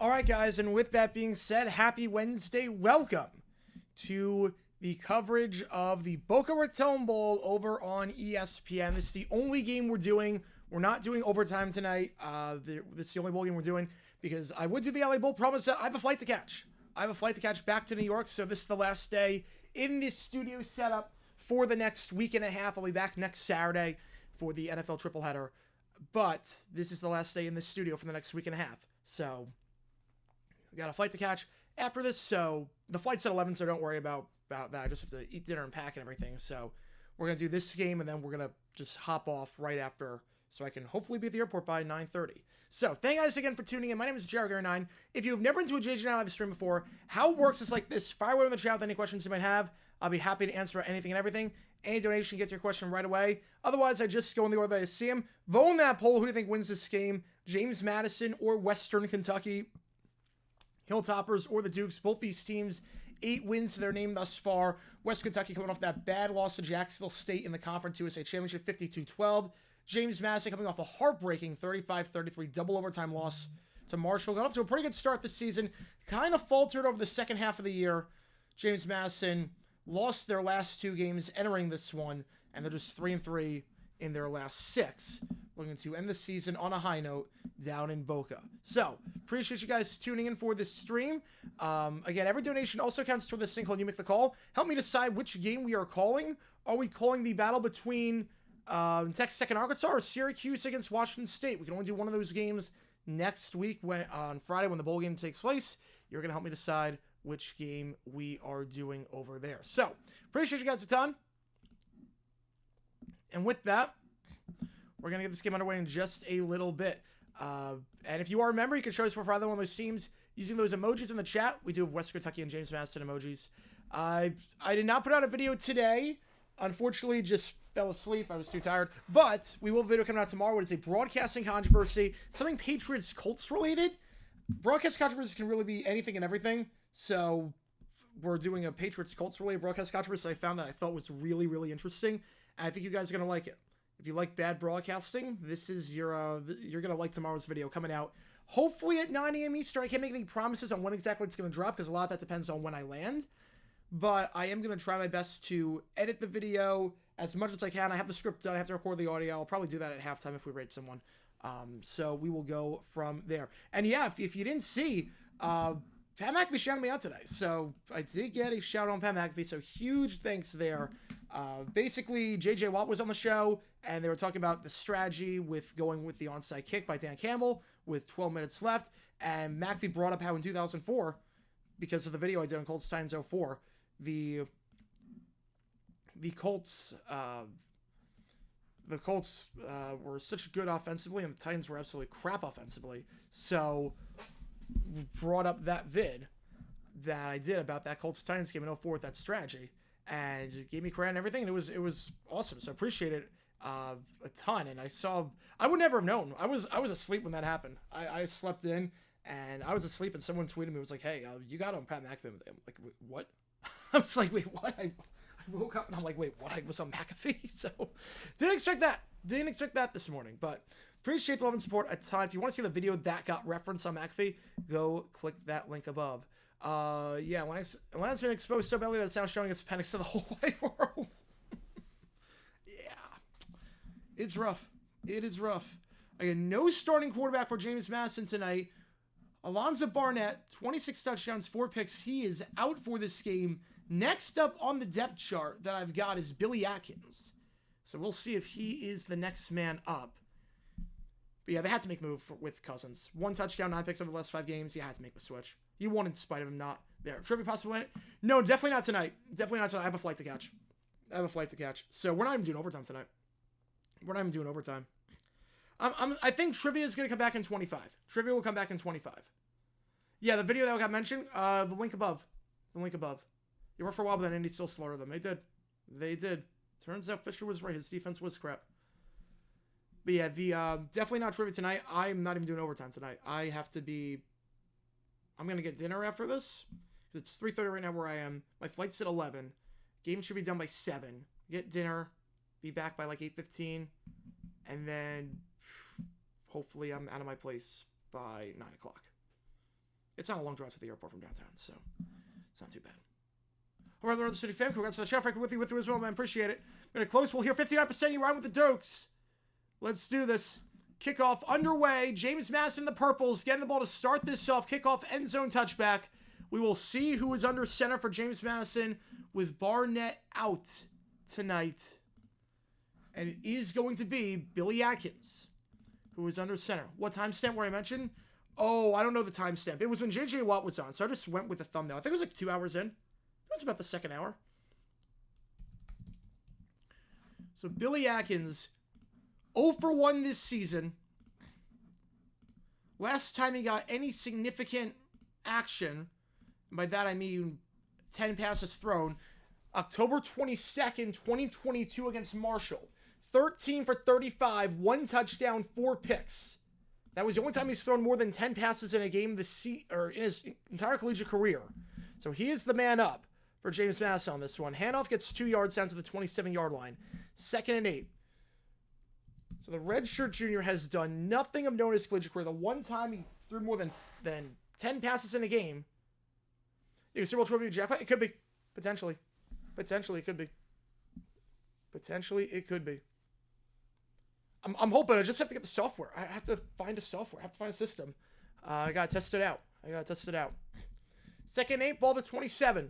All right, guys, and with that being said, happy Wednesday. Welcome to the coverage of the Boca Raton Bowl over on ESPN. This is the only game we're doing. We're not doing overtime tonight. This is the only bowl game we're doing because I would do the LA Bowl. Promise that I have a flight to catch. Back to New York, so this is the last day in this studio setup for the next week and a half. I'll be back next Saturday for the NFL triple header, but this is the last day in this studio for the next week and a half. So I got a flight to catch after this, so the flight's at 11, so don't worry about that. I just have to eat dinner and pack and everything. So we're going to do this game, and then we're going to just hop off right after so I can hopefully be at the airport by 9:30. So thank you guys again for tuning in. My name is cgiulianihpu. If you have never been to a JG Live stream before, how it works is like this. Fire away in the chat with any questions you might have. I'll be happy to answer anything and everything. Any donation gets your question right away. Otherwise, I just go in the order that I see them. Vote in that poll. Who do you think wins this game? James Madison or Western Kentucky? Hilltoppers or the Dukes? Both these teams, 8 wins to their name thus far. West Kentucky coming off that bad loss to Jacksonville State in the Conference USA Championship, 52-12. James Madison coming off a heartbreaking 35-33 double overtime loss to Marshall. Got off to a pretty good start this season. Kind of faltered over the second half of the year. James Madison lost their last 2 games entering this one, and they're just 3-3 in their last 6. Looking to end the season on a high note down in Boca. So, appreciate you guys tuning in for this stream. Again, every donation also counts toward this thing called You Make the Call. Help me decide which game we are calling. Are we calling the battle between Texas Tech and Arkansas or Syracuse against Washington State? We can only do one of those games next week on Friday when the bowl game takes place. You're going to help me decide which game we are doing over there. So, appreciate you guys a ton. And with that, we're going to get this game underway in just a little bit. And if you are a member, you can show us for either one of those teams using those emojis in the chat. We do have West Kentucky and James Madison emojis. I did not put out a video today. Unfortunately, just fell asleep. I was too tired. But we will have a video coming out tomorrow. It's a broadcasting controversy, something Patriots Colts related. Broadcast controversies can really be anything and everything. So we're doing a Patriots Colts related broadcast controversy I found that I thought was really, really interesting. And I think you guys are going to like it. If you like bad broadcasting, this is your, you're going to like tomorrow's video coming out. Hopefully at 9 a.m. Eastern. I can't make any promises on when exactly it's going to drop because a lot of that depends on when I land. But I am going to try my best to edit the video as much as I can. I have the script done. I have to record the audio. I'll probably do that at halftime if we rate someone. So we will go from there. And yeah, if you didn't see, Pat McAfee shouted me out today. So I did get a shout out on Pat McAfee. So huge thanks there. Basically, J.J. Watt was on the show, and they were talking about the strategy with going with the onside kick by Dan Campbell with 12 minutes left. And McAfee brought up how in 2004, because of the video I did on Colts Titans 04, the Colts were such good offensively, and the Titans were absolutely crap offensively. So brought up that vid that I did about that Colts Titans game in 04 with that strategy, and it gave me credit and everything, and it was awesome. So I appreciate it a ton. And I would never have known. I was asleep when that happened. I slept in and I was asleep, and someone tweeted me, was like, "Hey, you got on Pat McAfee." I'm like, "What?" I was like, "Wait, what?" I woke up and I'm like, "Wait, what? I was on McAfee." So didn't expect that this morning, but appreciate the love and support a ton. If you want to see the video that got referenced on McAfee, go click that link above. Yeah, Atlanta's been exposed so badly that it's now showing its appendix to the whole wide world. Yeah, it's rough. It is rough. I got no starting quarterback for James Madison tonight. Alonzo Barnett, 26 touchdowns, 4 picks. He is out for this game. Next up on the depth chart that I've got is Billy Atkins. So we'll see if he is the next man up. But yeah, they had to make a move with Cousins. 1 touchdown, 9 picks over the last 5 games. You had to make the switch. You won in spite of him not there. Trivia possibly win it? No, definitely not tonight. Definitely not tonight. I have a flight to catch. So we're not even doing overtime tonight. I think Trivia is going to come back in 25. Trivia will come back in 25. Yeah, the video that got mentioned, the link above. You were for a while, but then Indy still slaughtered them. They did. Turns out Fisher was right. His defense was crap. But yeah, definitely not Trivia tonight. I'm not even doing overtime tonight. I'm going to get dinner after this. It's 3:30 right now where I am. My flight's at 11. Game should be done by 7. Get dinner. Be back by like 8:15. And then hopefully I'm out of my place by 9 o'clock. It's not a long drive to the airport from downtown, so it's not too bad. All right, Lord City fam, congrats on the shout. Frank, with you as well, man. Appreciate it. I'm going to close. We'll hear 59%. You ride with the Dokes. Let's do this. Kickoff underway. James Madison, the Purples, getting the ball to start this off. Kickoff, end zone touchback. We will see who is under center for James Madison with Barnett out tonight. And it is going to be Billy Atkins, who is under center. What timestamp were I mentioned? Oh, I don't know the timestamp. It was when J.J. Watt was on, so I just went with the thumbnail. I think it was like 2 hours in. It was about the second hour. So Billy Atkins, 0 for 1 this season. Last time he got any significant action, and by that I mean 10 passes thrown, October 22nd, 2022 against Marshall. 13 for 35, 1 touchdown, 4 picks. That was the only time he's thrown more than 10 passes in a game in his entire collegiate career. So he is the man up for James Madison on this one. Handoff gets 2 yards down to the 27-yard line. 2nd and 8. So the redshirt junior has done nothing of note in his collegiate career. The one time he threw more than 10 passes in a game. You can Super Bowl trophy jackpot? It could be. Potentially it could be. I'm hoping. I just have to get the software. I have to find a software. I have to find a system. I got to test it out. 2nd and 8, ball to 27.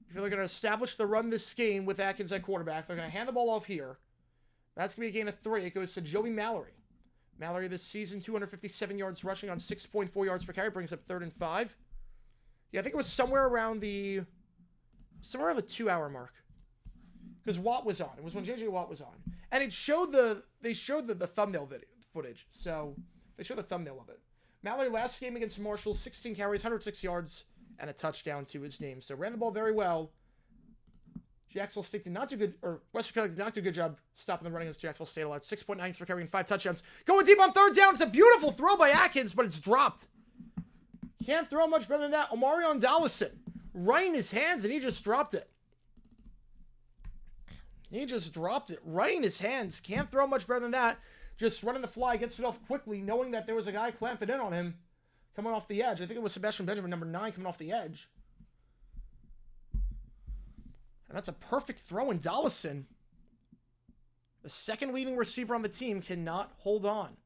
If they're going to establish the run this game with Atkins at quarterback, they're going to hand the ball off here. That's going to be a gain of 3. It goes to Joey Mallory. Mallory this season, 257 yards rushing on 6.4 yards per carry, brings up 3rd and 5. Yeah, I think it was somewhere around the 2-hour mark. Because Watt was on. It was when J.J. Watt was on. And they showed the thumbnail footage. So they showed the thumbnail of it. Mallory last game against Marshall, 16 carries, 106 yards, and a touchdown to his name. So ran the ball very well. Jacksonville State did not do good, or Western Kentucky did not do a good job stopping the running against Jacksonville State. Allowed 6.9 per carry and 5 touchdowns. Going deep on third down. It's a beautiful throw by Atkins, but it's dropped. Can't throw much better than that. Omarion Dallison right in his hands, and he just dropped it. He just dropped it right in his hands. Can't throw much better than that. Just running the fly, gets it off quickly, knowing that there was a guy clamping in on him, coming off the edge. I think it was Sebastian Benjamin, number 9, coming off the edge. And that's a perfect throw, and Dallison, the second leading receiver on the team, cannot hold on.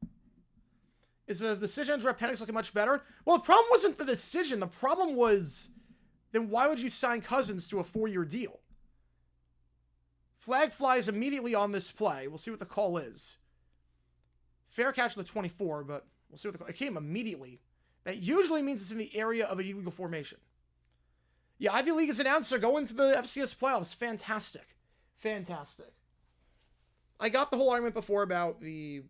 Is the decision on Drew Penix looking much better? Well, the problem wasn't the decision. The problem was, then why would you sign Cousins to a 4-year deal? Flag flies immediately on this play. We'll see what the call is. Fair catch on the 24, but we'll see what the call... It came immediately. That usually means it's in the area of an illegal formation. Yeah, Ivy League's announcer going to the FCS playoffs. Fantastic. Fantastic. I got the whole argument before about the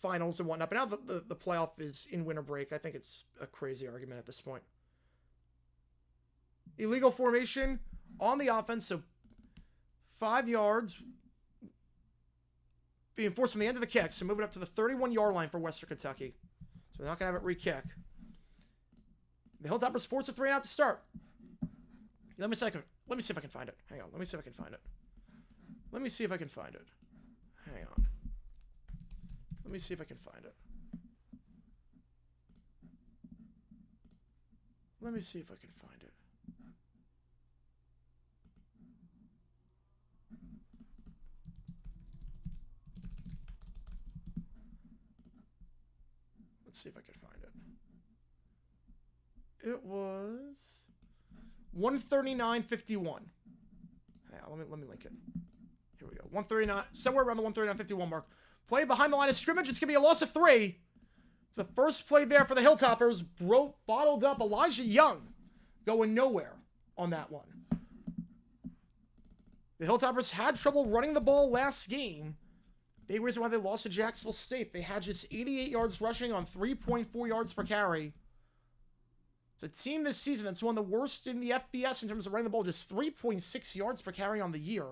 finals and whatnot, but now the playoff is in winter break. I think it's a crazy argument at this point. Illegal formation on the offense, so 5 yards being forced from the end of the kick, so moving up to the 31-yard line for Western Kentucky. So they're not going to have it re-kick. The Hilltoppers force a 3 and out to start. Let me see if I can find it. Hang on. Let me see if I can find it. Let me see if I can find it. Hang on. Let me see if I can find it. Let me see if I can find it. Let's see if I can find it. It was 139.51. Hang on, let me link it. Here we go. 139, somewhere around the 139.51 mark. Play behind the line of scrimmage. It's going to be a loss of 3. It's the first play there for the Hilltoppers. Bottled up Elijah Young. Going nowhere on that one. The Hilltoppers had trouble running the ball last game. Big reason why they lost to Jacksonville State. They had just 88 yards rushing on 3.4 yards per carry. It's a team this season that's one of the worst in the FBS in terms of running the ball. Just 3.6 yards per carry on the year.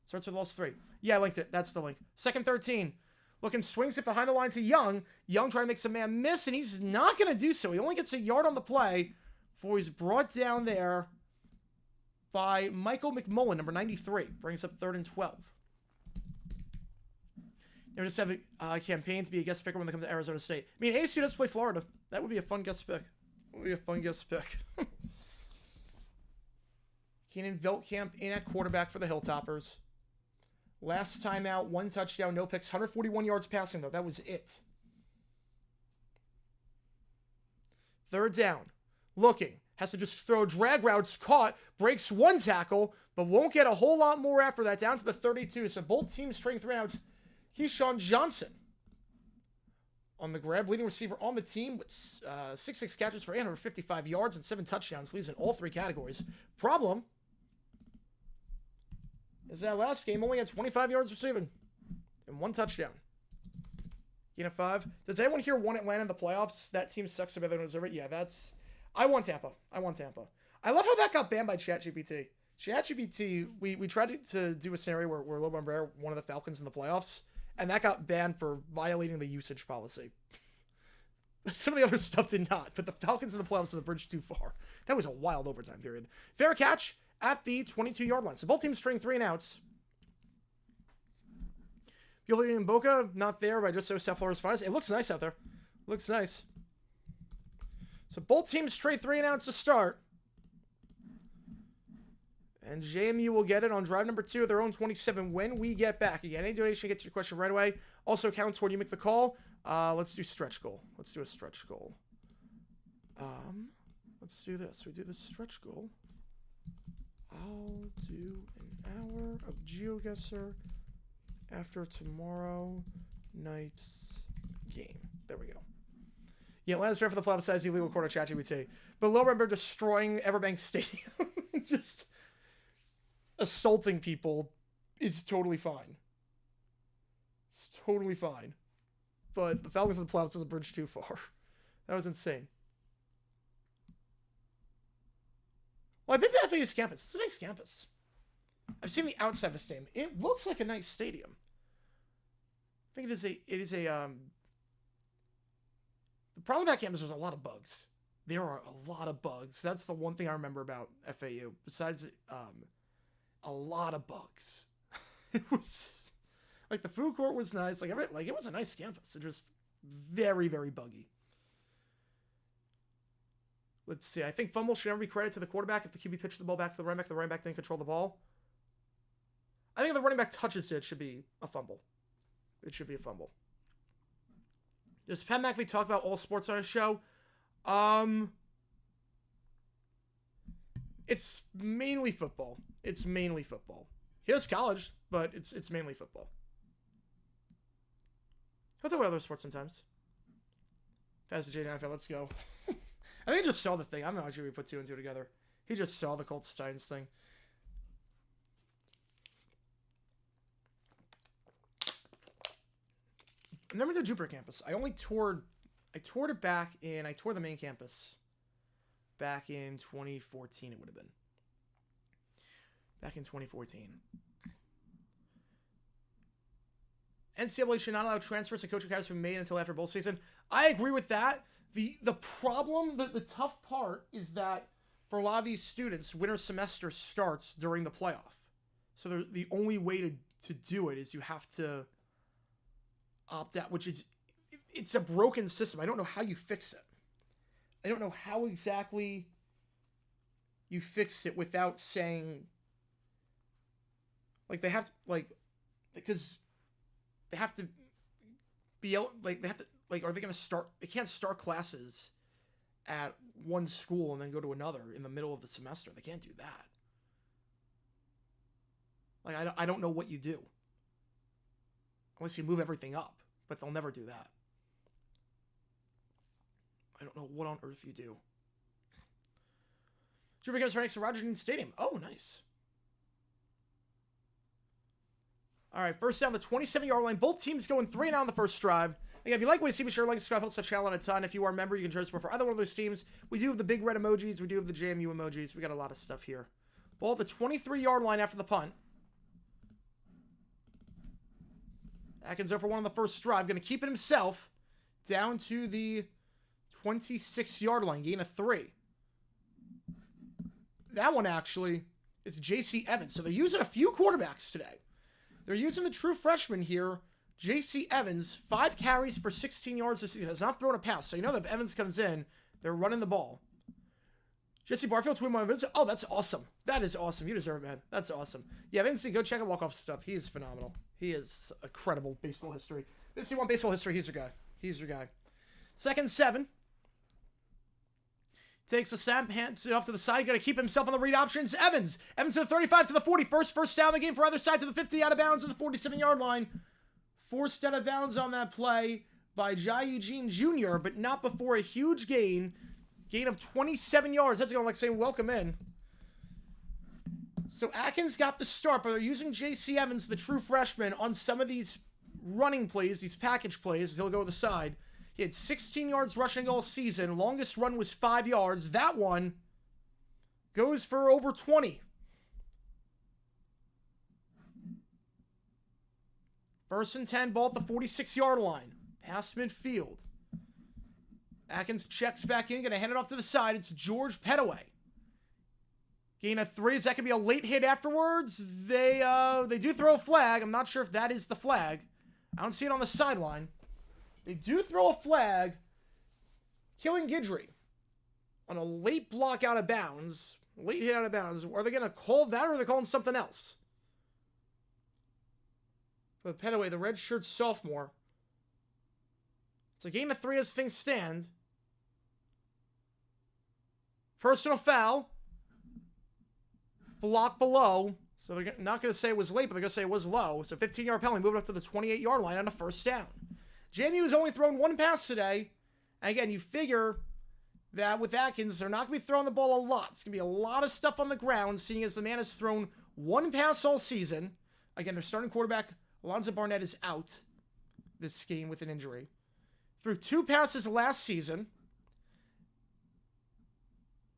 Starts with loss 3. Yeah, I linked it. That's the link. Second 13. Looking, swings it behind the line to Young. Young trying to make some man miss, and he's not going to do so. He only gets a yard on the play before he's brought down there by Michael McMullen, number 93. Brings up 3rd and 12. They just have a campaign to be a guest picker when they come to Arizona State. I mean, ASU does play Florida. That would be a fun guest pick. Keenan Veltkamp in at quarterback for the Hilltoppers. Last time out, 1 touchdown, no picks, 141 yards passing, though. That was it. 3rd down. Looking. Has to just throw drag routes, caught, breaks 1 tackle, but won't get a whole lot more after that, down to the 32. So both teams trading 3 outs. Keyshawn Johnson on the grab, leading receiver on the team with 6 catches for 855 yards and 7 touchdowns, leads in all 3 categories. Problem is that last game only had 25 yards receiving and 1 touchdown. Gain of 5. Does anyone here want Atlanta in the playoffs? That team sucks so bad they don't deserve it. Yeah, that's... I want Tampa. I love how that got banned by ChatGPT. ChatGPT, we tried to do a scenario where Lobo and Brer, one of the Falcons in the playoffs, and that got banned for violating the usage policy. Some of the other stuff did not, but the Falcons in the playoffs are the bridge too far. That was a wild overtime period. Fair catch at the 22-yard line. So both teams string 3 and outs. Julian and BOCA, not there, but I just saw South Florida's finest. It looks nice out there. Looks nice. So both teams trade 3 and outs to start. And JMU will get it on drive number 2 of their own 27 when we get back. Again, any donation gets your question right away. Also counts when you make the call. Let's do stretch goal. Let's do a stretch goal. Let's do this. We do the stretch goal. I'll do an hour of GeoGuessr after tomorrow night's game. There we go. Yeah, Atlanta's fair for the playoff size illegal quarter ChatGPT. But low remember destroying Everbank Stadium. Just assaulting people is totally fine. It's totally fine. But the Falcons and the playoffs is a bridge too far. That was insane. Well, I've been to FAU's campus. It's a nice campus. I've seen the outside of the stadium. It looks like a nice stadium. I think it is a the problem with that campus was a lot of bugs. There are a lot of bugs. That's the one thing I remember about FAU. Besides, a lot of bugs. It was like the food court was nice. Like it was a nice campus. It just very, very buggy. Let's see. I think fumble should never be credited to the quarterback if the QB pitched the ball back to the running back didn't control the ball. I think if the running back touches it should be a fumble. It should be a fumble. Does Pat McAfee talk about all sports on his show? It's mainly football. It's mainly football. He does college, but it's mainly football. He'll talk about other sports sometimes. Pass the J9, let's go. I think he just saw the thing. I'm not sure we put two and two together. He just saw the Colts Titans thing. I've never been to Jupiter campus. I toured it back in, I toured the main campus back in 2014, it would have been. Back in 2014. NCAA should not allow transfers to coaching hires to be made until after bowl season. I agree with that. The problem, the tough part is that for a lot of these students, winter semester starts during the playoff. So the only way to do it is you have to opt out, which is, it's a broken system. I don't know how you fix it. I don't know how exactly you fix it without saying, like, they have to, like, because they have to be able, like, they have to, like, are they going to start, they can't start classes at one school and then go to another in the middle of the semester. They can't do that. Like, I don't know what you do. Unless you move everything up, but they'll never do that. I don't know what on earth you do. Jupiter goes right next to Roger Dean Stadium. Oh, nice. All right, first down the 27-yard line. Both teams going 3 and out on the first drive. Again, if you like what you see, be sure to like, subscribe, helps the channel out a ton. If you are a member, you can join us for either one of those teams. We do have the big red emojis. We do have the JMU emojis. We got a lot of stuff here. Ball at the 23-yard line after the punt. Atkins over one on the first drive. Going to keep it himself down to the 26-yard line. Gain of 3. That one actually is J.C. Evans. So they're using a few quarterbacks today. They're using the true freshman here, J.C. Evans, 5 carries for 16 yards this season. Has not thrown a pass. So you know that if Evans comes in, they're running the ball. Jesse Barfield, twin one of Evans. Oh, that's awesome. That is awesome. You deserve it, man. That's awesome. Yeah, Vinci, go check out walk-off stuff. He is phenomenal. He is a credible baseball history. If you want baseball history, he's your guy. He's your guy. 2nd 7. Takes a snap, hands it off to the side. Got to keep himself on the read options. Evans to the 35 to the 40. First down of the game for either side to the 50, out of bounds to the 47-yard line. Forced out of bounds on that play by Jai Eugene Jr., but not before a huge gain. Gain of 27 yards. That's going like saying welcome in. So Atkins got the start, but they're using J.C. Evans, the true freshman, on some of these running plays, these package plays. He'll go to the side. He had 16 yards rushing all season. Longest run was 5 yards. That one goes for over 20. First and 10, ball at the 46-yard line. Past midfield. Atkins checks back in, going to hand it off to the side. It's George Pettaway. Gain of 3. Is that going to be a late hit afterwards? They do throw a flag. I'm not sure if that is the flag. I don't see it on the sideline. They do throw a flag. Killing Guidry on a late block out of bounds. Late hit out of bounds. Are they going to call that, or are they calling something else? But Pettaway, the redshirt sophomore. It's a gain of 3 as things stand. Personal foul. Block below. So they're not going to say it was late, but they're going to say it was low. So 15-yard penalty, moving up to the 28-yard line on a first down. JMU has only thrown 1 pass today. And again, you figure that with Atkins, they're not going to be throwing the ball a lot. It's going to be a lot of stuff on the ground, seeing as the man has thrown 1 pass all season. Again, their starting quarterback, Alonzo Barnett, is out. this game with an injury. Threw 2 passes last season.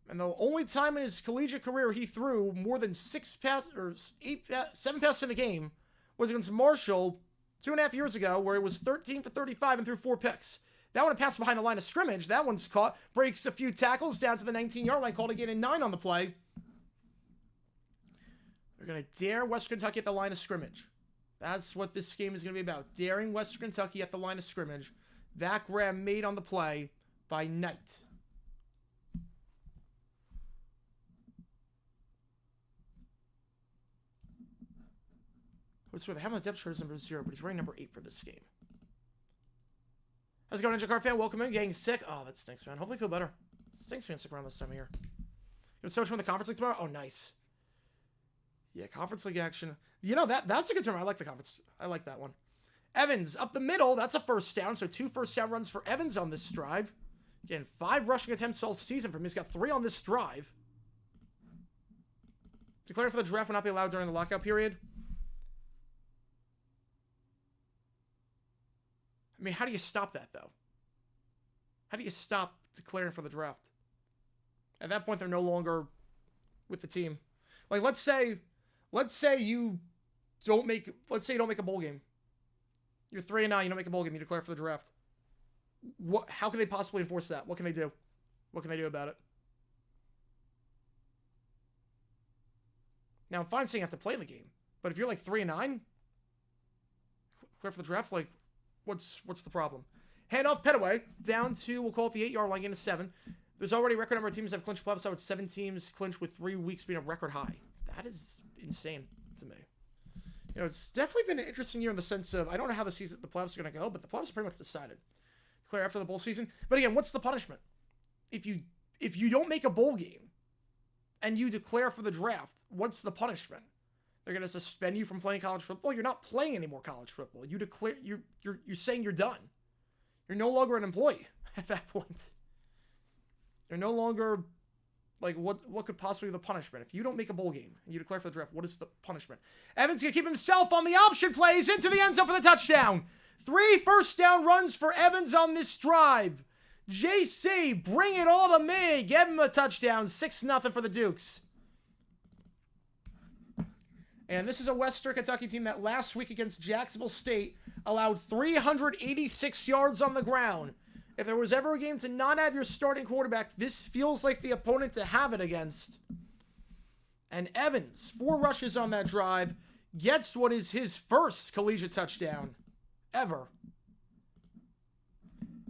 And the only time in his collegiate career he threw more than 7 passes in a game was against Marshall 2.5 years ago, where it was 13 for 35 and threw 4 picks. That one passed behind the line of scrimmage. That one's caught. Breaks a few tackles down to the 19-yard line. Called a gain of 9 on the play. They're going to dare Western Kentucky at the line of scrimmage. That's what this game is going to be about. Daring Western Kentucky at the line of scrimmage. That grab made on the play by Knight. They have him on the depth chart as number 0, but he's wearing number 8 for this game. How's it going, Ninja Card fan? Welcome in. Getting sick. Oh, that stinks, man. Hopefully feel better. Stinks being sick around this time of year. You have so much fun in the conference league tomorrow? Oh, nice. Yeah, conference league action. You know, that's a good term. I like the conference. I like that one. Evans up the middle. That's a first down. So 2 first down runs for Evans on this drive. Again, 5 rushing attempts all season for him. He's got 3 on this drive. Declaring for the draft will not be allowed during the lockout period. I mean, how do you stop that, though? How do you stop declaring for the draft? At that point, they're no longer with the team. Like, let's say you don't make a bowl game. You're 3-9, you don't make a bowl game, you declare for the draft. How can they possibly enforce that? What can they do? What can they do about it? Now, I'm fine saying you have to play in the game, but if you're like 3-9, declare for the draft, like, what's the problem? Hand off Petaway down to, we'll call it the 8-yard line, gain of 7. There's already a record number of teams that have clinched playoffs, so it's 7 teams clinched with 3 weeks being a record high. That is insane to me. You know, it's definitely been an interesting year in the sense of, I don't know how the playoffs are going to go, but the playoffs are pretty much decided. Declare after the bowl season. But again, what's the punishment? If you don't make a bowl game and you declare for the draft, what's the punishment? They're going to suspend you from playing college football. You're not playing any more college football. You declare you're saying you're done. You're no longer an employee at that point. You're no longer, like, what could possibly be the punishment? If you don't make a bowl game and you declare for the draft, what is the punishment? Evans going to keep himself on the option plays into the end zone for the touchdown. 3 first down runs for Evans on this drive. JC, bring it all to me. Give him a touchdown. 6-0 for the Dukes. And this is a Western Kentucky team that last week against Jacksonville State allowed 386 yards on the ground. If there was ever a game to not have your starting quarterback, this feels like the opponent to have it against. And Evans, 4 rushes on that drive, gets what is his first collegiate touchdown ever.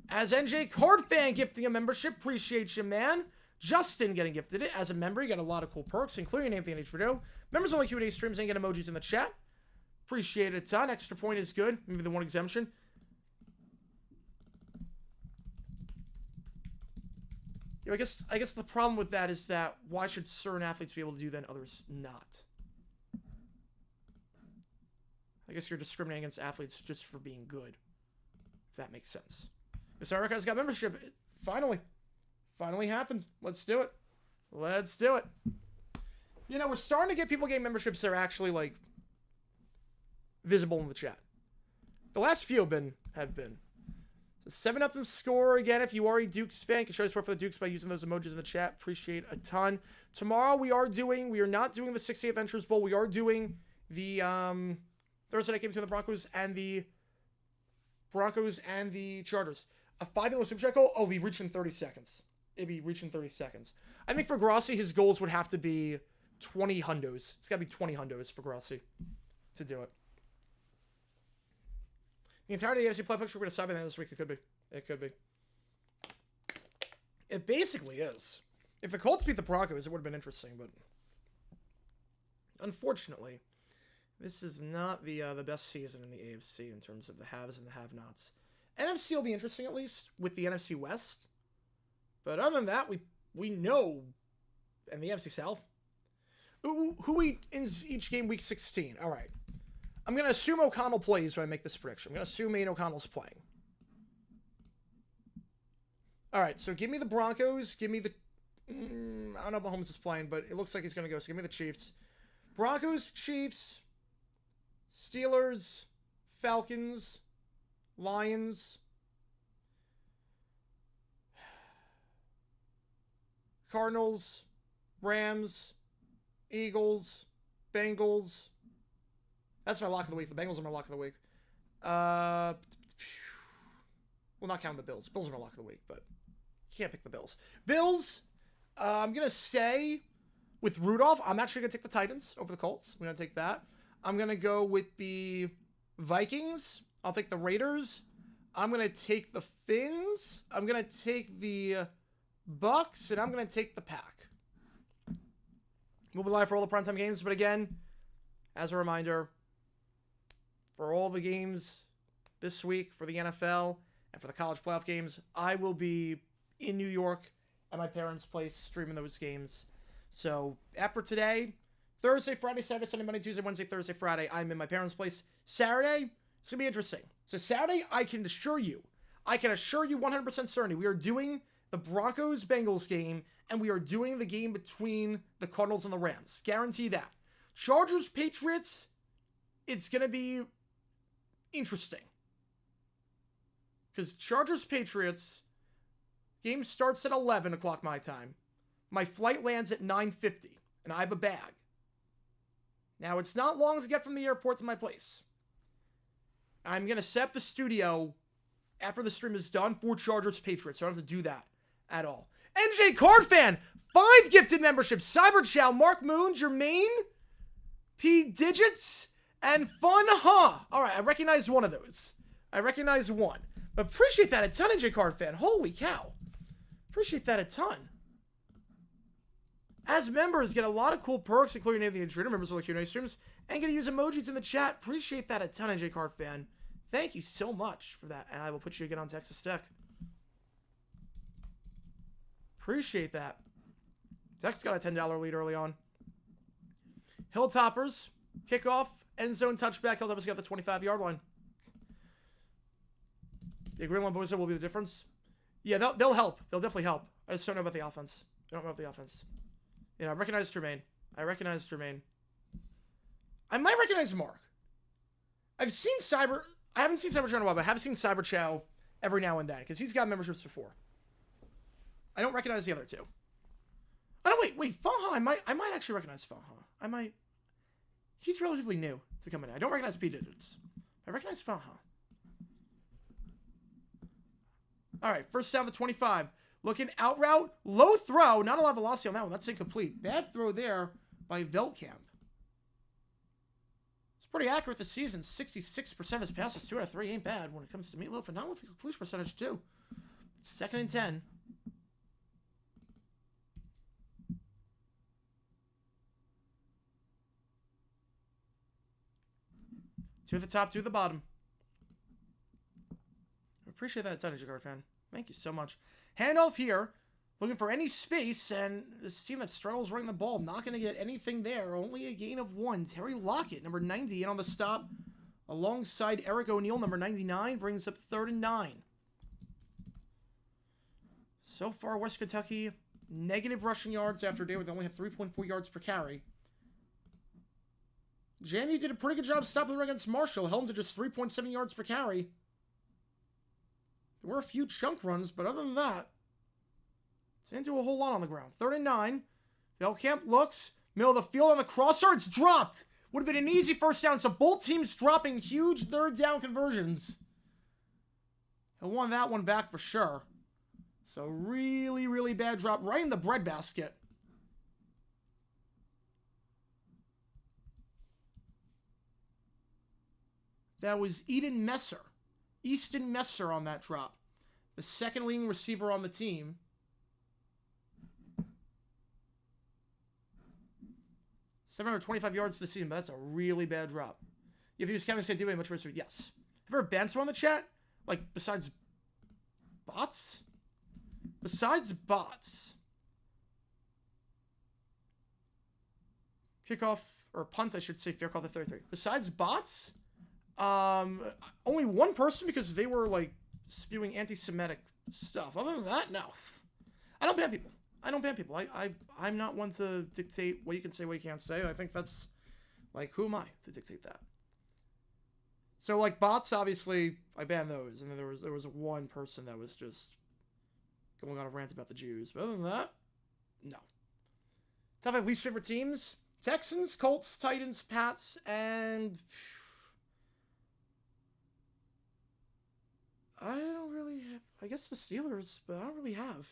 As NJ Card fan gifting a membership, appreciate you, man. Justin getting gifted it. As a member, you get a lot of cool perks, including Anthony Trudeau. Members only Q&A streams and get emojis in the chat. Appreciate it a ton. Extra point is good. Maybe the one exemption. You know, I guess the problem with that is that why should certain athletes be able to do that and others not? I guess you're discriminating against athletes just for being good. If that makes sense. Miss Erica's got membership. Finally happened. Let's do it. Let's do it. You know, we're starting to get people getting memberships that are actually, like, visible in the chat. The last few have been. So 7-0 score. Again, if you are a Dukes fan, you can show support for the Dukes by using those emojis in the chat. Appreciate a ton. Tomorrow we are not doing the 68th Ventures Bowl. We are doing the Thursday night game between the Broncos and the Chargers. A $5 super chat goal. Oh, we reached in 30 seconds. It'd be reaching 30 seconds. I think for Grossi, his goals would have to be 20 hundos. It's got to be 20 hundos for Grossi to do it. The entirety of the AFC playoff picture we're going to side by the end of this week. It could be. It could be. It basically is. If the Colts beat the Broncos, it would have been interesting, but unfortunately, this is not the best season in the AFC in terms of the haves and the have-nots. NFC will be interesting, at least, with the NFC West. But other than that, we know, and the NFC South, who we in each game week 16. All right. I'm going to assume O'Connell plays when I make this prediction. I'm going to assume Aiden O'Connell's playing. All right, so give me the Broncos. Give me the... I don't know if Mahomes is playing, but it looks like he's going to go. So give me the Chiefs. Broncos, Chiefs, Steelers, Falcons, Lions, Cardinals, Rams, Eagles, Bengals. That's my lock of the week. The Bengals are my lock of the week. We'll not count the Bills. Bills are my lock of the week, but can't pick the Bills. Bills, I'm going to say with Rudolph, I'm actually going to take the Titans over the Colts. We're going to take that. I'm going to go with the Vikings. I'll take the Raiders. I'm going to take the Finns. I'm going to take the Bucks, and I'm going to take the Pack. We'll be live for all the primetime games, but again, as a reminder, for all the games this week for the NFL and for the college playoff games, I will be in New York at my parents' place streaming those games. So after today, Thursday, Friday, Saturday, Sunday, Monday, Tuesday, Wednesday, Thursday, Friday, I'm in my parents' place. Saturday, it's going to be interesting. So Saturday, I can assure you 100% certainty, we are doing the Broncos-Bengals game, and we are doing the game between the Cardinals and the Rams. Guarantee that. Chargers-Patriots, it's going to be interesting. Because Chargers-Patriots, game starts at 11 o'clock my time. My flight lands at 9:50, and I have a bag. Now, it's not long to get from the airport to my place. I'm going to set up the studio after the stream is done for Chargers-Patriots, so I don't have to do that at all. NJ Card Fan, 5 gifted memberships. Cyber Chow, Mark Moon, Jermaine, P Digits, and Fun Huh. All right, I recognize one of those. I recognize one. But appreciate that a ton, NJ Card Fan. Holy cow. Appreciate that a ton. As members, get a lot of cool perks, including anything in Trader members of the Q&A streams, and get to use emojis in the chat. Appreciate that a ton, NJ Card Fan. Thank you so much for that, and I will put you again on Texas Tech. Appreciate that. Tech's got a $10 lead early on. Hilltoppers, kickoff, end zone touchback. Hilltoppers got the 25-yard line. The Greenland boys will be the difference. Yeah, they'll help. They'll definitely help. I just don't know about the offense. I don't know about the offense. You know, I recognize Jermaine. I might recognize Mark. I haven't seen Cyber Chow in a while, but I have seen Cyber Chow every now and then, because he's got memberships before. I don't recognize the other two. Oh, no, wait, Faha, I might actually recognize Faha. He's relatively new to come in. I don't recognize P Digits. I recognize Faha. All right, first down the 25. Looking out route, low throw. Not a lot of velocity on that one. That's incomplete. Bad throw there by Velkamp. It's pretty accurate this season. 66% of his passes, 2 out of 3 ain't bad when it comes to Meatloaf, and not with the completion percentage too. 2nd and 10. Two at the top, 2 at the bottom. I appreciate that a ton, Jaguar fan. Thank you so much. Handoff here. Looking for any space, and this team that struggles running the ball, not going to get anything there. Only a gain of 1. Terry Lockett, number 90, in on the stop. Alongside Eric O'Neal, number 99, brings up 3rd and 9. So far, West Kentucky, negative rushing yards after a day where they only have 3.4 yards per carry. Jamie did a pretty good job stopping the run against Marshall. Held him to just 3.7 yards per carry. There were a few chunk runs, but other than that, it's into a whole lot on the ground. 3rd and 9. Velkamp looks. Middle of the field on the crosser. It's dropped. Would have been an easy first down. So both teams dropping huge 3rd down conversions. He'll want that one back for sure. So really, really bad drop right in the breadbasket. That was Easton Messer on that drop. The second leading receiver on the team. .725 yards this season, but that's a really bad drop. If you use Kevin State, do much worse. Yes. Have you ever banned someone in the chat? Like, besides bots? Besides bots. Kickoff, or punt, I should say, fair call to 33. Besides bots, only one person, because they were, like, spewing anti-Semitic stuff. Other than that, no. I don't ban people. I'm not one to dictate what you can say, what you can't say. I think that's, like, who am I to dictate that? So, like, bots, obviously, I banned those. And then there was one person that was just going on a rant about the Jews. But other than that, no. Top 5 least favorite teams? Texans, Colts, Titans, Pats, and... I don't really have... I guess the Steelers, but I don't really have.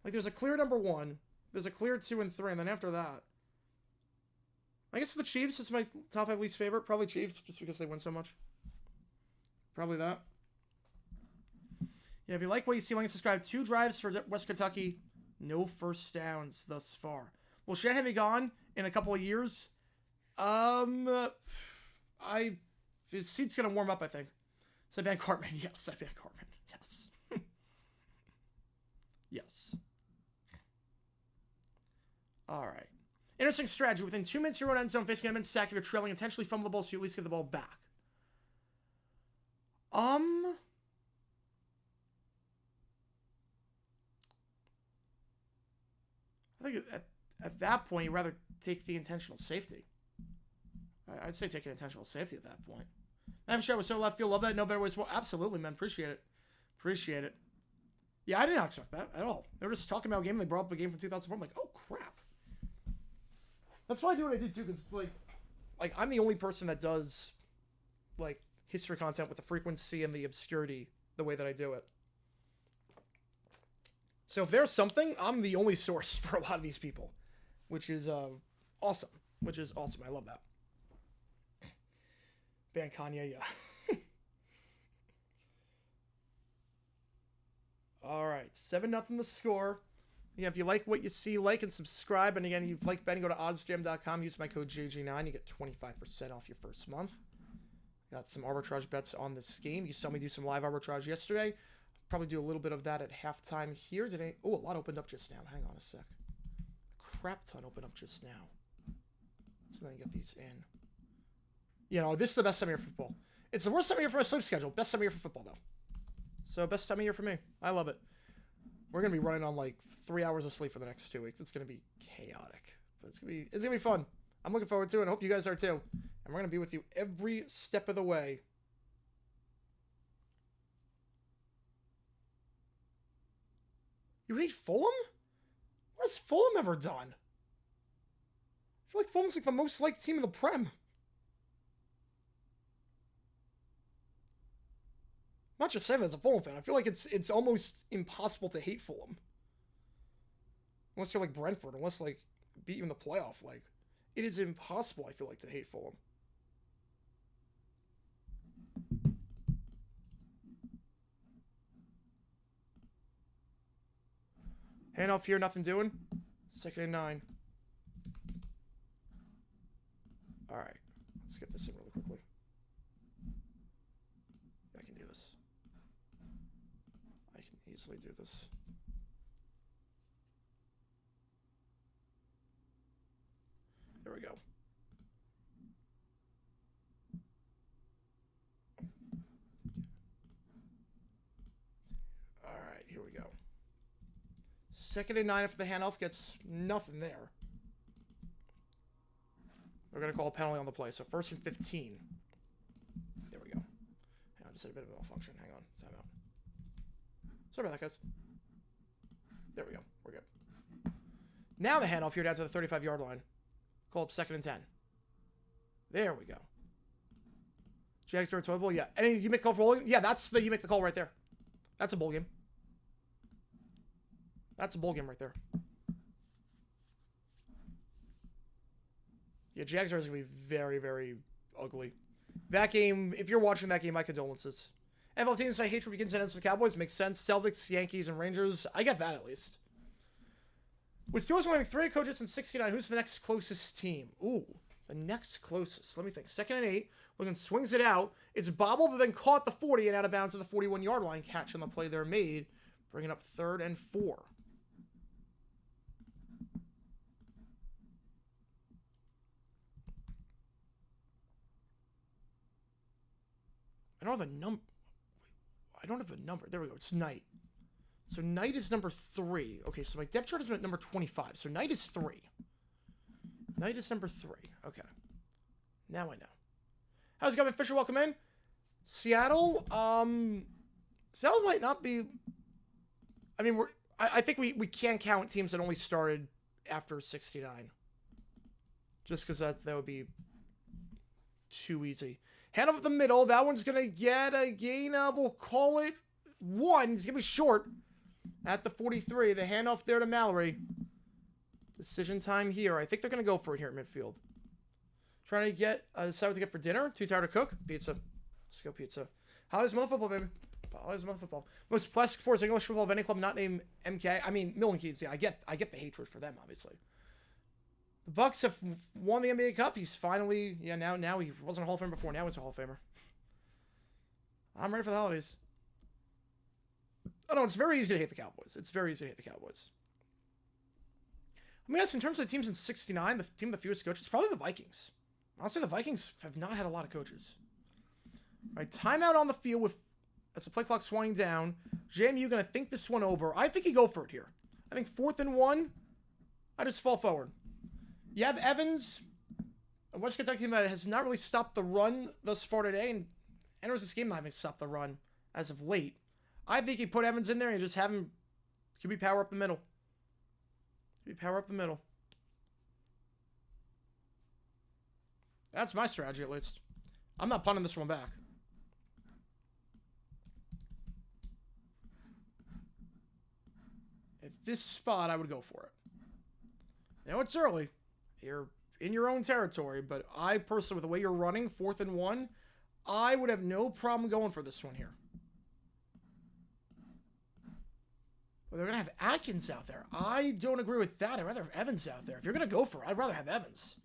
Like, there's a clear number 1. There's a clear 2 and 3, and then after that... I guess the Chiefs is my top 5 least favorite. Probably Chiefs, just because they win so much. Probably that. Yeah, if you like what you see, like and subscribe. 2 drives for West Kentucky. No first downs thus far. Will Shanahan be gone in a couple of years? His seat's going to warm up, I think. So I ban Cartman. Yes, I ban Cartman. Yes. Yes. All right. Interesting strategy. Within 2 minutes, your own end zone, facing an immense sack. If you're trailing, intentionally fumble the ball so you at least get the ball back. I think at that point, you'd rather take the intentional safety. I'd say take an intentional safety at that point. I'm sure I was so left field. Love that. No better ways. Well, absolutely, man. Appreciate it. Appreciate it. Yeah, I didn't expect that at all. They were just talking about a game. And they brought up a game from 2004. I'm like, oh, crap. That's why I do what I do, too, because it's like, I'm the only person that does, like, history content with the frequency and the obscurity the way that I do it. So if there's something, I'm the only source for a lot of these people, which is awesome. Which is awesome. I love that. Ban Kanye, yeah. All right, 7-0 the score. Yeah, if you like what you see, like and subscribe. And again, if you've liked betting, go to oddsjam.com. Use my code JG9. You get 25% off your first month. Got some arbitrage bets on this game. You saw me do some live arbitrage yesterday. Probably do a little bit of that at halftime here today. Oh, a lot opened up just now. Hang on a sec. A crap ton opened up just now. So let me get these in. You know, this is the best time of year for football. It's the worst time of year for my sleep schedule. Best time of year for football, though. So, best time of year for me. I love it. We're going to be running on, like, 3 hours of sleep for the next 2 weeks. It's going to be chaotic. But it's going to be fun. I'm looking forward to it, and I hope you guys are, too. And we're going to be with you every step of the way. You hate Fulham? What has Fulham ever done? I feel like Fulham's, like, the most liked team in the Prem. Not just saying as a Fulham fan. I feel like it's almost impossible to hate Fulham. Unless you're like Brentford. Unless, like, beat you in the playoff. Like, it is impossible, I feel like, to hate Fulham. Handoff here, nothing doing. 2nd and 9. Alright. Let's get this in really quickly. I can do this. I can easily do this. There we go. All right, here we go. 2nd and 9 after the handoff, gets nothing there. We're going to call a penalty on the play. So 1st and 15. There we go. Hang on, just had a bit of a malfunction. Hang on. Time out. Sorry about that, guys. There we go. We're good. Now the handoff here down to the 35-yard line. Call it 2nd and 10. There we go. Jags for a toilet bowl? Yeah. And you make the call for bowling? Yeah, you make the call right there. That's a bowl game. That's a bowl game right there. Yeah, Jags are going to be very, very ugly. That game, if you're watching that game, my condolences. NFL teams say hatred begins and ends with the Cowboys. Makes sense. Celtics, Yankees, and Rangers. I get that at least. With Steelers winning 3 coaches in 69, who's the next closest team? Ooh, the next closest. Let me think. 2nd and 8. Logan swings it out. It's bobbled, but then caught the 40 and out of bounds at the 41-yard line. Catch on the play there made. Bringing up 3rd and 4. I don't have a number. I don't have a number. There we go. It's Knight. So Knight is number 3. Okay, so my depth chart is at number 25. So Knight is 3. Knight is number 3. Okay. Now I know. How's it going, Fisher? Welcome in. Seattle, Seattle might not be... I mean, I think we can't count teams that only started after 69. Just because that would be too easy. Hand off the middle. That one's going to get a gain of, we'll call it 1. He's going to be short at the 43. The handoff there to Mallory. Decision time here. I think they're going to go for it here at midfield. Trying to get, decide what to get for dinner. Too tired to cook? Pizza. Let's go pizza. How's mother football, baby? How's mother football? Most plastic sports English football of any club not named MK. I mean, Milton Keynes. Yeah, I get the hatred for them, obviously. The Bucks have won the NBA Cup. He's finally, yeah, now he wasn't a Hall of Famer before. Now he's a Hall of Famer. I'm ready for the holidays. Oh, no, it's very easy to hate the Cowboys. It's very easy to hate the Cowboys. I mean, in terms of the teams in 69, the team with the fewest coaches, probably the Vikings. Honestly, the Vikings have not had a lot of coaches. All right, timeout on the field with, as the play clock's winding down. JMU going to think this one over. I think you go for it here. I think 4th and 1. I just fall forward. You have Evans, a West Kentucky team that has not really stopped the run thus far today, and enters this game not having stopped the run as of late. I think you put Evans in there and just have him QB power up the middle. QB power up the middle. That's my strategy, at least. I'm not punting this one back. At this spot, I would go for it. Now it's early. You're in your own territory, but I personally, with the way you're running, 4th and 1, I would have no problem going for this one here. Well, they're going to have Atkins out there. I don't agree with that. I'd rather have Evans out there. If you're going to go for it, I'd rather have Evans.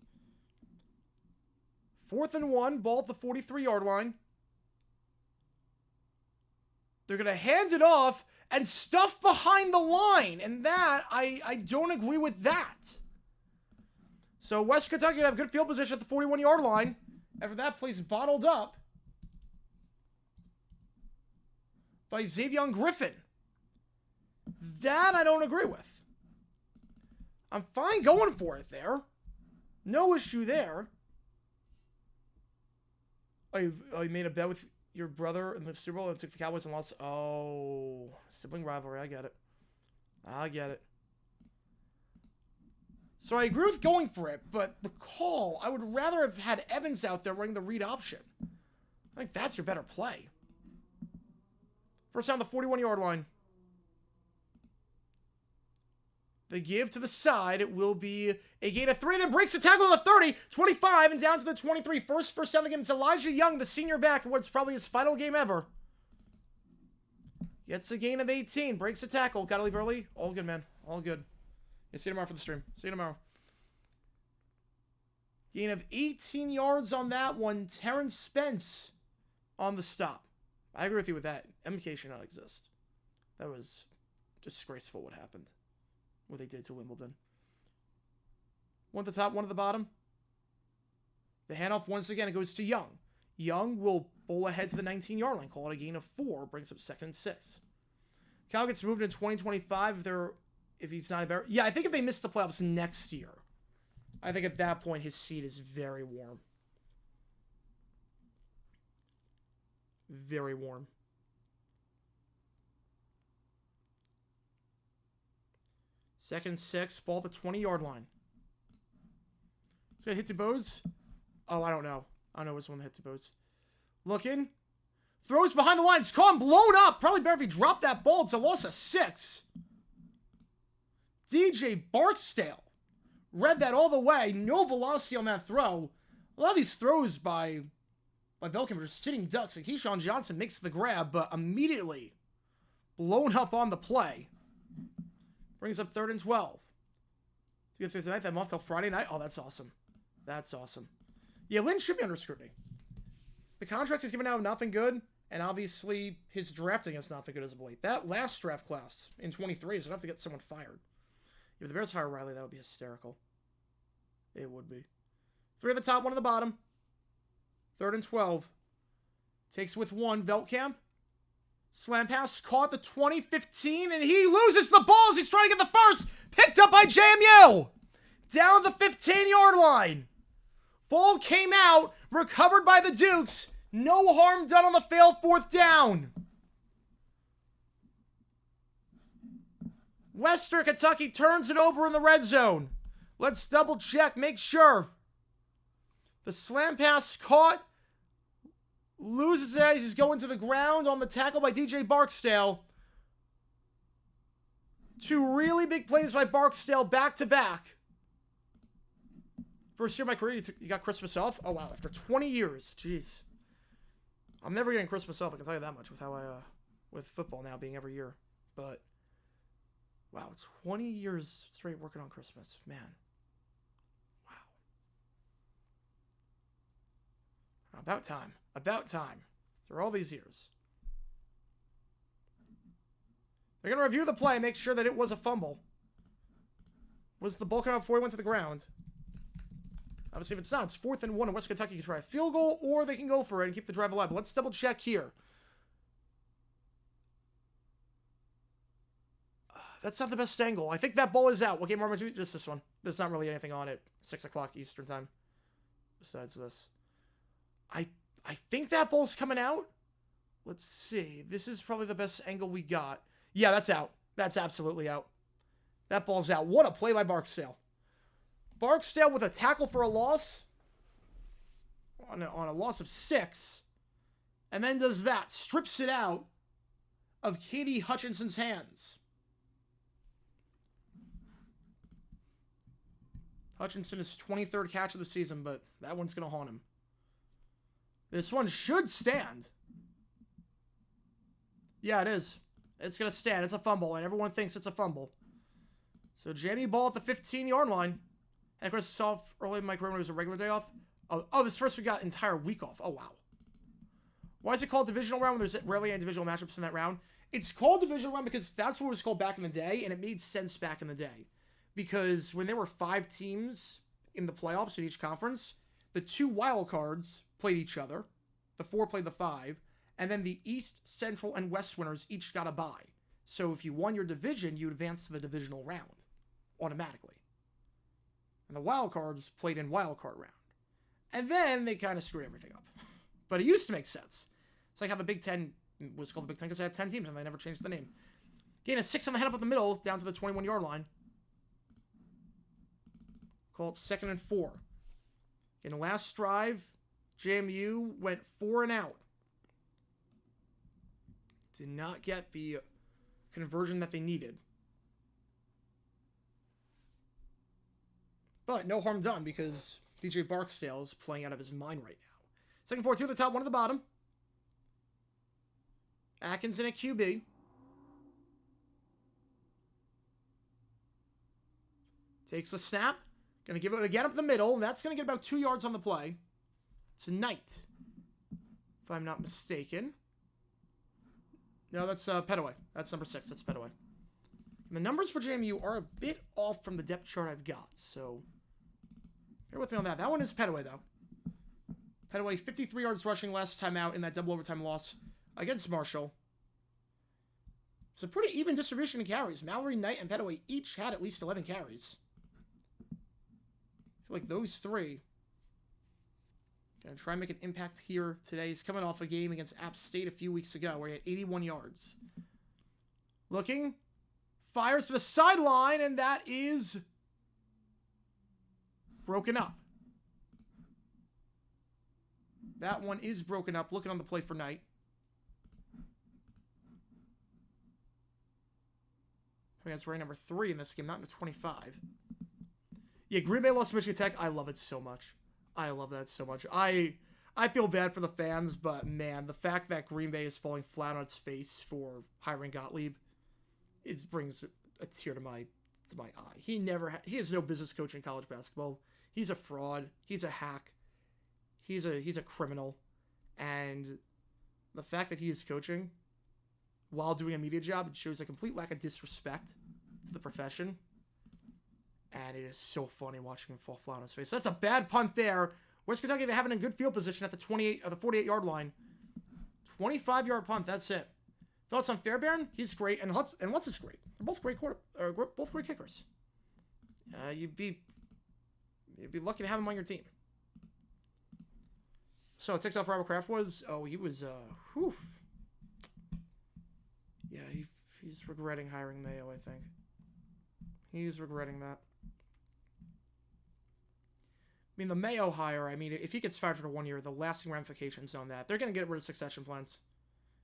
4th and 1, ball at the 43-yard line. They're going to hand it off and stuff behind the line. And that, I don't agree with that. So West Kentucky would have good field position at the 41-yard line. After that, plays bottled up by Xavier Griffin. That I don't agree with. I'm fine going for it there. No issue there. Oh, you made a bet with your brother in the Super Bowl and took the Cowboys and lost. Oh, sibling rivalry. I get it. I get it. So I agree with going for it, but the call, I would rather have had Evans out there running the read option. I think that's your better play. First down the 41-yard line. They give to the side. It will be a gain of 3, then breaks the tackle on the 30, 25, and down to the 23. First down again. It's Elijah Young, the senior back, in what's probably his final game ever. Gets a gain of 18, breaks the tackle. Gotta leave early. All good, man. All good. Yeah, see you tomorrow for the stream. See you tomorrow. Gain of 18 yards on that one. Terrence Spence on the stop. I agree with you with that. MK should not exist. That was disgraceful what happened. What they did to Wimbledon. One at the top, one at the bottom. The handoff once again, it goes to Young. Young will bowl ahead to the 19-yard line. Call it a gain of 4. Brings up 2nd and 6. Cal gets moved in 2025 if he's not a better. Yeah, I think if they miss the playoffs next year, I think at that point his seat is very warm. Very warm. Second and 6, ball at the 20-yard line. Is that hit to Bose? Oh, I don't know. I don't know which one hit to Bose. Looking. Throws behind the line. It's caught and blown up. Probably better if he dropped that ball. It's a loss of 6. DJ Barksdale read that all the way. No velocity on that throw. A lot of these throws by Velkin are just sitting ducks. And Keyshawn Johnson makes the grab, but immediately blown up on the play. Brings up 3rd and 12. To get through tonight, that month till Friday night. Oh, that's awesome. That's awesome. Yeah, Lynn should be under scrutiny. The contracts he's given out have not been good, and obviously his drafting has not been good as of late. That last draft class in 23 is enough to get someone fired. If the Bears hire Riley, that would be hysterical. It would be. 3 at the top, 1 at the bottom. 3rd and 12. Takes with 1. Veltkamp. Slam pass, caught the 20-15, and he loses the ball as he's trying to get the first. Picked up by JMU. Down the 15-yard line. Ball came out, recovered by the Dukes. No harm done on the failed 4th down. Western Kentucky turns it over in the red zone. Let's double check, make sure. The slam pass caught. Loses it as he's going to the ground on the tackle by DJ Barksdale. 2 really big plays by Barksdale back to back. First year of my career, you got Christmas off? Oh, wow. After 20 years. Jeez. I'm never getting Christmas off, I can tell you that much, with how with football now being every year. But, wow, 20 years straight working on Christmas. Man. Wow. About time. About time. Through all these years. They're going to review the play, make sure that it was a fumble. Was the ball come out before he went to the ground? Obviously, if it's not, it's 4th and 1, and West Kentucky can try a field goal, or they can go for it and keep the drive alive. But let's double check here. That's not the best angle. I think that ball is out. What game are we doing? Just this one. There's not really anything on it. 6 o'clock Eastern time. Besides this. I think that ball's coming out. Let's see. This is probably the best angle we got. Yeah, that's out. That's absolutely out. That ball's out. What a play by Barksdale. Barksdale with a tackle for a loss. On a loss of 6. And then does that. Strips it out of Katie Hutchinson's hands. Hutchinson is 23rd catch of the season, but that one's going to haunt him. This one should stand. Yeah, it is. It's going to stand. It's a fumble, and everyone thinks it's a fumble. So, Jamie ball at the 15-yard line. And, of course, I saw early in my career when it was a regular day off. Oh, this first we got entire week off. Oh, wow. Why is it called divisional round when there's rarely any divisional matchups in that round? It's called divisional round because that's what it was called back in the day, and it made sense back in the day. Because when there were 5 teams in the playoffs in each conference, the 2 wild cards played each other. The 4 played the 5. And then the East, Central, and West winners each got a bye. So if you won your division, you advanced to the divisional round. Automatically. And the wild cards played in wild card round. And then they kind of screwed everything up. But it used to make sense. It's like how the Big Ten was called the Big Ten because they had 10 teams and they never changed the name. Gain a 6 on the head up the middle, down to the 21-yard line. Call it 2nd and 4. In the last drive, JMU went 4 and out. Did not get the conversion that they needed. But no harm done because DJ Barksdale is playing out of his mind right now. 2nd and 4, 2 at the top, 1 at the bottom. Atkinson at QB. Takes the snap. Going to give it again up the middle. And that's going to get about 2 yards on the play. Tonight. If I'm not mistaken. No, that's Petaway. That's number 6. That's Petaway. And the numbers for JMU are a bit off from the depth chart I've got. So, bear with me on that. That one is Petaway, though. Petaway, 53 yards rushing last time out in that double overtime loss against Marshall. It's a pretty even distribution of carries. Mallory, Knight, and Petaway each had at least 11 carries. I feel like those 3 going to try and make an impact here today. He's coming off a game against App State a few weeks ago where he had 81 yards. Looking. Fires to the sideline, and that is broken up. That one is broken up. Looking on the play for Knight. I think that's wearing number 3 in this game, not number 25. Yeah, Green Bay lost to Michigan Tech. I love it so much. I love that so much. I feel bad for the fans, but man, the fact that Green Bay is falling flat on its face for hiring Gottlieb, it brings a tear to my eye. He has no business coaching college basketball. He's a fraud. He's a hack. He's a criminal. And the fact that he is coaching while doing a media job, it shows a complete lack of disrespect to the profession. And it is so funny watching him fall flat on his face. That's a bad punt there. West Kentucky, they have it in good field position at the 48-yard line. 25-yard punt. That's it. Thoughts on Fairbairn? He's great, and Lutz is great. They're both great both great kickers. You'd be lucky to have him on your team. So TikTok for Robert Kraft was, oh, he was, whew. Yeah, he's regretting hiring Mayo, I think. He's regretting that. I mean, the Mayo hire, I mean, if he gets fired for 1 year, the lasting ramifications on that, they're going to get rid of succession plans.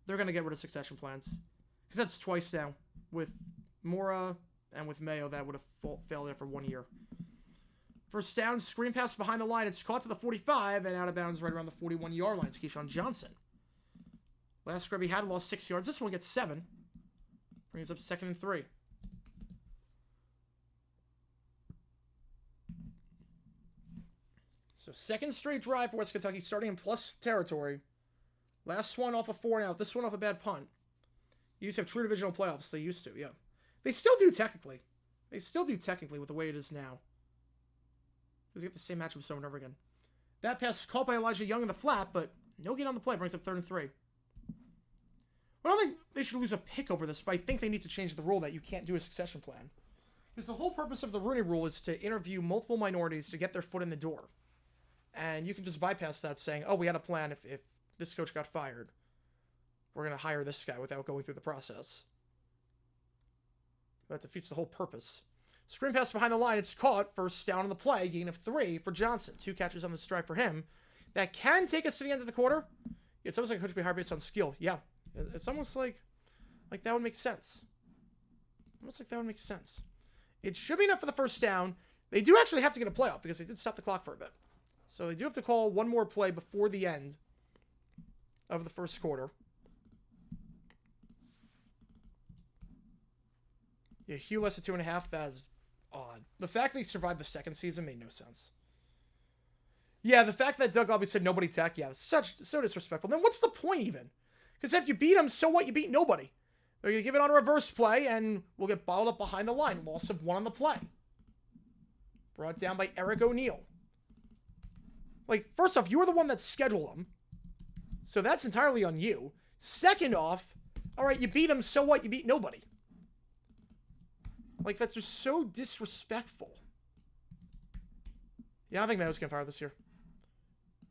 They're going to get rid of succession plans. Because that's twice now. With Mora and with Mayo, that would have failed there for 1 year. First down, screen pass behind the line. It's caught to the 45 and out of bounds right around the 41-yard line. It's Keyshawn Johnson. Last scrub he had lost 6 yards. This one gets 7. Brings up 2nd and 3. So second straight drive for West Kentucky, starting in plus territory. Last one off a 4 and out. This one off a bad punt. You used to have true divisional playoffs. They used to, yeah. They still do technically. They still do technically with the way it is now. Because you get the same matchup over and over again. That pass is caught by Elijah Young in the flat, but no gain on the play. Brings up 3rd and 3. I don't think they should lose a pick over this, but I think they need to change the rule that you can't do a succession plan. Because the whole purpose of the Rooney Rule is to interview multiple minorities to get their foot in the door. And you can just bypass that saying, oh, we had a plan if this coach got fired. We're going to hire this guy without going through the process. That defeats the whole purpose. Screen pass behind the line. It's caught. First down on the play. Gain of 3 for Johnson. 2 catches on the strike for him. That can take us to the end of the quarter. It's almost like a coach would be hired based on skill. Yeah. It's almost like that would make sense. Almost like that would make sense. It should be enough for the first down. They do actually have to get a playoff because they did stop the clock for a bit. So they do have to call one more play before the end of the first quarter. Yeah, Hugh less than 2.5. That is odd. The fact that he survived the second season made no sense. Yeah, the fact that Doug Albee said nobody tech, yeah, so disrespectful. Then what's the point even? Because if you beat him, so what? You beat nobody. They're going to give it on a reverse play, and we'll get bottled up behind the line. Loss of 1 on the play. Brought down by Eric O'Neill. Like, first off, you were the one that scheduled him. So that's entirely on you. Second off, all right, you beat him, so what? You beat nobody. Like, that's just so disrespectful. Yeah, I think Mayo's getting fired this year.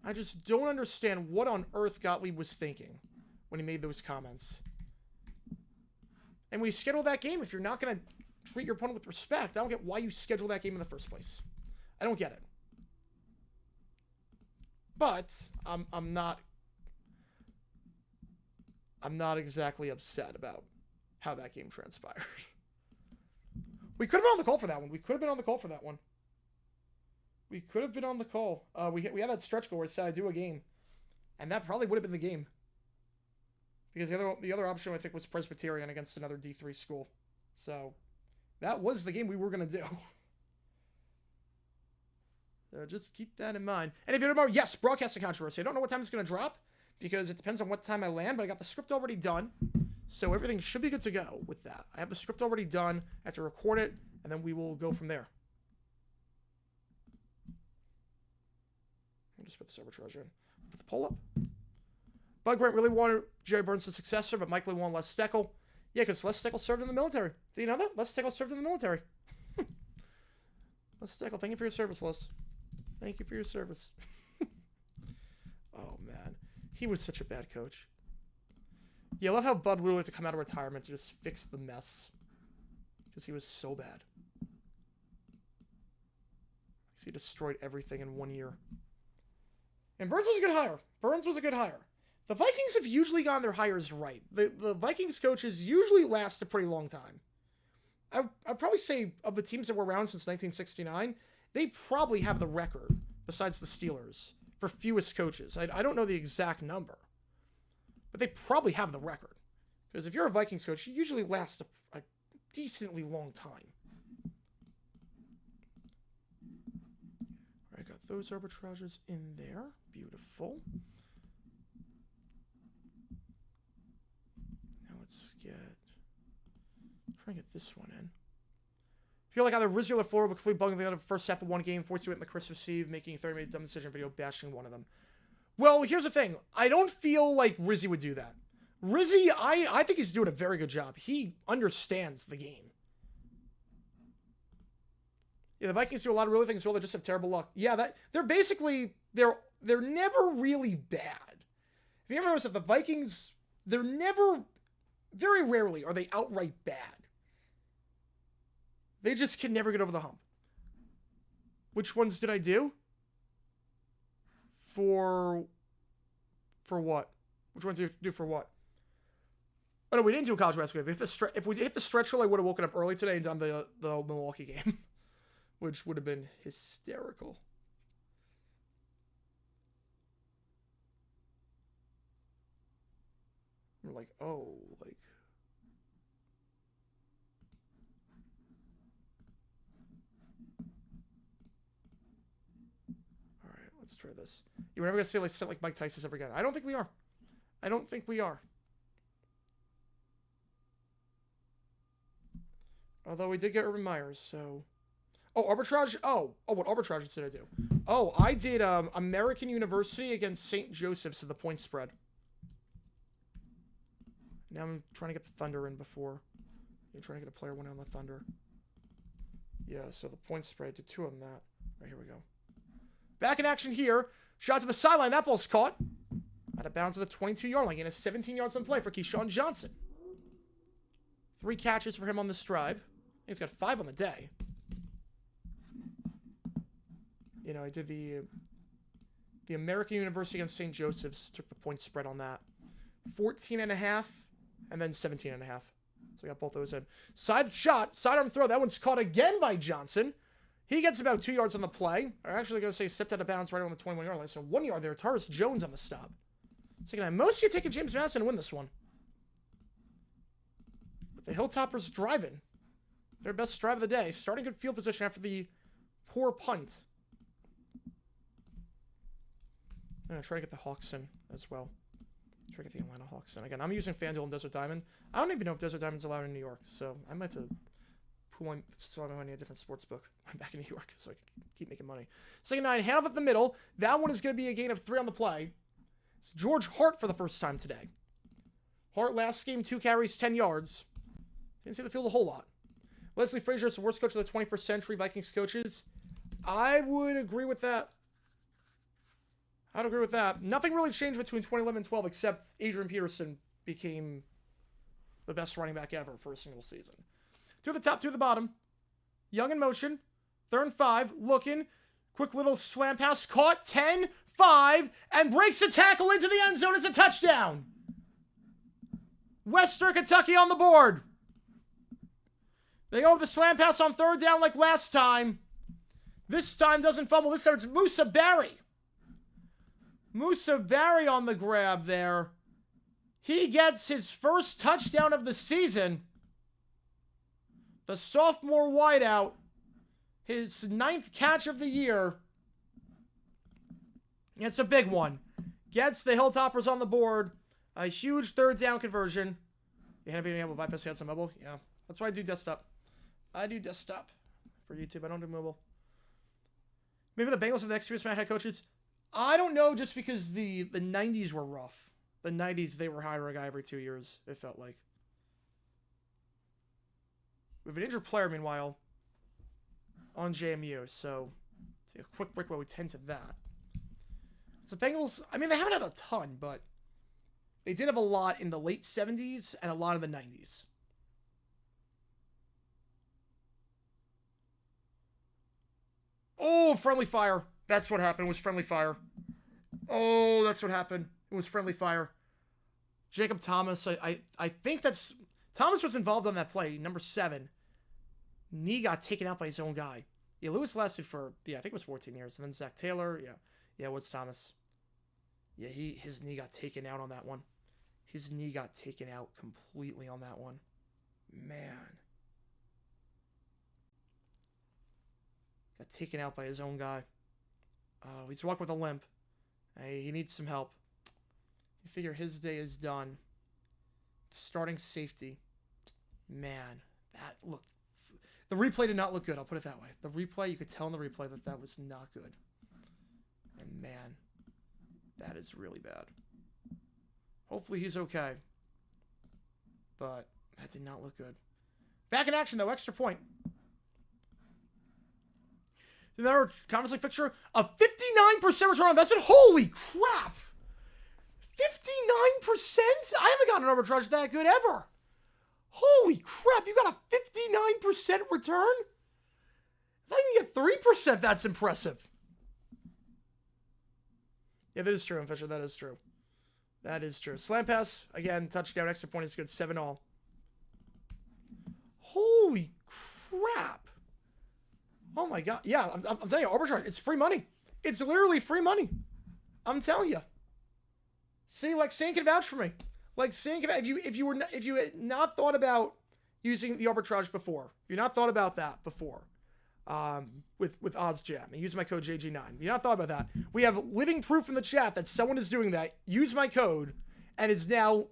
I just don't understand what on earth Gottlieb was thinking when he made those comments. And we scheduled that game. If you're not going to treat your opponent with respect, I don't get why you scheduled that game in the first place. I don't get it. But I'm not exactly upset about how that game transpired. We could have been on the call for that one. We could have been on the call. We had that stretch goal where it said I do a game. And that probably would have been the game. Because the other option, I think, was Presbyterian against another D3 school. So, that was the game we were going to do. So, just keep that in mind. And if you remember, yes, broadcasting controversy. I don't know what time it's going to drop, because it depends on what time I land, but I got the script already done. So, everything should be good to go with that. I have the script already done. I have to record it, and then we will go from there. I'll just put the arbitrage in. Put the poll up. Bud Grant really wanted Jerry Burns as successor, but Mike Lee wanted Les Steckel. Yeah, because Les Steckel served in the military. Do you know that? Les Steckel served in the military. Les Steckel, thank you for your service, Les. Thank you for your service. Oh, man. He was such a bad coach. Yeah, I love how Bud really had to come out of retirement to just fix the mess. Because he was so bad. Because he destroyed everything in 1 year. And Burns was a good hire. The Vikings have usually gotten their hires right. The Vikings coaches usually last a pretty long time. I'd probably say of the teams that were around since 1969, they probably have the record, besides the Steelers, for fewest coaches. I don't know the exact number, but they probably have the record. Because if you're a Vikings coach, you usually last a decently long time. All right, got those arbitrages in there. Beautiful. Let's try and get this one in. I feel like either Rizzi or LaFleur will completely bugging the other first half of one game, forced you at Christmas Eve, making a 30-minute dumb decision video bashing one of them. Well, here's the thing. I don't feel like Rizzi would do that. Rizzi, I think he's doing a very good job. He understands the game. Yeah, the Vikings do a lot of really things well. They just have terrible luck. Yeah, they're they're never really bad. If you ever notice that the Vikings, they're never, very rarely are they outright bad. They just can never get over the hump. Which ones did I do? For what? Which ones did you do for what? Oh, no, we didn't do a college basketball game. If we hit the stretch goal, I would have woken up early today and done the Milwaukee game, which would have been hysterical. We're like, oh, like... All right, let's try this. You're never going to say, like, set like Mike Tyson ever again. I don't think we are. I don't think we are. Although we did get Urban Meyers, so... Oh, arbitrage? Oh, what arbitrage did I do? Oh, I did American University against St. Joseph's to the point spread. Now I'm trying to get the Thunder in before. I'm trying to get a player one on the Thunder. Yeah, so the point spread, did 2 on that. All right, here we go. Back in action here. Shot to the sideline. That ball's caught. Out of bounds at the 22-yard line. Getting a 17 yards on play for Keyshawn Johnson. 3 catches for him on this drive. He's got 5 on the day. You know, I did the American University against St. Joseph's. Took the point spread on that. 14.5 and then 17.5. So I got both those in. Side shot, sidearm throw. That one's caught again by Johnson. He gets about 2 yards on the play. I'm actually going to say stepped out of bounds right on the 21-yard line. So 1 yard there. Taurus Jones on the stop. Second time. Most of you taking James Madison to win this one. But the Hilltoppers driving. Their best drive of the day. Starting good field position after the poor punt. I'm going to try to get the Hawks in as well. Try to get the Atlanta Hawks in. Again, I'm using FanDuel and Desert Diamond. I don't even know if Desert Diamond's allowed in New York, so I might have to pool my money in a different sports book. I'm back in New York, so I can keep making money. Second 9, handoff up the middle. That one is going to be a gain of 3 on the play. It's George Hart for the first time today. Hart last game, 2 carries, 10 yards. Didn't see the field a whole lot. Leslie Frazier is the worst coach of the 21st century Vikings coaches. I would agree with that. I'd agree with that. Nothing really changed between 2011 and 12 except Adrian Peterson became the best running back ever for a single season. 2 at the top, 2 at the bottom. Young in motion. 3rd and 5. Looking. Quick little slam pass. Caught. 10, 5. And breaks the tackle into the end zone. It's a touchdown. Western Kentucky on the board. They go with the slam pass on 3rd down like last time. This time doesn't fumble. This time it's Musa Barry. Musa Barry on the grab there. He gets his first touchdown of the season. The sophomore wideout. His 9th catch of the year. It's a big one. Gets the Hilltoppers on the board. A huge 3rd down conversion. You end up being able to bypass hands on mobile? Yeah. That's why I do desktop. I do desktop for YouTube. I don't do mobile. Maybe the Bengals have the next 2 head coaches. I don't know, just because the 90s were rough. The 90s, they were hiring a guy every 2 years, it felt like. We have an injured player, meanwhile, on JMU, so take a quick break while we tend to that. So Bengals, I mean, they haven't had a ton, but they did have a lot in the late 70s and a lot in the 90s. Oh, friendly fire. That's what happened. It was friendly fire. Oh, that's what happened. It was friendly fire. Jacob Thomas, I think that's... Thomas was involved on that play, number 7. Knee got taken out by his own guy. Yeah, Lewis lasted for, I think it was 14 years. And then Zach Taylor, yeah, Woods Thomas. Yeah, his knee got taken out on that one. His knee got taken out completely on that one. Man. Got taken out by his own guy. He's walking with a limp. He needs some help. You figure his day is done. Starting safety. Man, that looked... The replay did not look good, I'll put it that way. The replay, you could tell in the replay that was not good. And man, that is really bad. Hopefully he's okay. But that did not look good. Back in action, though. Extra point. Another Conference League fixture, a 59% return on investment. Holy crap! 59%? I haven't gotten an arbitrage that good ever. Holy crap, you got a 59% return? If I can get 3%, that's impressive. Yeah, that is true, Fisher. That is true. That is true. Slam pass, again, touchdown, extra point is good. 7-all. Holy crap. Oh my god. Yeah, I'm telling you, arbitrage, it's free money. It's literally free money. I'm telling you. See, like, Sane can vouch for me. Like, Sane can, if you had not thought about using the arbitrage before, if you not thought about that before, with Odds Jam and use my code JG9. If you not thought about that, we have living proof in the chat that someone is doing that. Use my code and is now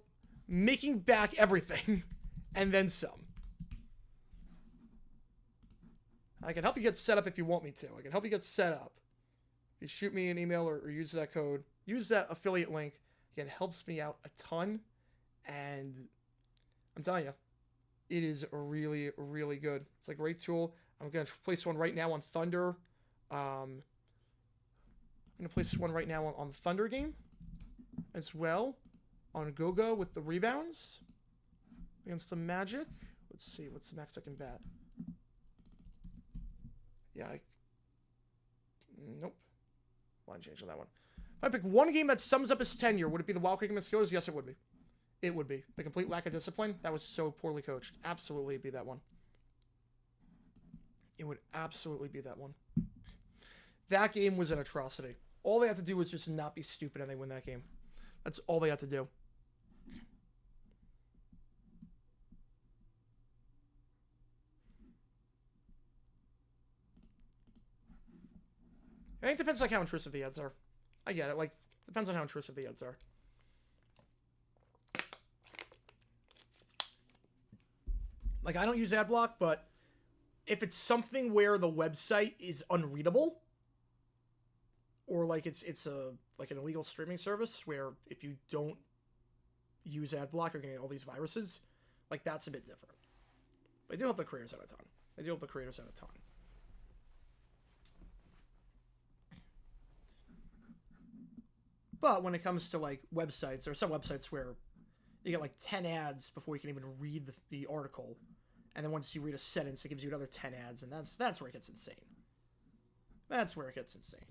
making back everything and then some. I can help you get set up if you want me to. I can help you get set up. If you shoot me an email or use that code, use that affiliate link. Again, it helps me out a ton. And I'm telling you, it is really, really good. It's a great tool. I'm going to place one right now on Thunder. I'm going to place one right now on the Thunder game as well. On Goga with the rebounds against the Magic. Let's see. What's the next I can bet? Yeah. Nope. Line change on that one. If I pick one game that sums up his tenure, would it be the Wild Creek against the Steelers? Yes, it would be. It would be. The complete lack of discipline. That was so poorly coached. Absolutely be that one. It would absolutely be that one. That game was an atrocity. All they had to do was just not be stupid and they win that game. That's all they had to do. I think it depends on how intrusive the ads are. I get it. Like, depends on how intrusive the ads are. Like, I don't use ad block, but if it's something where the website is unreadable, or like it's a like an illegal streaming service where if you don't use ad block, you're getting all these viruses, like that's a bit different. But I do help the creators out a ton. I do help the creators out a ton. But when it comes to like websites, there are some websites where you get like 10 ads before you can even read the article. And then once you read a sentence, it gives you another 10 ads, and that's where it gets insane. That's where it gets insane.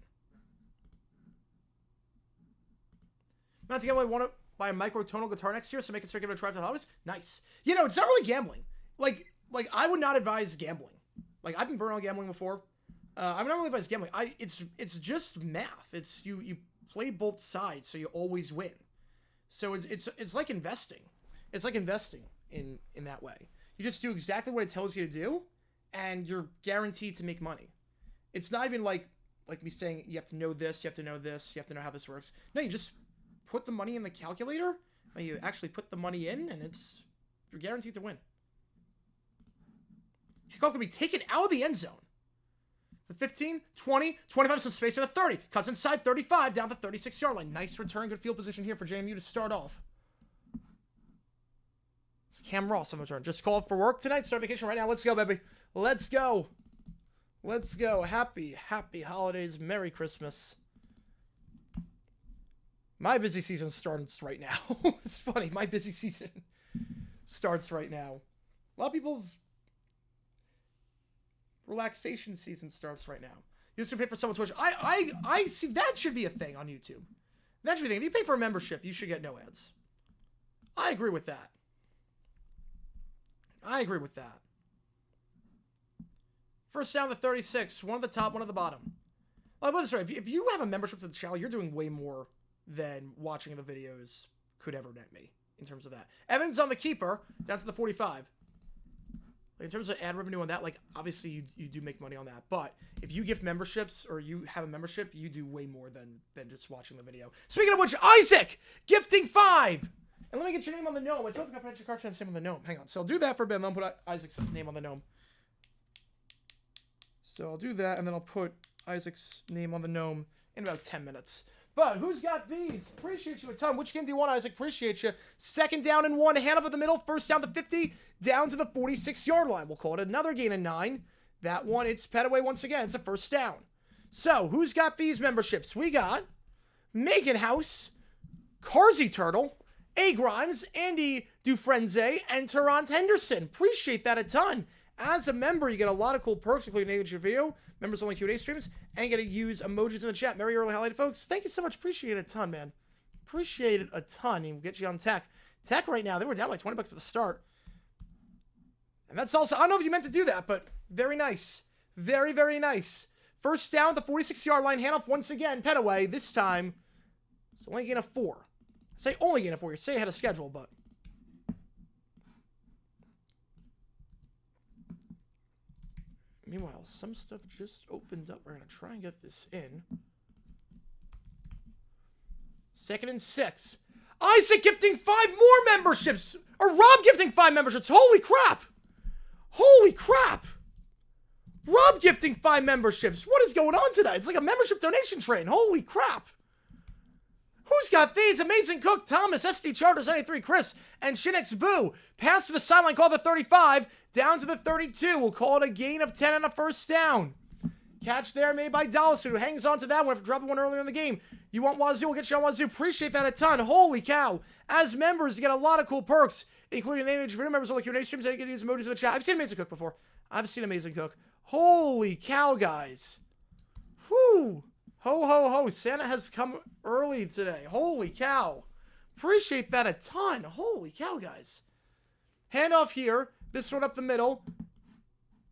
Not to gamble, I want to buy a microtonal guitar next year, so make it start giving it a try for the hobbies. Nice. You know, it's not really gambling. Like I would not advise gambling. Like, I've been burned on gambling before. I would not really advise gambling. It's just math. It's you play both sides, so you always win. So it's like investing. It's like investing in that way. You just do exactly what it tells you to do, and you're guaranteed to make money. It's not even like me saying you have to know this, you have to know this, you have to know how this works. No, you just put the money in the calculator, and you actually put the money in, and you're guaranteed to win. Kickoff can be taken out of the end zone. The 15, 20, 25 some space to the 30. Cuts inside 35 down to 36-yard line. Nice return, good field position here for JMU to start off. It's Cam Ross on the return. Just called for work tonight. Start vacation right now. Let's go, baby. Let's go. Let's go. Happy holidays. Merry Christmas. My busy season starts right now. It's funny. My busy season starts right now. A lot of people's relaxation season starts right now. You used to pay for someone's Twitch. I see that should be a thing on YouTube. That should be a thing. If you pay for a membership, you should get no ads. I agree with that. I agree with that. First down to 36. One at the top, one at the bottom. Like, but sorry, if you have a membership to the channel, you're doing way more than watching the videos could ever net me in terms of that. Evans on the keeper, down to the 45. Like, in terms of ad revenue on that, like, obviously you do make money on that. But if you gift memberships or you have a membership, you do way more than just watching the video. Speaking of which, Isaac gifting 5. And let me get your name on the gnome. I told you I put your card fan's name on the gnome. Hang on. So I'll do that for Ben. Then I'll put Isaac's name on the gnome. So I'll do that, and then I'll put Isaac's name on the gnome in about 10 minutes. But who's got these? Appreciate you a ton. Which game do you want, Isaac? Appreciate you. Second down and 1. Hand over the middle. First down to 50. Down to the 46-yard line. We'll call it another gain of 9. that one. It's Petaway once again. It's a first down. So, who's got these memberships? We got Megan House, Carsey Turtle, A. Grimes, Andy Dufresne, and Terrence Henderson. Appreciate that a ton. As a member, you get a lot of cool perks, including native video, members only Q&A streams, and you get to use emojis in the chat. Merry early holiday, folks. Thank you so much. Appreciate it a ton, man. Appreciate it a ton. And we'll get you on tech. Tech right now, they were down like 20 bucks at the start. And that's also, I don't know if you meant to do that, but very nice. Very, very nice. First down at the 46-yard line. Handoff once again. Petaway. This time, it's only gain of 4. I say only gain of 4. You say ahead of schedule, but. Meanwhile, some stuff just opened up. We're going to try and get this in. 2nd and 6. Isaac gifting 5 more memberships. Or Rob gifting 5 memberships. Holy crap. Holy crap. Rob gifting 5 memberships. What is going on tonight? It's like a membership donation train. Holy crap. Who's got these? Amazing Cook, Thomas, SD Charters, 93, Chris, and Shinix Boo. Pass to the sideline, call the 35, down to the 32. We'll call it a gain of 10 and a first down. Catch there made by Dollison, who hangs on to that one after dropping one earlier in the game. You want Wazoo? We'll get you on Wazoo. Appreciate that a ton. Holy cow. As members, you get a lot of cool perks, including name video members on the Q&A streams. And you can use emojis in the chat. I've seen Amazing Cook before. I've seen Amazing Cook. Holy cow, guys. Whoo. Ho, ho, ho. Santa has come early today. Holy cow. Appreciate that a ton. Holy cow, guys. Handoff here. This one up the middle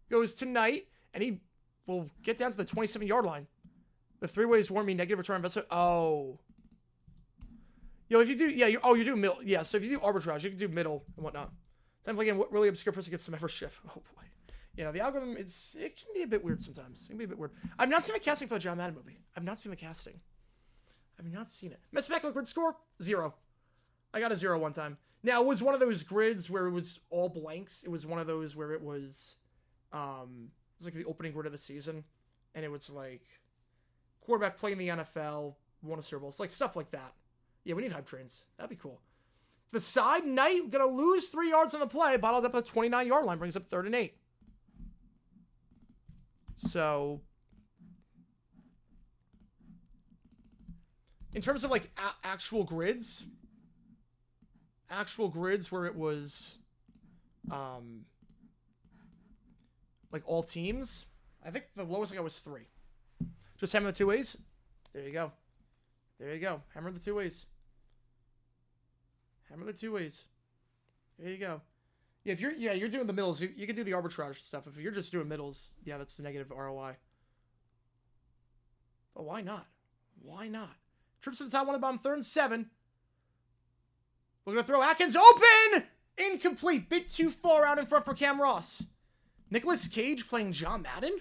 goes to Knight, and he will get down to the 27-yard line. The 3 ways warn me negative return on investment. Oh. Yo, if you do, yeah, you're doing middle. Yeah, so if you do arbitrage, you can do middle and whatnot. Time like again, what really obscure person gets the membership? Oh, boy. You know, the algorithm, it can be a bit weird sometimes. It can be a bit weird. I've not seen the casting for the John Madden movie. I've not seen the casting. I've not seen it. Mess back, grid score? 0. I got a 0 one time. Now, it was one of those grids where it was all blanks. It was one of those where it was like the opening grid of the season. And it was like, quarterback playing the NFL, won a Super Bowl. It's like stuff like that. Yeah, we need hype trains. That'd be cool. The side, Knight, gonna lose 3 yards on the play. Bottled up at the 29-yard line. Brings up 3rd and 8. So, in terms of like actual grids where it was, like all teams, I think the lowest I got was 3. Just hammer the 2 ways. There you go. There you go. Hammer the 2 ways. Hammer the 2 ways. There you go. Yeah, if you're doing the middles, you can do the arbitrage stuff. If you're just doing middles, yeah, that's the negative ROI. But why not? Why not? Trips to the top, one of the bottom, 3rd and 7. We're going to throw Atkins open! Incomplete. Bit too far out in front for Cam Ross. Nicolas Cage playing John Madden?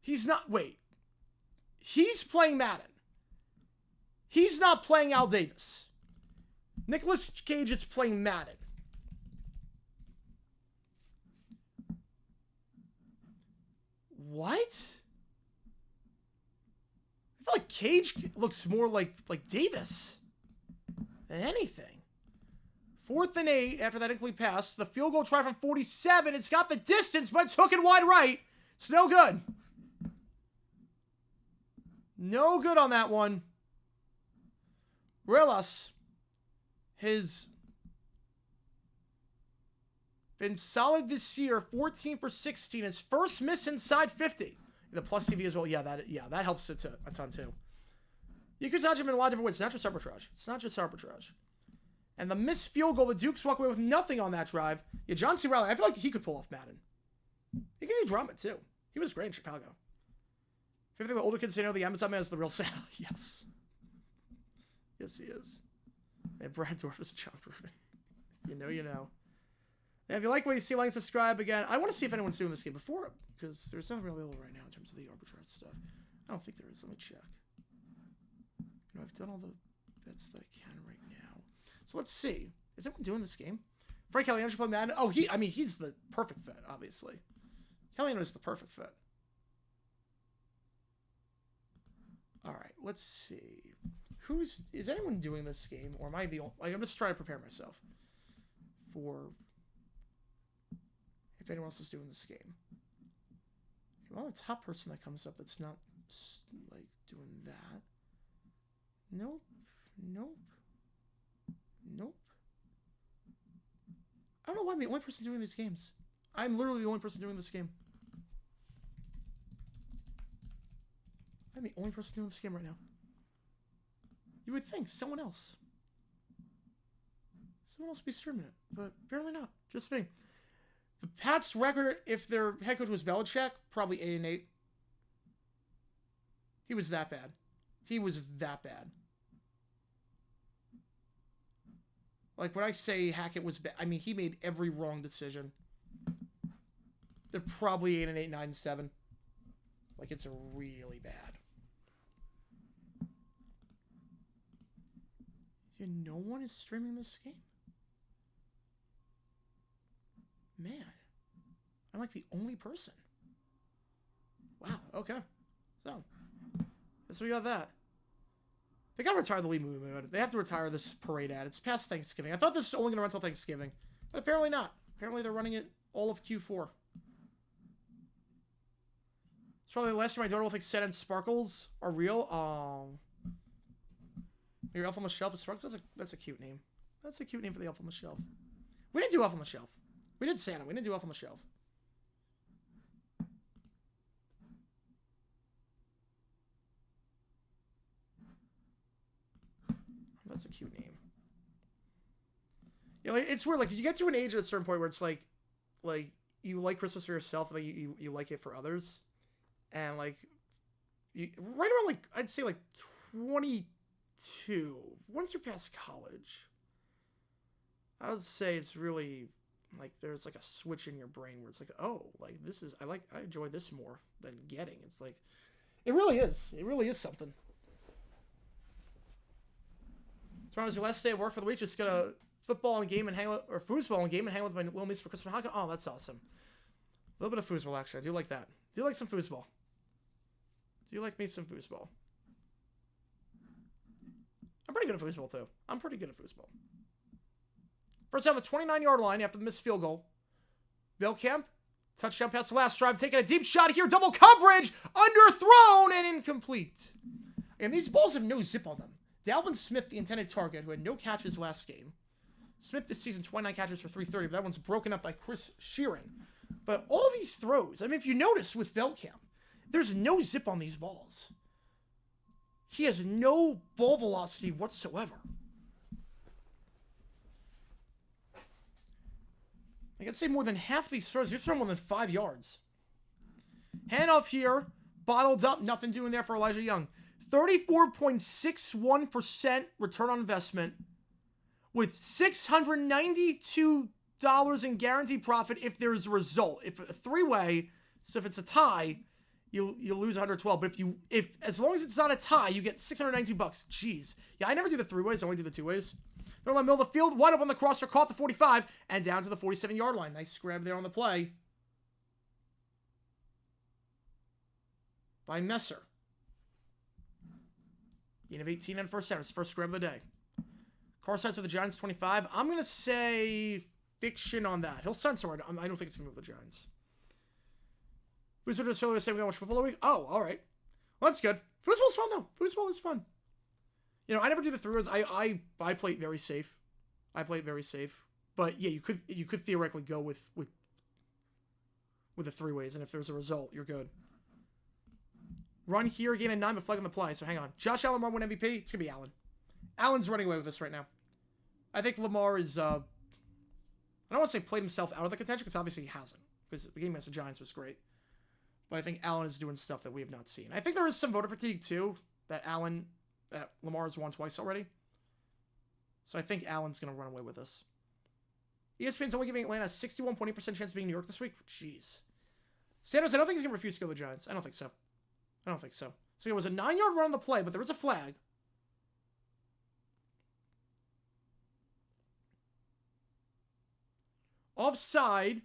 He's not, wait. He's playing Madden. He's not playing Al Davis. Nicolas Cage is playing Madden. What? I feel like Cage looks more like Davis than anything. 4th and 8 after that incomplete pass. The field goal try from 47. It's got the distance, but it's hooking wide right. It's no good. No good on that one. Relas has been solid this year. 14 for 16. His first miss inside 50. The plus TV as well. Yeah, that helps it a ton too. You can touch him in a lot of different ways. It's not just arbitrage. It's not just arbitrage. And the missed field goal, the Dukes walk away with nothing on that drive. Yeah, John C. Reilly, I feel like he could pull off Madden. He can do drama too. He was great in Chicago. Favorite thing about older kids say, the Amazon man is the real Santa. Yes. Yes, he is. And Brad Dorff is John Bruton. You know. And if you like what you see, like and subscribe again. I want to see if anyone's doing this game before, because there's nothing available right now in terms of the arbitrage stuff. I don't think there is. Let me check. I've done all the bets that I can right now. So let's see. Is anyone doing this game? Frank Caliano should play Madden. Oh, he's the perfect fit, obviously. Caliano is the perfect fit. All right, let's see. is anyone doing this game, or am I the only, like, I'm just trying to prepare myself for if anyone else is doing this game. Well, the top person that comes up that's not, like, doing that. Nope. Nope. Nope. I don't know why I'm the only person doing these games. I'm literally the only person doing this game. I'm the only person doing this game right now. You would think someone else. Someone else would be streaming it, but apparently not. Just me. The Pats' record, if their head coach was Belichick, probably 8-8. He was that bad. He was that bad. Like, when I say Hackett was bad, I mean, he made every wrong decision. They're probably 8-8, 9-7. Like, it's really bad. Yeah, no one is streaming this game. Man. I'm like the only person. Wow, okay. So, guess we got that. They gotta retire the Lee movie mode. They have to retire this parade ad. It's past Thanksgiving. I thought this was only gonna run until Thanksgiving. But apparently not. Apparently they're running it all of Q4. It's probably the last time my daughter will think Set and Sparkles are real. Your Elf on the Shelf is Sparkles? That's a cute name. That's a cute name for the Elf on the Shelf. We didn't do Elf on the Shelf. We did Santa. We didn't do Elf on the Shelf. That's a cute name. You know, it's weird. Like, you get to an age at a certain point where it's like you like Christmas for yourself, and then you like it for others, and like, right around like I'd say like 22. Once you're past college, I would say it's really like there's like a switch in your brain where it's like, oh, like this is I enjoy this more than getting. It's like it really is. It really is something. Tomorrow's your last day of work for the week. Just gonna football and game and hang with, or foosball and game and hang with my little niece for Christmas. Oh, that's awesome. A little bit of foosball, actually. I do like that. Do you like some foosball? Do you like me some foosball? I'm pretty good at foosball, too. I'm pretty good at foosball. First down the 29-yard line after the missed field goal. Belkamp, touchdown pass the last drive, taking a deep shot here. Double coverage, underthrown, and incomplete. And these balls have no zip on them. Dalvin Smith, the intended target, who had no catches last game. Smith this season, 29 catches for 330, but that one's broken up by Chris Sheeran. But all these throws, I mean, if you notice with Belkamp, there's no zip on these balls. He has no ball velocity whatsoever. I can say more than half these throws, you're throwing more than 5 yards. Handoff here, bottled up, nothing doing there for Elijah Young. 34.61% return on investment with $692 in guaranteed profit if there's a result. If a three-way, so if it's a tie, you lose 112. But if as long as it's not a tie, you get $692. Jeez. Yeah, I never do the three ways. I only do the two ways. They're in the middle of the field. Wide up on the crosser, caught the 45 and down to the 47-yard line. Nice grab there on the play by Messer. Gain of 18 and first down. His first grab of the day. Carsides for the Giants, 25. I'm going to say fiction on that. He'll censor it. I don't think it's going to move the Giants. Who's just saying we got much football a week? Oh, all right. Well, that's good. Foosball's fun, though. Foosball is fun. You know, I never do the three-ways. I play it very safe. I play it very safe. But, yeah, you could theoretically go with the three-ways, and if there's a result, you're good. Run here, gain a 9, but flag on the play. So hang on. Josh Allen won MVP. It's going to be Allen. Allen's running away with this right now. I think Lamar is, I don't want to say played himself out of the contention, because obviously he hasn't. Because the game against the Giants was great. But I think Allen is doing stuff that we have not seen. I think there is some voter fatigue, too, that Lamar has won twice already. So I think Allen's going to run away with this. ESPN's only giving Atlanta a 61.8% chance of being New York this week. Jeez. Sanders, I don't think he's going to refuse to go to the Giants. I don't think so. So it was a 9-yard run on the play, but there was a flag. Offside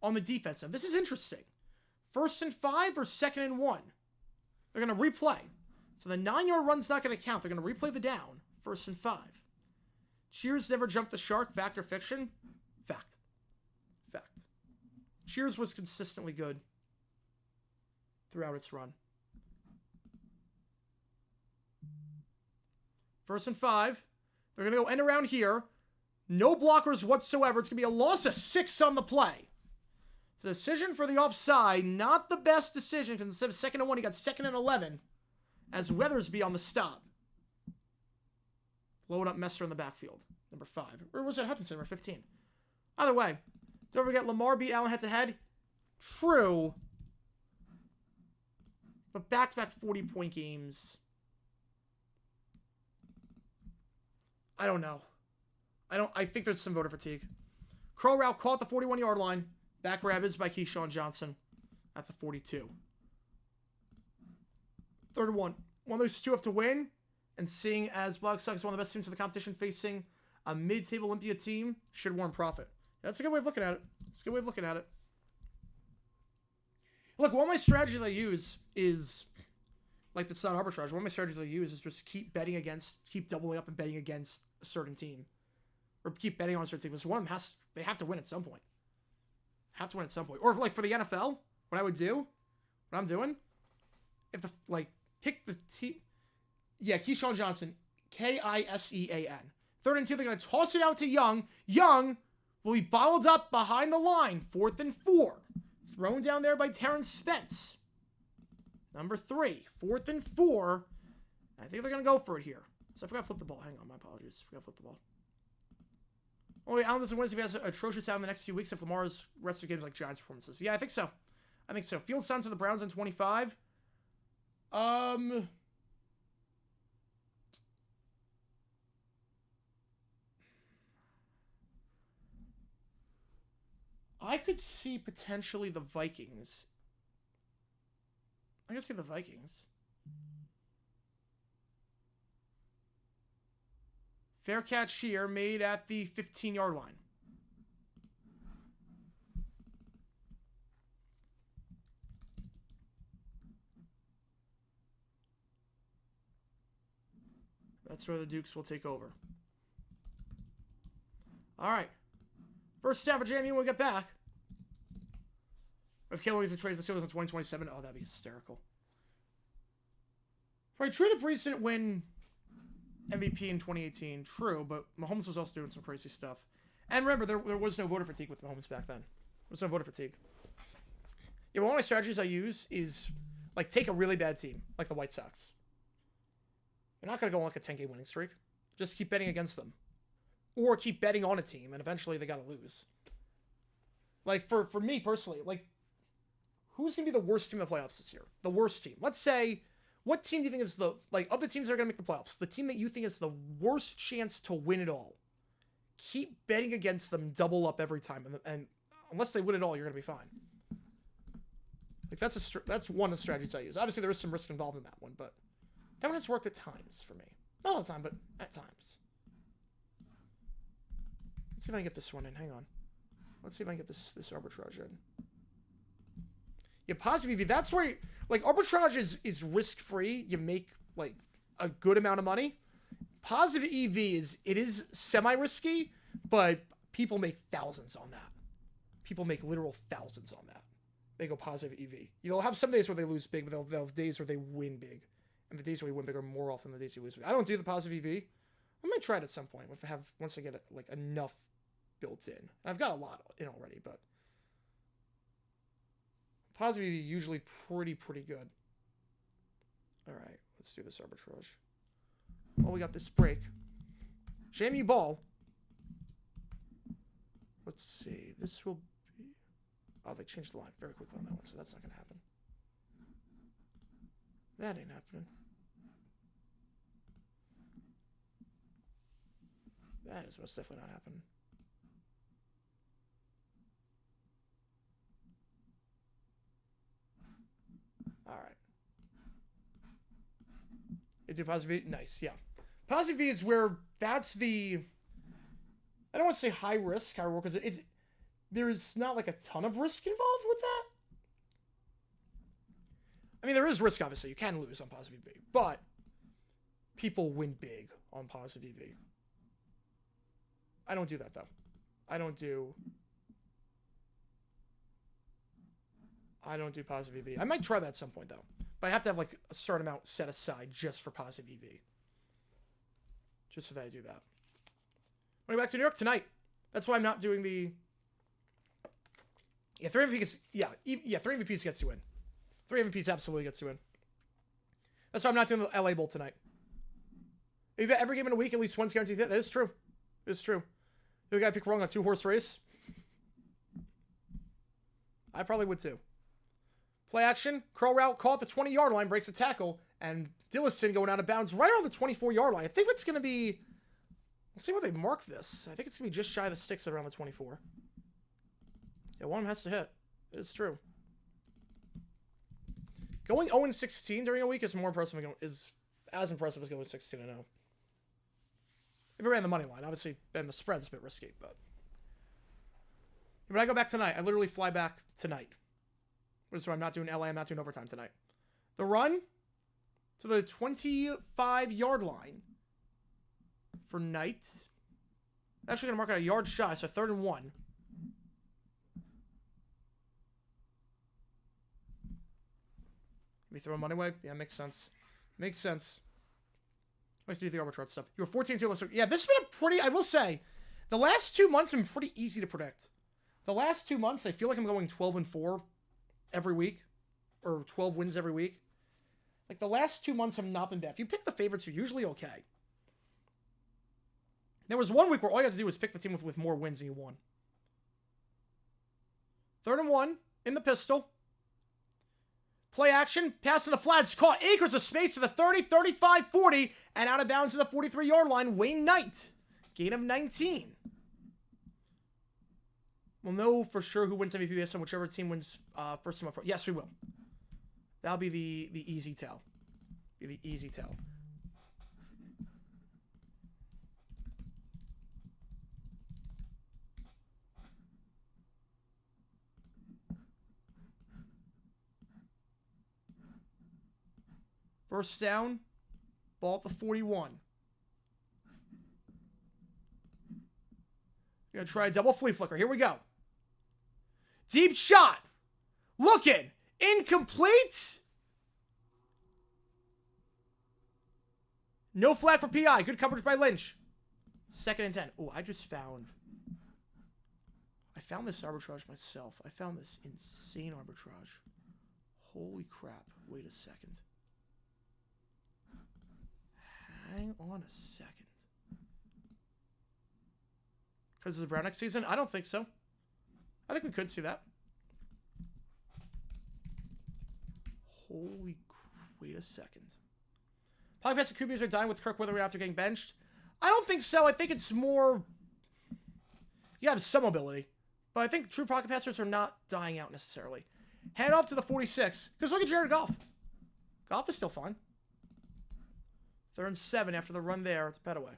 on the defense. Now, this is interesting. 1st and 5 or 2nd and 1? They're going to replay. So the 9-yard run's not going to count. They're going to replay the down. 1st and 5. Cheers never jumped the shark. Fact or fiction? Fact. Fact. Cheers was consistently good throughout its run. 1st and 5. They're going to go end around here. No blockers whatsoever. It's going to be a loss of 6 on the play. The decision for the offside, not the best decision, because instead of 2nd and 1, he got 2nd and 11 as Weathersby on the stop. Blowing up Messer in the backfield. Number 5. Or was it Hutchinson? Number 15. Either way, don't forget Lamar beat Allen head-to-head. True. But back-to-back 40-point games. I don't know. I think there's some voter fatigue. Curl route caught the 41-yard line. Back grab is by Keyshawn Johnson at the 42. 3rd and 1. One of those two have to win. And seeing as Black Sox is one of the best teams in the competition facing a mid-table Olympia team, should warrant profit. That's a good way of looking at it. It's a good way of looking at it. Look, one of my strategies I use is, like it's not arbitrage, one of my strategies I use is just keep doubling up and betting against a certain team. Or keep betting on a certain team. Because one of them they have to win at some point. Have to win at some point. Or like for the NFL, what I'm doing, if pick the team. Yeah, Keyshawn Johnson, Kisean. 3rd and 2, they're going to toss it out to Young. Young will be bottled up behind the line. 4th and 4. Thrown down there by Terrence Spence. Number 3. 4th and 4. I think they're going to go for it here. So I forgot to flip the ball. Hang on, my apologies. I forgot to flip the ball. Only Allen doesn't win if he has an atrocious out in the next few weeks if Lamar's rest of games like Giants performances. Yeah, I think so. Field sounds to the Browns in 25. I could see potentially the Vikings. I could see the Vikings. Fair catch here made at the 15-yard line. That's where the Dukes will take over. All right. First half of JMU when we get back. If Caleb gets traded to the Steelers in 2027, oh, that'd be hysterical. Right, true, the Breeze didn't win MVP in 2018. True, but Mahomes was also doing some crazy stuff. And remember, there was no voter fatigue with Mahomes back then. There was no voter fatigue. Yeah, one of my strategies I use is, like, take a really bad team, like the White Sox. They're not going to go on, like, a 10-game winning streak. Just keep betting against them. Or keep betting on a team, and eventually they got to lose. Like, for me personally, like, who's going to be the worst team in the playoffs this year? The worst team. Let's say, what team do you think is the, like, of the teams that are going to make the playoffs, the team that you think is the worst chance to win it all? Keep betting against them, double up every time, and unless they win it all, you're going to be fine. Like, that's one of the strategies I use. Obviously, there is some risk involved in that one, but that one has worked at times for me. Not all the time, but at times. Let's see if I can get this one in. Hang on. Let's see if I can get this arbitrage in. Yeah, positive EV. That's where, like, arbitrage is risk-free. You make, like, a good amount of money. Positive EV is semi-risky, but people make thousands on that. People make literal thousands on that. They go positive EV. You'll have some days where they lose big, but they'll have days where they win big. And the days where you win big are more often than the days you lose big. I don't do the positive EV. I might try it at some point once I get like enough built in. I've got a lot in already, but positive EV usually pretty good. All right, let's do this arbitrage. Oh, we got this break. JMU ball. Let's see. This will be... Oh, they changed the line very quickly on that one, so that's not going to happen. That ain't happening. That is most definitely not happening. All right. You do positive V? Nice, yeah. Positive V is where that's the... I don't want to say high risk, high reward, because there's not like a ton of risk involved with that. I mean, there is risk, obviously. You can lose on positive V, but people win big on positive EV. I don't do that, though. I don't do positive EV. I might try that at some point, though. But I have to have, like, a certain amount set aside just for positive EV. Just so that I do that. Going back to New York tonight. That's why I'm not doing the... Yeah, 3 MVP gets... Yeah, 3 MVPs gets you in. 3 MVPs absolutely gets you in. That's why I'm not doing the LA Bowl tonight. If you bet every game in a week, at least one's guaranteed. That is true. It's true. You got to pick wrong on a 2-horse race. I probably would too. Play action. Curl route. Caught the 20-yard line. Breaks a tackle. And Dillison going out of bounds right around the 24-yard line. I think it's going to be... Let's see where they mark this. I think it's going to be just shy of the sticks at around the 24. Yeah, one of them has to hit. It is true. Going 0-16 during a week is more impressive. Is as impressive as going 16-0. If we ran the money line, obviously, and the spread's a bit risky, but when I go back tonight, I literally fly back tonight. So I'm not doing LA. I'm not doing overtime tonight. The run to the 25-yard line for Knight. Actually, going to mark out a yard shy, so 3rd and 1. Me throw money away? Yeah, makes sense. Makes sense. Let's do the arbitrage stuff. You were 14-2. Let's... Yeah, this has been a pretty... I will say, the last 2 months have been pretty easy to predict. The last 2 months, I feel like I'm going 12-4 every week. Or 12 wins every week. Like, the last 2 months have not been bad. If you pick the favorites, you're usually okay. There was 1 week where all you had to do was pick the team with more wins and you won. 3rd and 1 in the pistol. Play action. Pass to the flats. Caught acres of space to the 30, 35, 40. And out of bounds to the 43-yard line. Wayne Knight. Gain of 19. We'll know for sure who wins MVP based on whichever team wins first team up. Yes, we will. That'll be the easy tell. Be the easy tell. First down, ball at the 41. You're going to try a double flea flicker. Here we go. Deep shot. Looking. Incomplete. No flag for PI. Good coverage by Lynch. 2nd and 10. Oh, I found this arbitrage myself. I found this insane arbitrage. Holy crap. Wait a second. Hang on a second. Because it's a Brown next season? I don't think so. I think we could see that. Holy crap. Wait a second. Pocket pass QBs are dying with Kirk Wither after getting benched. I don't think so. I think it's more... You have some mobility. But I think true pocket passers are not dying out necessarily. Hand off to the 46. Because look at Jared Goff. Goff is still fine. 3rd and 7 after the run there. It's Petaway.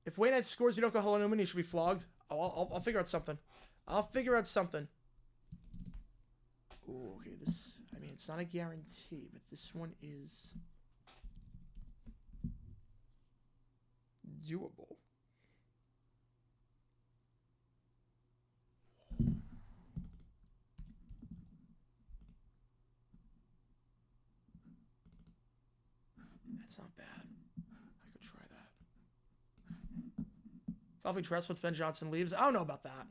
If Wayne Knight scores, you don't go Hello Newman, he should be flogged. I'll figure out something. I'll figure out something. Ooh, okay, this... I mean, it's not a guarantee, but this one is... doable. That's not bad. I could try that. Coffee dress with Ben Johnson leaves. I don't know about that.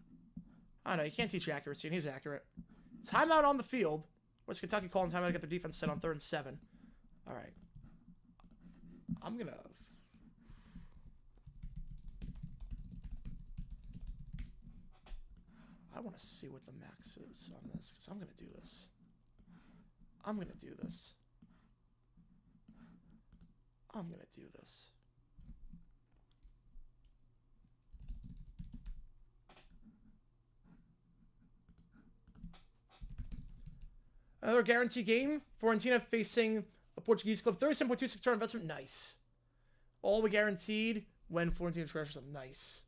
I don't know. You can't teach accuracy, and he's accurate. Timeout on the field. West Kentucky calling timeout to get their defense set on 3rd and 7. All right. I'm going to... I want to see what the max is on this, because I'm going to do this. I'm going to do this. I'm going to do this. Another guarantee game. Fiorentina facing a Portuguese club. 37.26 return investment. Nice. All we guaranteed when Fiorentina treasures them. Nice.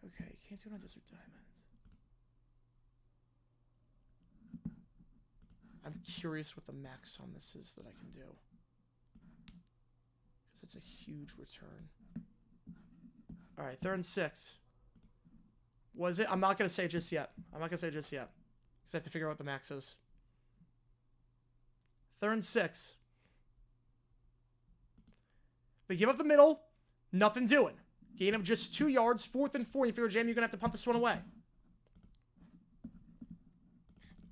Okay, can't do it on Desert Diamond. curious what the max on this is that I can do. Because it's a huge return. All right, 3rd and 6. Was it? I'm not going to say it just yet. I'm not going to say it just yet. Because I have to figure out what the max is. 3rd and 6. They give up the middle. Nothing doing. Gain of just 2 yards. 4th and 4. You figure, Jamie, you're going to have to punt this one away.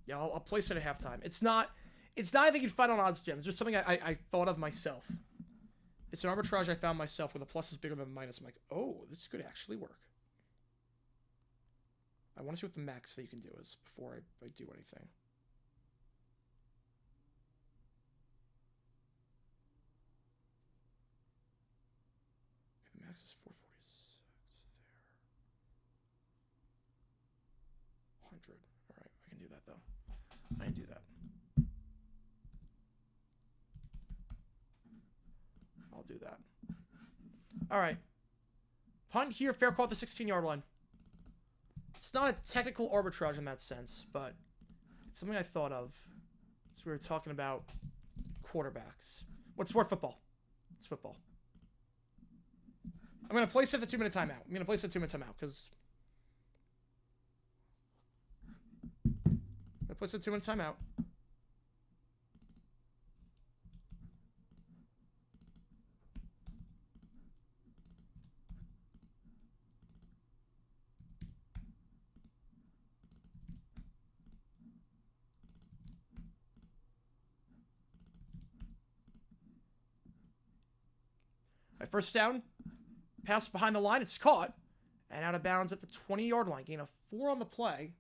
Yeah, I'll place it at halftime. It's not anything you'd find on odds jam. It's just something I thought of myself. It's an arbitrage I found myself where the plus is bigger than the minus. I'm like, oh, this could actually work. I want to see what the max that you can do is before I do anything. Okay, the max is 446 there. 100. All right, I can do that though. I can do that. I'll do that. All right. Punt here, fair call at the 16-yard line. It's not a technical arbitrage in that sense, but it's something I thought of as we were talking about quarterbacks. What's sport? Football. It's football. I'm going to place it at the 2-minute timeout. I'm going to place it at 2-minute timeout because... I place it 2-minute timeout. First down, pass behind the line, it's caught, and out of bounds at the 20-yard line. Gain of 4 on the play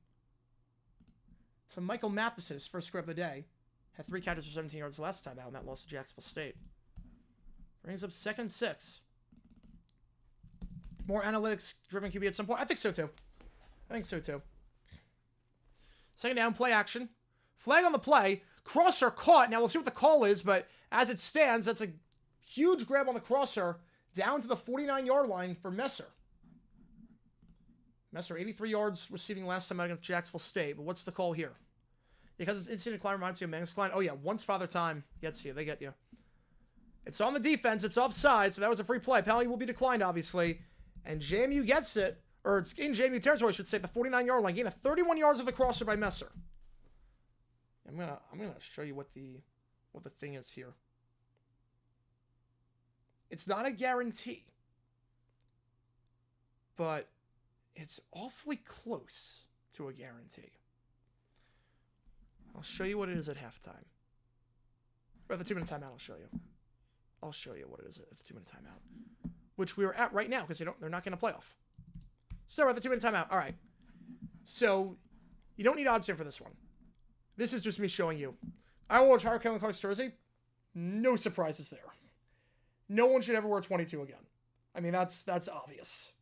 to Michael Madison, his first score of the day. Had 3 catches for 17 yards last time out, and that lost to Jacksonville State. Brings up 2nd and 6. More analytics-driven QB at some point. I think so, too. I think so, too. 2nd down, play action. Flag on the play. Crosser caught. Now, we'll see what the call is, but as it stands, that's a huge grab on the crosser down to the 49-yard line for Messer. Messer, 83 yards receiving last time out against Jacksonville State. But what's the call here? Because it's instant decline reminds you of Mangus Klein. Oh, yeah. Once Father Time gets you. They get you. It's on the defense. It's offside. So that was a free play. Penalty will be declined, obviously. And JMU gets it. Or it's in JMU territory, I should say, at the 49-yard line. Gain of 31 yards of the crosser by Messer. I'm gonna show you what the thing is here. It's not a guarantee, but it's awfully close to a guarantee. I'll show you what it is at halftime. Or at the 2-minute timeout, I'll show you. I'll show you what it is at the 2-minute timeout, which we are at right now because they're not going to play off. So we're at the 2-minute timeout. All right. So you don't need odds here for this one. This is just me showing you. I will retire Kellen Clark's jersey. No surprises there. No one should ever wear 22 again. I mean, that's obvious.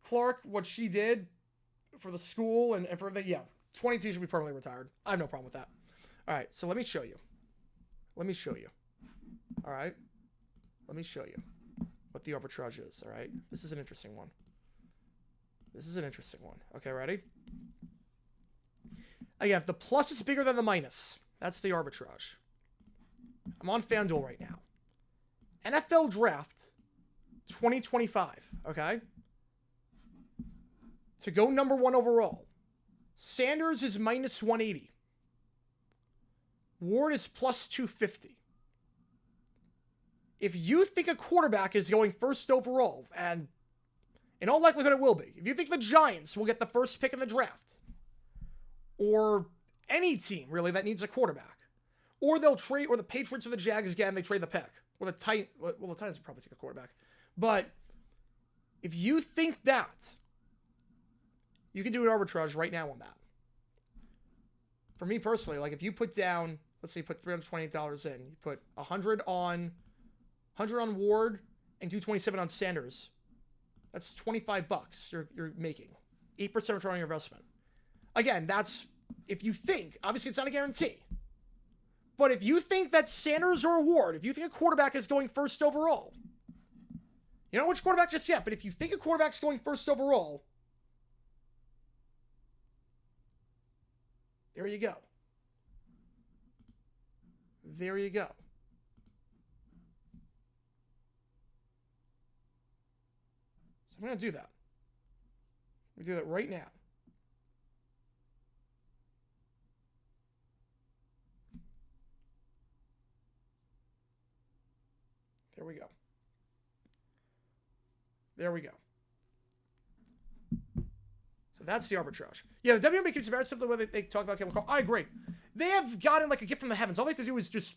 Clark, what she did for the school and for the, 22 should be permanently retired. I have no problem with that. All right, so let me show you. All right? Let me show you what the arbitrage is, all right? This is an interesting one. Okay, ready? Again, if the plus is bigger than the minus, that's the arbitrage. I'm on FanDuel right now. NFL Draft 2025, okay? To go number 1 overall, Sanders is minus 180. Ward is plus 250. If you think a quarterback is going first overall, and in all likelihood it will be, if you think the Giants will get the first pick in the draft, or any team really that needs a quarterback, or they'll trade, or the Patriots or the Jags again, they trade the pick. Well, the Titans will probably take a quarterback. But if you think that, you can do an arbitrage right now on that. For me personally, like if you put down, let's say you put $328 in, you put 100 on Ward and do 27 on Sanders. That's $25 you're making. 8% return on your investment. Again, that's if you think, obviously it's not a guarantee. But if you think that Sanders or Ward, if you think a quarterback is going first overall, you don't know which quarterback just yet, but if you think a quarterback's going first overall, there you go. There you go. So I'm going to do that. I'm going to do that right now. There we go. There we go. So that's the arbitrage. Yeah, the WNBA keeps very simple the way they talk about Caitlin Clark. I agree. They have gotten like a gift from the heavens. All they have to do is just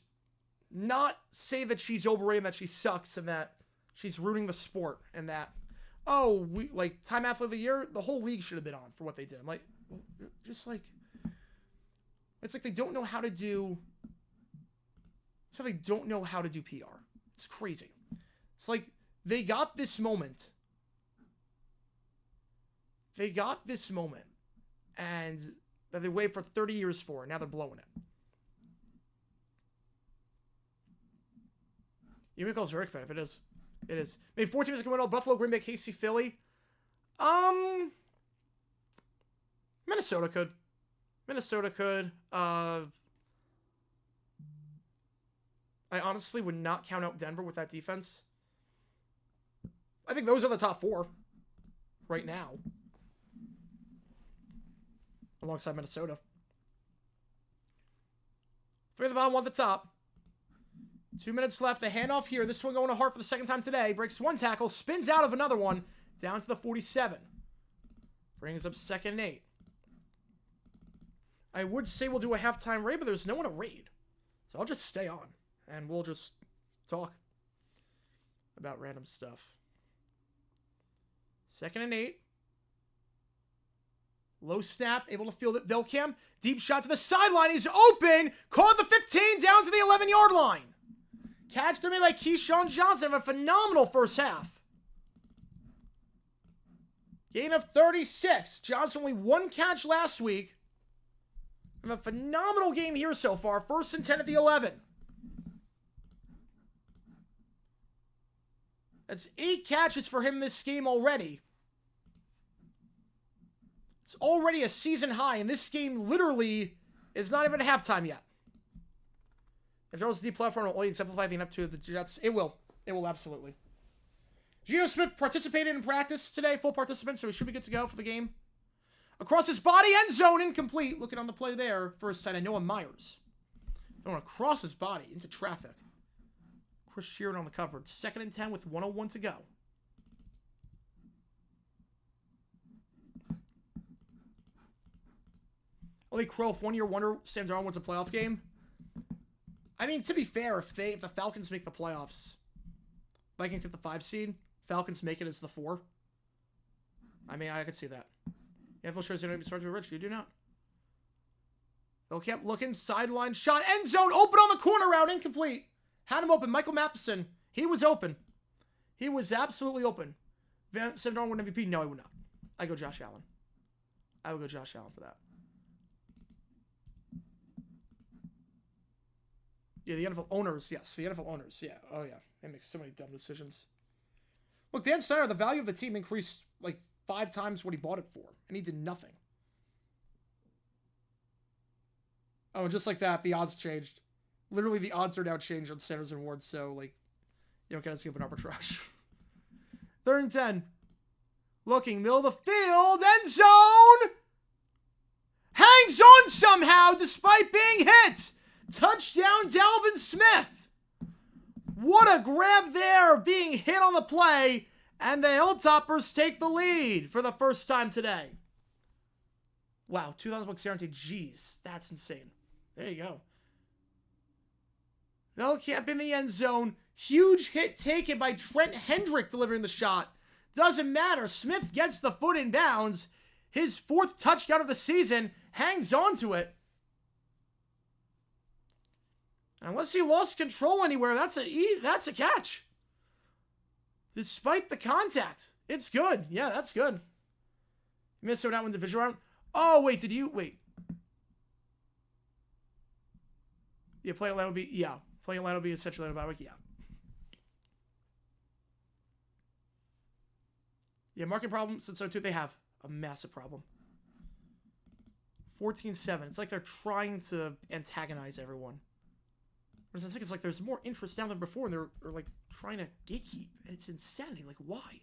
not say that she's overrated and that she sucks and that she's ruining the sport and that, oh, we like Time Athlete of the Year, the whole league should have been on for what they did. I'm like, just like, it's like they don't know how to do, it's like they don't know how to do PR. It's crazy. It's like they got this moment. They got this moment and that they waited for 30 years for, and now they're blowing it. You make all very competitive. It is. It is. Maybe 4 teams can win all. Buffalo, Green Bay, KC, Philly. Minnesota could. Minnesota could. I honestly would not count out Denver with that defense. I think those are the top 4 right now. Alongside Minnesota. 3 at the bottom, 1 at the top. 2 minutes left. The handoff here. This one going to Hart for the second time today. Breaks 1 tackle. Spins out of another one. Down to the 47. Brings up 2nd and 8. I would say we'll do a halftime raid, but there's no one to raid. So I'll just stay on. And we'll just talk about random stuff. 2nd and 8. Low snap, able to field it. Vilcam, deep shot to the sideline. He's open. Caught the 15 down to the 11-yard line. Catch made by Keyshawn Johnson. Have a phenomenal first half. Gain of 36. Johnson only 1 catch last week. Have a phenomenal game here so far. 1st and 10 at the 11. That's 8 catches for him this game already. It's already a season high, and this game literally is not even halftime yet. If there was a deep platform, will only exemplify the up to the Jets. It will. It will absolutely. Geno Smith participated in practice today, full participant, so he should be good to go for the game. Across his body, end zone, incomplete. Looking on the play there, first time, Noah Myers. Going across his body into traffic. Chris Sheeran on the cover. 2nd and 10 with 1:01 to go. Only Crow, if 1 year wonder Sam Darnold wins a playoff game. I mean, to be fair, if the Falcons make the playoffs, Vikings get the 5 seed, Falcons make it as the 4. I mean, I could see that. NFL shows you don't even start to be rich. You do not. Bill Camp looking, sideline shot, end zone, open on the corner route, incomplete. Had him open. Michael Matheson, he was open. He was absolutely open. Sam Darnold win MVP? No, I would not. I go Josh Allen. I would go Josh Allen for that. Yeah, the NFL owners. Yes, the NFL owners. Yeah. Oh, yeah. They make so many dumb decisions. Look, Dan Snyder, the value of the team increased like 5 times what he bought it for, and he did nothing. Oh, and just like that, the odds changed. Literally, the odds are now changed on Sanders and Ward, so, like, you don't get to skip an arbitrage. 3rd and 10. Looking, middle of the field, end zone! Hangs on somehow, despite being hit! Touchdown, Dalvin Smith! What a grab there, being hit on the play, and the Hilltoppers take the lead for the first time today. Wow, $2,000 guaranteed. Jeez, that's insane. There you go. Camp in the end zone. Huge hit taken by Trent Hendrick delivering the shot. Doesn't matter. Smith gets the foot in bounds. His 4th touchdown of the season. Hangs on to it. Unless he lost control anywhere, that's a catch. Despite the contact. It's good. Yeah, that's good. Minnesota win the division round. Oh, wait, did you? Wait. Yeah, playing Atlanta would be, yeah. Playing Atlanta would be essentially a bye week, yeah. Yeah, market problems, and so too, they have a massive problem. 14-7. It's like they're trying to antagonize everyone. But I think it's like there's more interest now than before, and they're like trying to gatekeep, and it's insanity. Like, why?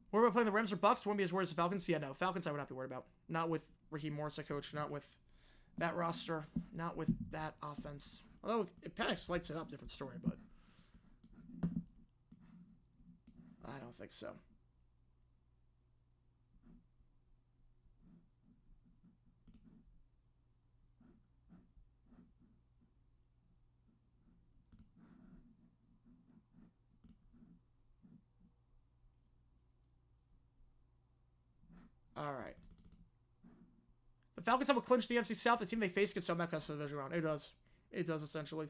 What about playing the Rams or Bucks? Wouldn't be as worried as the Falcons? Yeah, no. Falcons I would not be worried about. Not with Raheem Morris, a coach. Not with that roster. Not with that offense. Although, if Penix lights it up, different story, but I don't think so. All right. The Falcons have a clinch the NFC South. The team they face gets somehow past the division round. It does. It does, essentially.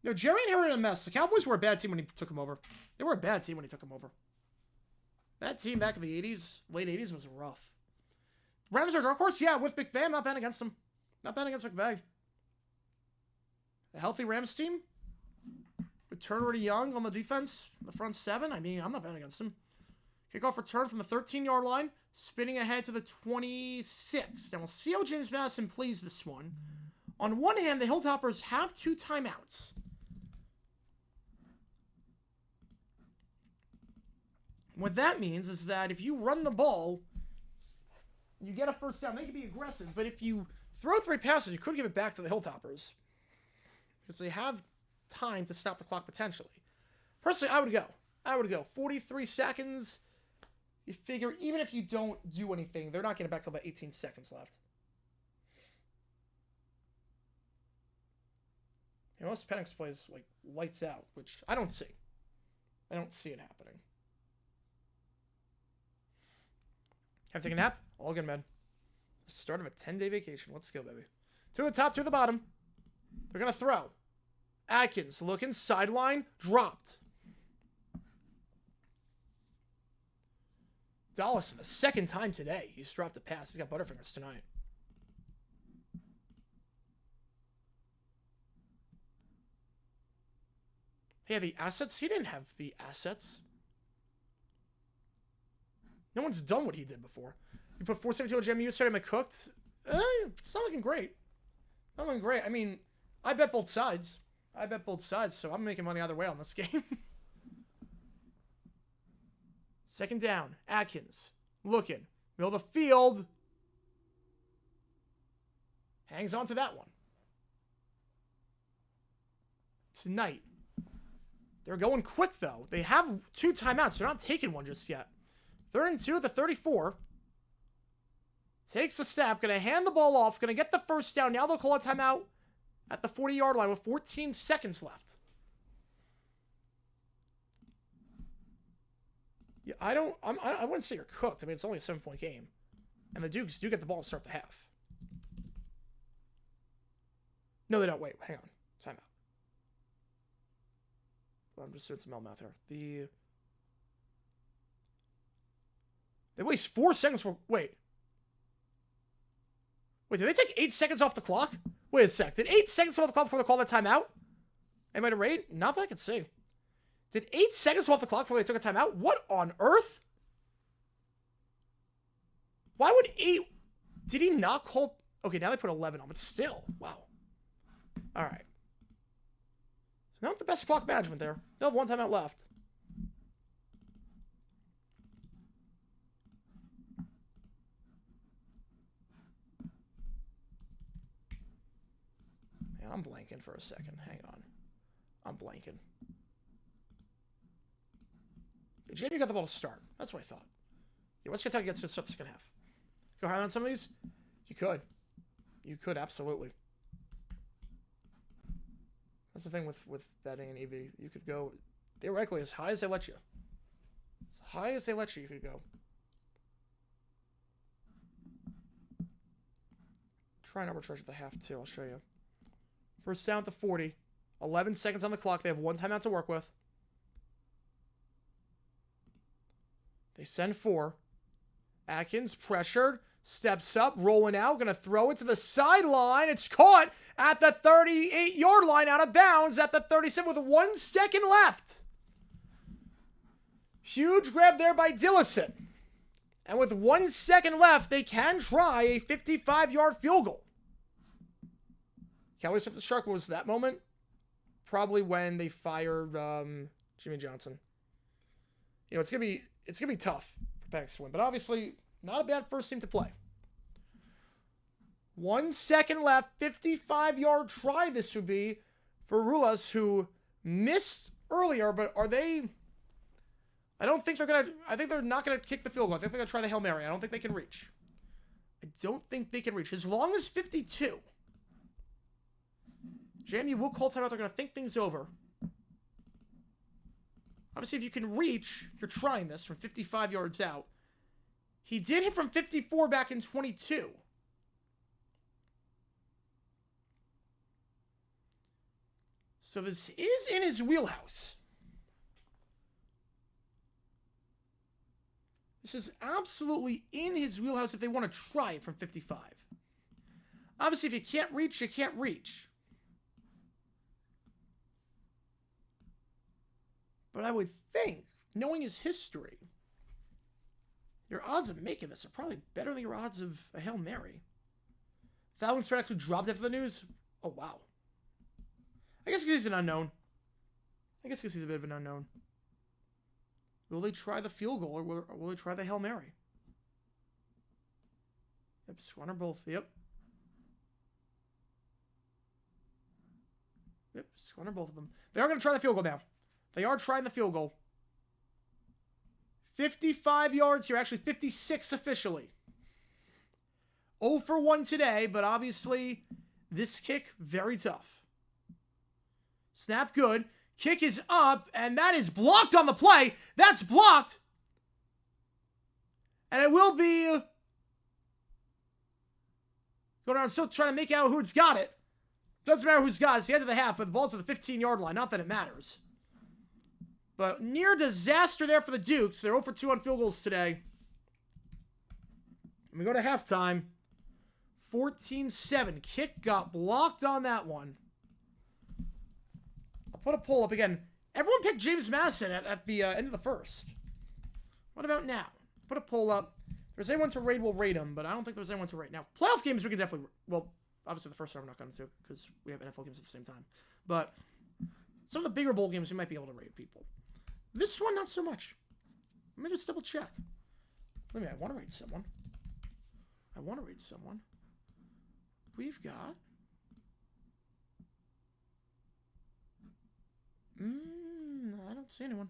No, Jerry inherited a mess. The Cowboys were a bad team when he took him over. They were a bad team when he took him over. That team back in the 80s, late 80s, was rough. Rams are dark horse? Yeah, with McVay, I'm not betting against them. Not betting against McVay. A healthy Rams team? With Turner and Young on the defense, the front seven? I mean, I'm not betting against them. Kickoff return from the 13-yard line, spinning ahead to the 26. Now, we'll see how James Madison plays this one. On one hand, the Hilltoppers have 2 timeouts. What that means is that if you run the ball, you get a first down. They can be aggressive, but if you throw 3 passes, you could give it back to the Hilltoppers because they have time to stop the clock potentially. Personally, I would go 43 seconds. You figure even if you don't do anything, they're not getting back till about 18 seconds left. You know, most Penix plays like lights out, which I don't see. I don't see it happening. Have to take a nap? All good, man. Start of a 10-day vacation. Let's go, baby. 2 to the top, 2 to the bottom. They're going to throw. Atkins looking, sideline, dropped. Dallas, the second time today, he's dropped a pass. He's got Butterfingers tonight. He had the assets? He didn't have the assets. No one's done what he did before. You put 472 on JMU, started him cooked. It's not looking great. Not looking great. I mean, I bet both sides. So I'm making money either way on this game. Second down. Atkins. Looking. Middle of the field. Hangs on to that one. Tonight. They're going quick, though. They have 2 timeouts. They're not taking one just yet. 3rd and 2 at the 34. Takes a snap. Going to hand the ball off. Going to get the first down. Now they'll call a timeout at the 40-yard line with 14 seconds left. Yeah, I wouldn't say you're cooked. I mean, it's only a 7-point game. And the Dukes do get the ball to start the half. No, they don't. Wait, hang on. Timeout. Well, I'm just doing some math here. They waste 4 seconds for... Wait, did they take 8 seconds off the clock? Wait a sec. Did 8 seconds off the clock before they called that timeout? Anybody rate? Not that I can see. Did 8 seconds off the clock before they took a timeout? What on earth? Why would 8... Did he not call... Okay, now they put 11 on, but still. Wow. All right. Not the best clock management there. They'll have 1 timeout left. Man, I'm blanking for a second. Hang on. I'm blanking. Jamie got the ball to start. That's what I thought. Yeah, West Kentucky gets to start the second half. Go higher on some of these? You could. You could, absolutely. That's the thing with betting and EV. You could go, theoretically, as high as they let you. As high as they let you, you could go. Try and arbitrage at the half, too. I'll show you. First down at the 40. 11 seconds on the clock. They have 1 timeout to work with. They send 4. Atkins pressured. Steps up, rolling out, going to throw it to the sideline. It's caught at the 38-yard line, out of bounds at the 37 with 1 second left. Huge grab there by Dillison. And with 1 second left, they can try a 55-yard field goal. Cowboys took the shark. What was that moment? Probably when they fired Jimmy Johnson. You know, it's gonna be tough for Penix to win, but obviously not a bad first team to play. 1 second left, 55-yard try this would be for Rulas, who missed earlier, but are they... I think they're not gonna kick the field goal. I think they're gonna try the Hail Mary. I don't think they can reach. As long as 52. JMU will call timeout. They're gonna think things over. Obviously, if you can reach, you're trying this from 55 yards out. He did hit from 54 back in 22. So this is in his wheelhouse. This is absolutely in his wheelhouse if they want to try it from 55. Obviously, if you can't reach, you can't reach. But I would think, knowing his history, your odds of making this are probably better than your odds of a Hail Mary. That one actually dropped after the news. Oh, wow. I guess because he's an unknown. I guess because he's a bit of an unknown. Will they try the field goal, or will they try the Hail Mary? Yep, one or both. Yep. Yep, one or both of them. They are going to try the field goal now. They are trying the field goal. 55 yards here. Actually, 56 officially. 0 for 1 today, but obviously this kick, very tough. Snap good. Kick is up, and that is blocked on the play. That's blocked. And it will be going around still trying to make out who's got it. Doesn't matter who's got it. It's the end of the half, but the ball's at the 15-yard line. Not that it matters. But near disaster there for the Dukes. They're 0 for 2 on field goals today. And we go to halftime. 14-7. Kick got blocked on that one. I'll put a poll up again. Everyone picked James Madison at the end of the first. What about now? Put a poll up. If there's anyone to rate, we'll rate them, but I don't think there's anyone to rate. Now, playoff games we can definitely... Well, obviously the first round we're not going to, because we have NFL games at the same time. But some of the bigger bowl games we might be able to rate people. This one, not so much. Let me just double check. Wait a minute, I want to read someone. We've got... I don't see anyone.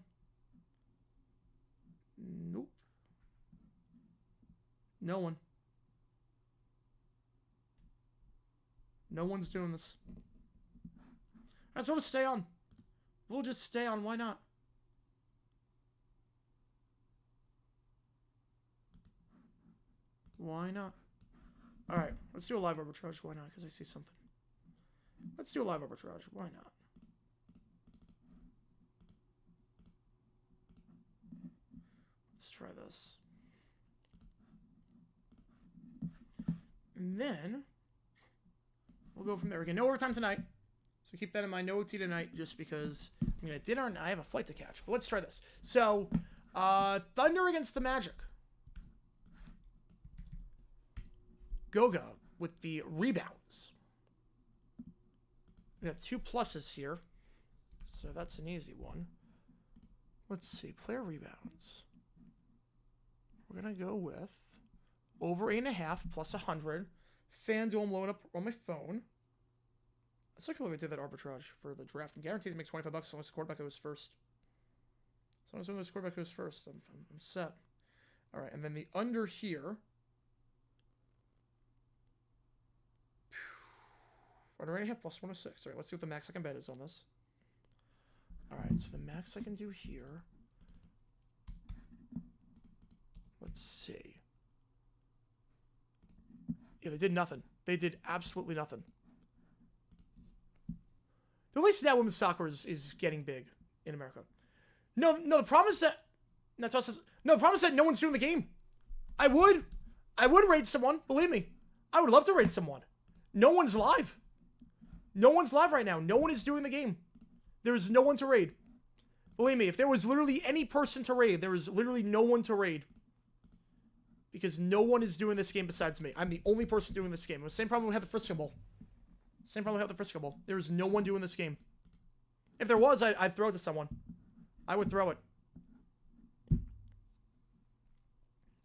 Nope. No one. No one's doing this. Alright, so we'll stay on. We'll just stay on. Why not? Why not? Alright, let's do a live arbitrage. Why not? Because I see something. Let's do a live arbitrage. Why not? Let's try this. And then we'll go from there. We get no overtime tonight. So keep that in mind. No OT tonight just because I'm going to dinner and I have a flight to catch. But let's try this. So, Thunder against the Magic. Goga with the rebounds. We got 2 pluses here. So that's an easy one. Let's see. Player rebounds. We're going to go with over 8.5 plus 100. FanDuel, I'm loading up on my phone. Let's look at what we did that arbitrage for the draft. I'm guaranteed to make $25 as long as the quarterback goes first. As long as the quarterback goes first, I'm set. All right, and then the under here. Under 8.5 plus 106. All right, let's see what the max I can bet is on this. All right, so the max I can do here. Let's see. Yeah, they did nothing. They did absolutely nothing. The least that women's soccer is getting big in America. No, the problem is that the problem is that no one's doing the game. I would I would raid someone. Believe me. I would love to raid someone. No one's live. No one's live right now. No one is doing the game. There's no one to raid. Believe me, if there was literally any person to raid, there is literally no one to raid. Because no one is doing this game besides me. I'm the only person doing this game. Same problem we had the Frisco Bowl. Same problem we had the Frisco Bowl. There is no one doing this game. If there was, I'd throw it to someone. I would throw it.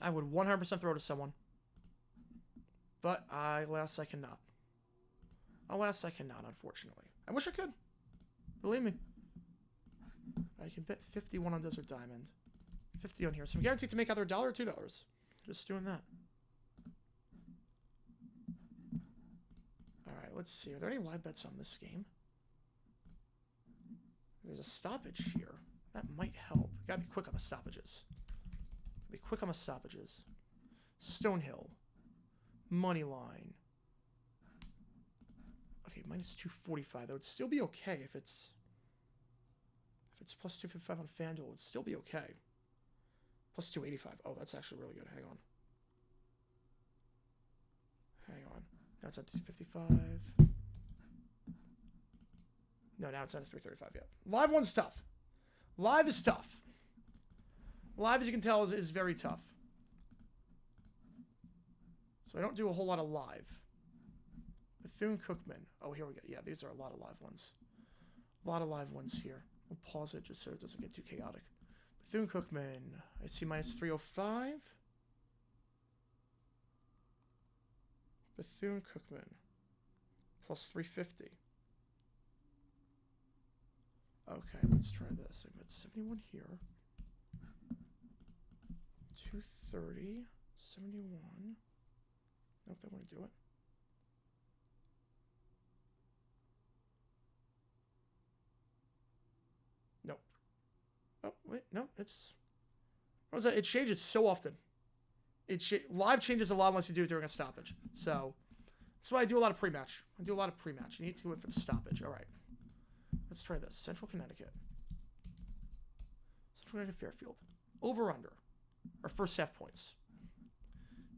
I would 100% throw it to someone. But alas, I cannot. Alas, I cannot, unfortunately. I wish I could. Believe me. I can bet 51 on Desert Diamond. 50 on here. So I'm guaranteed to make either $1 or $2. Just doing that. Alright, let's see. Are there any live bets on this game? There's a stoppage here. That might help. Gotta be quick on the stoppages. Be quick on the stoppages. Stonehill. Moneyline. Okay, minus 245. That would still be okay if it's plus 255 on FanDuel. It would still be okay. Plus 285. Oh, that's actually really good. Hang on. Hang on. Now it's at 255. No, now it's at 335. Yeah. Live one's tough. Live is tough. Live, as you can tell, is very tough. So I don't do a whole lot of live. Bethune-Cookman. Oh, here we go. Yeah, these are a lot of live ones. A lot of live ones here. We'll pause it just so it doesn't get too chaotic. Bethune-Cookman. I see minus 305. Bethune-Cookman. Plus 350. Okay, let's try this. I've got 71 here. 230. 71. Nope, they want to do it. Nope. Oh, wait, no, it's... What was that? It changes so often. Live changes a lot unless you do it during a stoppage. So, that's why I do a lot of pre-match. I do a lot of pre-match. You need to do it for the stoppage. All right. Let's try this. Central Connecticut. Central Connecticut Fairfield. Over under. Our first half points.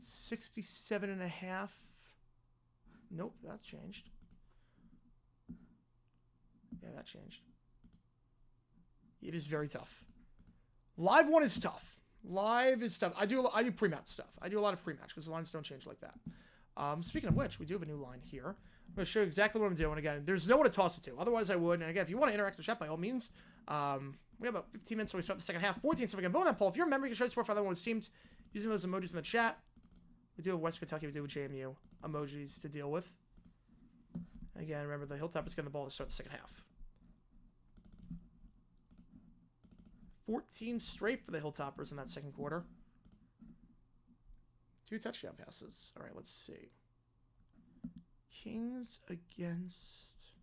67.5. Nope, that changed. Yeah, that changed. It is very tough. Live one is tough. Live is tough. I do pre-match stuff. I do a lot of pre-match because the lines don't change like that. Speaking of which, we do have a new line here. I'm going to show you exactly what I'm doing. Again, there's no one to toss it to. Otherwise, I would. And again, if you want to interact with the chat, by all means. We have about 15 minutes, so we start the second half. 14, so we can vote on that poll. If you're a member, you can show support for other one's teams using those emojis in the chat. We do have West Kentucky. We do have JMU emojis to deal with. Again, remember, the Hilltoppers getting the ball to start the second half. 14 straight for the Hilltoppers in that second quarter. 2 touchdown passes. All right, let's see. Kings against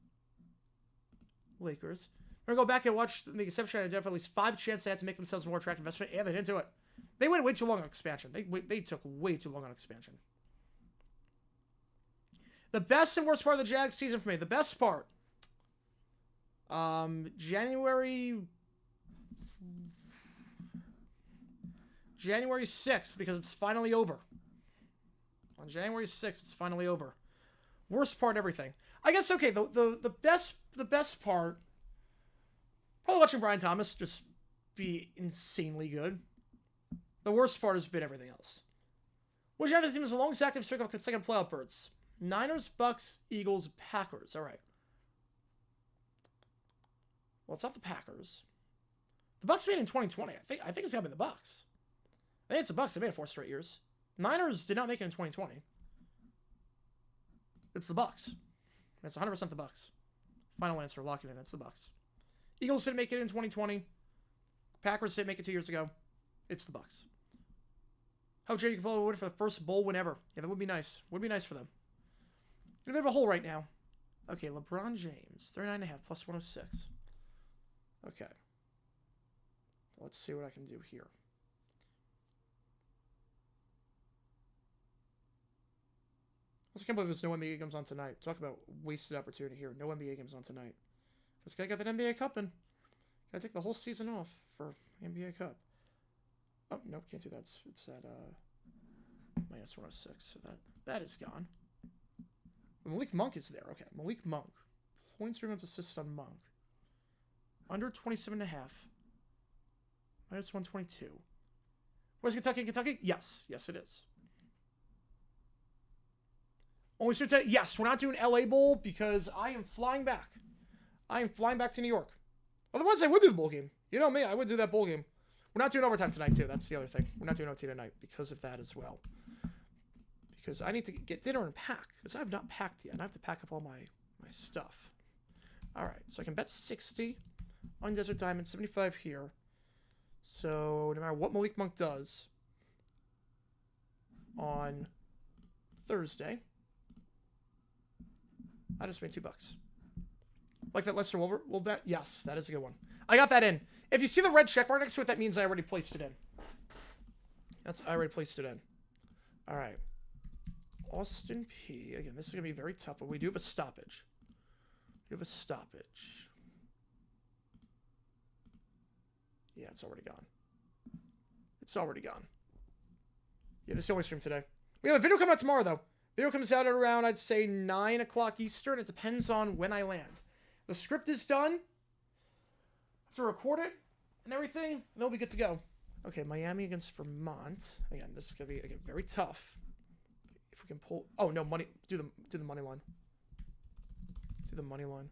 Lakers. We're going to go back and watch the exception and identify at least 5 chances they had to make themselves a more attractive investment. Yeah, they didn't do it. They went way too long on expansion. They took way too long on expansion. The best and worst part of the Jags season for me. The best part. January 6th, because it's finally over. On January 6th, it's finally over. Worst part, everything. I guess, okay, the best part, probably watching Brian Thomas just be insanely good. The worst part has been everything else. Which have his team is the longest active streak of consecutive playoff berths? Niners, Bucks, Eagles, Packers. All right. Well, it's not the Packers. The Bucks made it in 2020. I think it's gotta be the Bucks. I think it's the Bucks. They made it 4 straight years. Niners did not make it in 2020. It's the Bucks. It's 100% the Bucks. Final answer, lock it in. It's the Bucks. Eagles didn't make it in 2020. Packers didn't make it 2 years ago. It's the Bucks. How Jerry Capello would for the first bowl win ever. Yeah, that would be nice. Would be nice for them. In a bit of a hole right now. Okay, LeBron James, 39.5 plus 106. Okay. Let's see what I can do here. I can't believe there's no NBA games on tonight. Talk about wasted opportunity here. No NBA games on tonight. This guy got that NBA Cup in. Gotta take the whole season off for the NBA Cup. Oh, nope, can't do that. It's at Minus 106. So that is gone. Malik Monk is there. Okay, Malik Monk. Points, rebounds, assists on Monk. Under 27.5. Minus 122. Where's Kentucky in Kentucky? Yes. Yes, it is. Only student today? Yes, we're not doing LA Bowl because I am flying back. I am flying back to New York. Otherwise, I would do the bowl game. You know me, I would do that bowl game. We're not doing overtime tonight, too. That's the other thing. We're not doing OT tonight because of that as well. Because I need to get dinner and pack. Because I have not packed yet. And I have to pack up all my stuff. All right, so I can bet 60 on Desert Diamond, 75 here. So no matter what Malik Monk does on Thursday, I just made $2. Like that Leicester will bet? Yes, that is a good one. I got that in. If you see the red check mark next to it, that means I already placed it in. I already placed it in. All right. Austin P. Again, this is going to be very tough, but we do have a stoppage. We have a stoppage. Yeah, it's already gone. It's already gone. Yeah, this is the only stream today. We have a video coming out tomorrow, though. Video comes out at around, I'd say, 9 o'clock Eastern. It depends on when I land. The script is done. I have to record it and everything, and then we'll be good to go. Okay, Miami against Vermont. Again, this is going to be, again, very tough. If we can pull... Oh, no, money. Do the money line. Do the money line.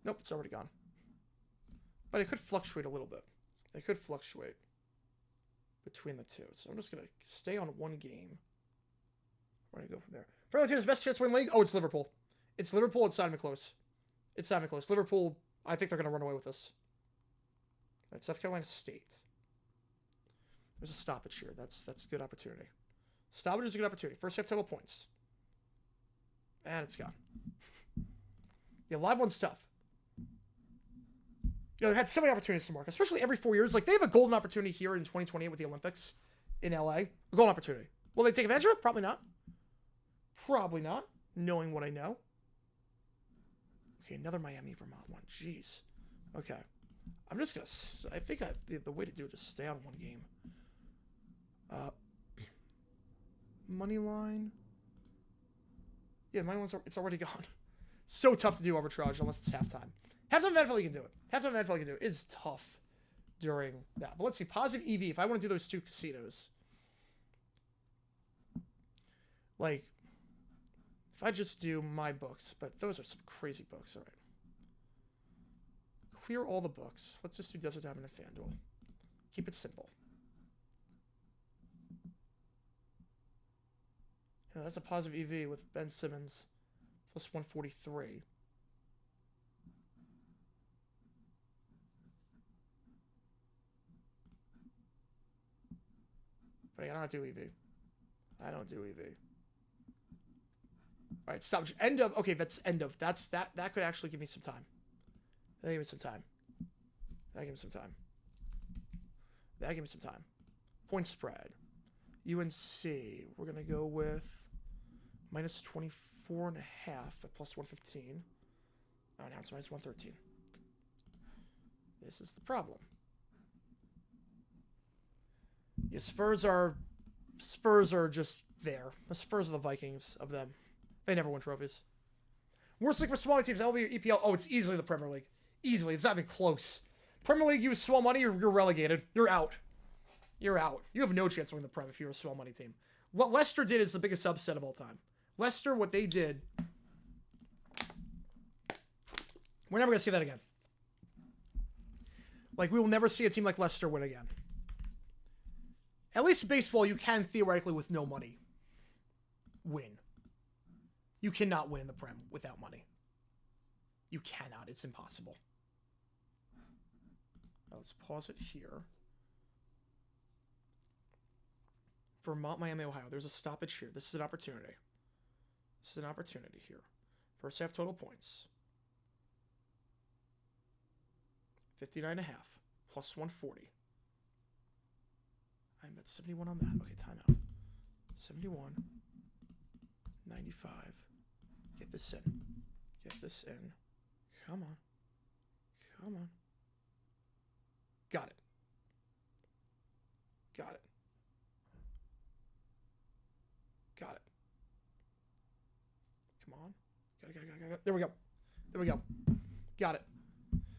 Nope, it's already gone. But it could fluctuate a little bit. It could fluctuate between the two. So I'm just going to stay on one game. We're going to go from there. Premier League's best chance to win league? Oh, it's Liverpool. It's Liverpool. It's not even close. It's not even close. Liverpool, I think they're going to run away with this. Right, South Carolina State. There's a stoppage here. That's a good opportunity. Stoppage is a good opportunity. First half total points. And it's gone. Yeah, live one's tough. You know, they've had so many opportunities to mark, especially every 4 years. Like, they have a golden opportunity here in 2028 with the Olympics in LA. A golden opportunity. Will they take advantage of it? Probably not. Probably not, knowing what I know. Okay, another Miami, Vermont one. Jeez. Okay. I'm just going to... I think the way to do it is stay on one game. Money line. Yeah, money line's... It's already gone. So tough to do arbitrage unless it's halftime. Halftime of NFL, you can do it. Halftime of NFL, you can do it. It's tough during that. But let's see. Positive EV. If I want to do those two casinos. Like, if I just do my books. But those are some crazy books. All right. Clear all the books. Let's just do Desert Diamond and FanDuel. Keep it simple. Yeah, that's a positive EV with Ben Simmons. Plus 143. But I don't do EV. I don't do EV. All right, stop. End of. Okay, that's end of. That could actually give me some time. That give me some time. That give me some time. That give me some time. Point spread. UNC. We're gonna go with minus 24.5 at plus 115. Oh, now it's minus 113. This is the problem. Yeah, Spurs are just there. The Spurs are the Vikings of them. They never win trophies. Worst league for small teams, LB or EPL. Oh, it's easily the Premier League. Easily. It's not even close. Premier League, you have small money, you're relegated. You're out. You're out. You have no chance to win the Prem if you're a small money team. What Leicester did is the biggest upset of all time. Leicester, what they did... We're never going to see that again. Like, we will never see a team like Leicester win again. At least in baseball, you can theoretically, with no money, win. You cannot win the Prem without money. You cannot. It's impossible. Now, let's pause it here. Vermont, Miami, Ohio. There's a stoppage here. This is an opportunity. This is an opportunity here. First half total points. 59.5. Plus 140. I'm at 71 on that. Okay, timeout. 71. 95. Get this in. Get this in. Come on. Come on. Got it. Got it. There we go. There we go. Got it.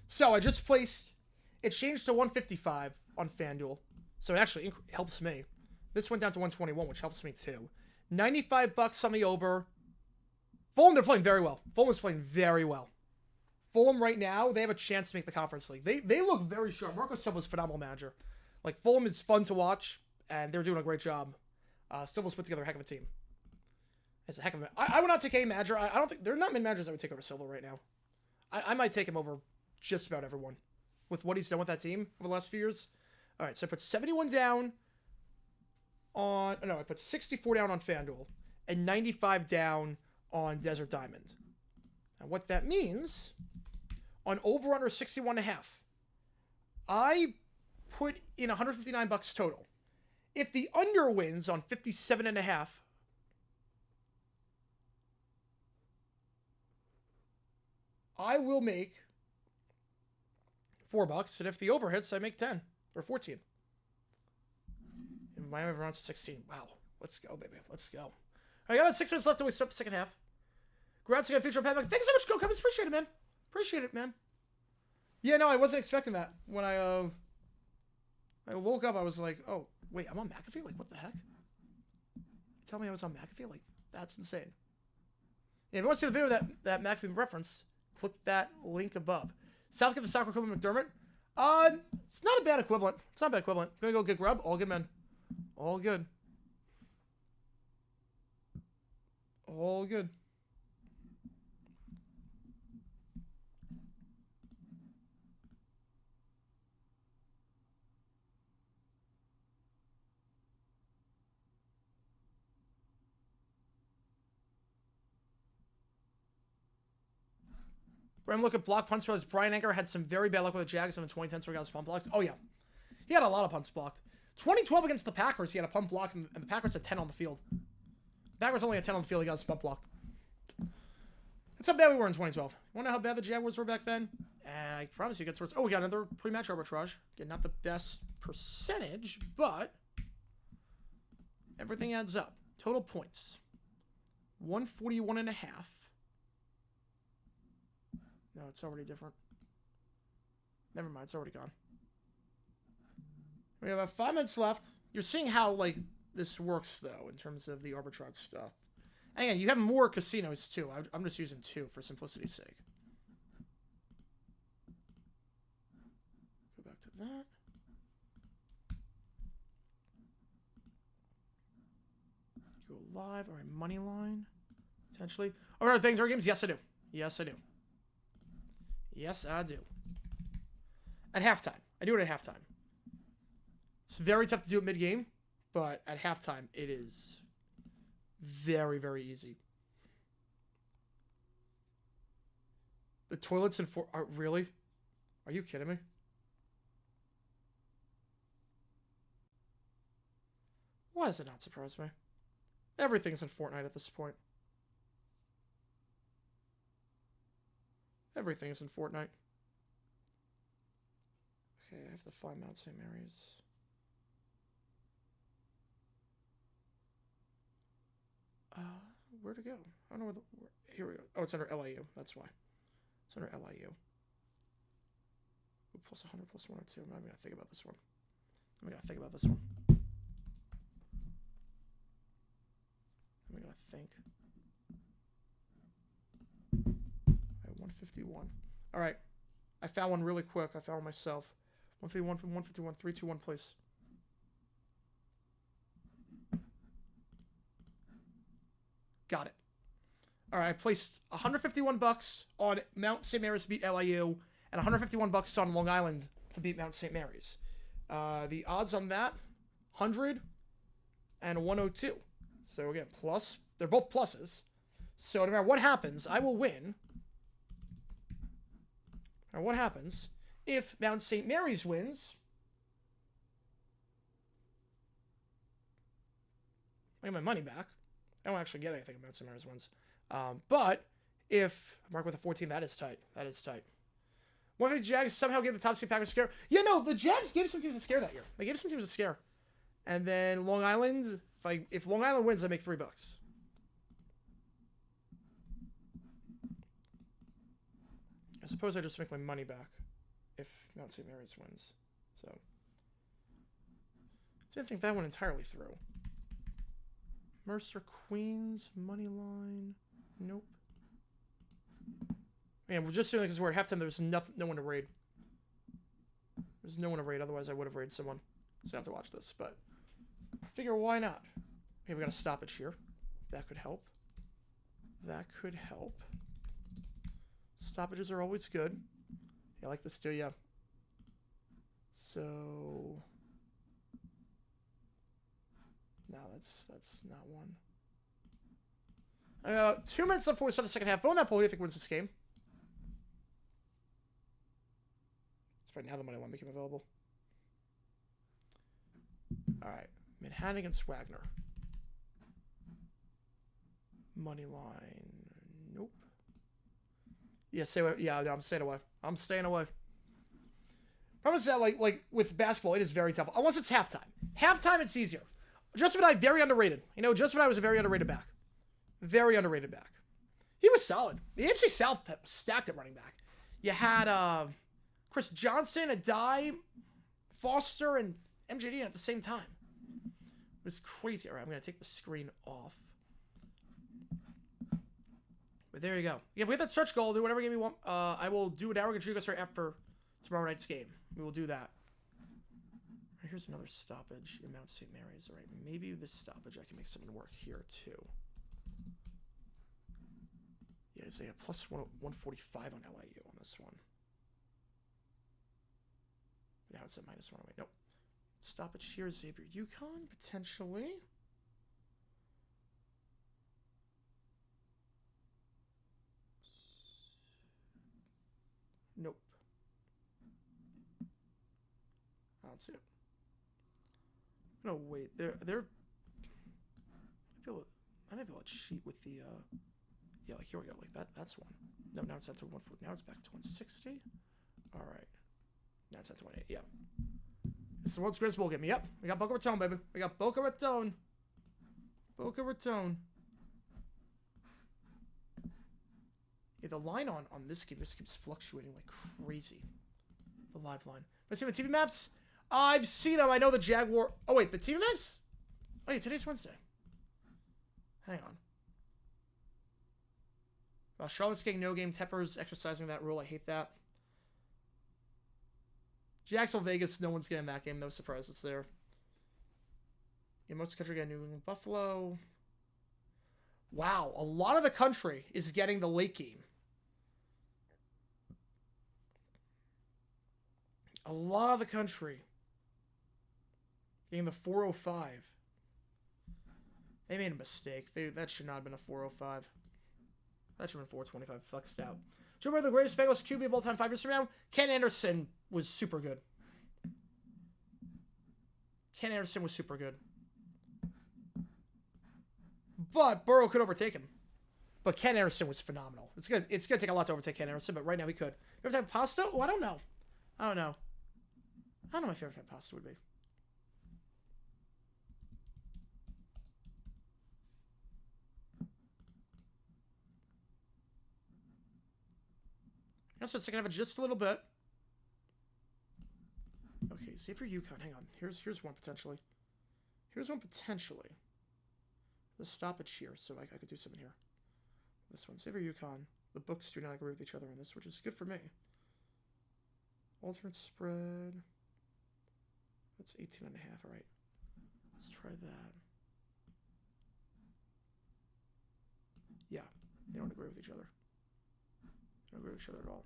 So I just placed, it changed to 155 on FanDuel. So it actually helps me. This went down to 121, which helps me too. $95 on the over. Fulham, they're playing very well. Fulham is playing very well. Fulham right now, they have a chance to make the Conference League. They look very sharp. Marco Silva's a phenomenal manager. Like, Fulham is fun to watch, and they're doing a great job. Silva's put together a heck of a team. It's a heck of a... I would not take a manager. I don't think... There are not many managers that would take over Silva right now. I might take him over just about everyone with what he's done with that team over the last few years. All right, so I put 71 down on... No, I put 64 down on FanDuel and 95 down on Desert Diamond. And what that means, on over-under 61.5, I put in $159 total. If the under wins on 57.5, I will make $4, and if the over hits, I make 10 or 14. And Miami runs to 16. Wow, let's go, baby. Let's go. I got about 6 minutes left till we start the second half. Congrats again, future Pat. Thank you so much, Go Cubs. Appreciate it, man. Appreciate it, man. Yeah, no, I wasn't expecting that. When I woke up, I was like, oh, wait, I'm on McAfee? Like, what the heck? Tell me I was on McAfee? Like, that's insane. Yeah, if you want to see the video that McAfee referenced, click that link above. Southgate, the soccer equivalent McDermott. It's not a bad equivalent. It's not a bad equivalent. Gonna go get grub. All good, man. All good. All good. Bram, look at block punts. Brian Anker had some very bad luck with the Jags in the 2010s where he got his punt blocks. Oh, yeah. He had a lot of punts blocked. 2012 against the Packers, he had a punt block, and the Packers had 10 on the field. The Packers only had 10 on the field. He got his punt blocked. That's how bad we were in 2012. You want to know how bad the Jaguars were back then? I promise you get towards... Oh, we got another pre-match arbitrage. Again, not the best percentage, but everything adds up. Total points. 141.5. No, it's already different. Never mind, it's already gone. We have about 5 minutes left. You're seeing how, like, this works, though, in terms of the arbitrage stuff. And again, you have more casinos, too. I'm just using 2 for simplicity's sake. Go back to that. Go live. All right, money line. Potentially. All right, bang games? Yes, I do. Yes, I do. Yes, I do. At halftime. I do it at halftime. It's very tough to do it mid-game, but at halftime, it is very, very easy. The toilets in Fort... Really? Are you kidding me? Why does it not surprise me? Everything's in Fortnite at this point. Everything is in Fortnite. Okay, I have to find Mount St. Mary's. Where to go? I don't know where here we go. Oh, it's under LIU. That's why. It's under LIU. Ooh, plus 100, plus 102. I'm not even going to think about this one. I'm going to think about this one. I'm going to think. 151. All right. I found one really quick. I found one myself. 151 from 151. 3, 2, 1, please. Got it. All right. I placed $151 on Mount St. Mary's to beat LIU and $151 on Long Island to beat Mount St. Mary's. The odds on that, 100 and 102. So again, plus. They're both pluses. So no matter what happens, I will win. Now, what happens if Mount St. Mary's wins? I get my money back. I don't actually get anything if Mount St. Mary's wins. But if I mark with a 14, that is tight. That is tight. One of the Jags somehow gave the top seed Packers a scare. Yeah, no, the Jags gave some teams a scare that year. They gave some teams a scare. And then Long Island, if Long Island wins, I make $3. suppose I just make my money back if Mount St. Mary's wins. So, I didn't think that went entirely through. Mercer Queens, money line. Nope. Man, we're just doing this because we're at halftime. There's no one to raid. There's no one to raid. Otherwise, I would have raided someone. So I have to watch this. But I figure, why not? Okay, we got a stoppage here. That could help. That could help. Stoppages are always good. Yeah, I like this too, yeah. So... no, that's not one. 2 minutes left before we start the second half. Vote on that poll. Who do you think wins this game? It's right now the money line became available. All right, Manhattan against Wagner. Money line. Nope. Yeah, stay away. Yeah, no, I'm staying away. I'm staying away. Problem is that like with basketball, it is very tough unless it's halftime. Halftime, it's easier. Joseph and I, very underrated. You know, Joseph and I was a very underrated back. Very underrated back. He was solid. The AFC South stacked at running back. You had Chris Johnson, Adai, Foster, and MJD at the same time. It was crazy. All right, I'm going to take the screen off. But there you go. Yeah, if we have that stretch goal, do whatever game you want. I will do an hour against you guys right after tomorrow night's game. We will do that. Right, here's another stoppage in Mount St. Mary's. All right, maybe this stoppage I can make something work here too. Yeah, it's a plus 145 on LIU on this one. Now it's a minus 1. Wait, nope. Stoppage here, Xavier Yukon, potentially. Nope. I don't see it. No, wait. I might be able to cheat with the yeah, like here we go. Like that's one. No, now it's set to 140. Now it's back to 160. All right. Now it's at 28. Yeah. It's the world's greatest bowl game. Yep. We got Boca Raton, baby. We got Boca Raton. Boca Raton. Yeah, the line on this game just keeps fluctuating like crazy. The live line. Let's see the TV maps. I've seen them. I know the Jaguar. Oh, wait. The TV maps? Oh, yeah. Today's Wednesday. Hang on. Charlotte's getting no game. Tepper's exercising that rule. I hate that. Jacksonville, Vegas. No one's getting that game. No surprises there. Yeah, most of the country getting New England, Buffalo. Wow. A lot of the country is getting the late game. A lot of the country getting the 405. They made a mistake. That should not have been a 405. That should have been 425. Flexed out. Do you remember the greatest Bengals QB of all time 5 years from now? Ken Anderson was super good. Ken Anderson was super good. But Burrow could overtake him. But Ken Anderson was phenomenal. It's going to take a lot to overtake Ken Anderson, but right now he could. Favorite type of pasta? Oh, I don't know. I don't know what my favorite type of pasta would be. That's what's going to have it just a little bit. Okay, see for Yukon. Hang on. Here's one potentially. Here's one potentially. Let's stop it here so I could do something here. This one. Save for Yukon. The books do not agree with each other on this, which is good for me. Alternate spread. That's 18.5. All right. Let's try that. Yeah. They don't agree with each other. They don't agree with each other at all.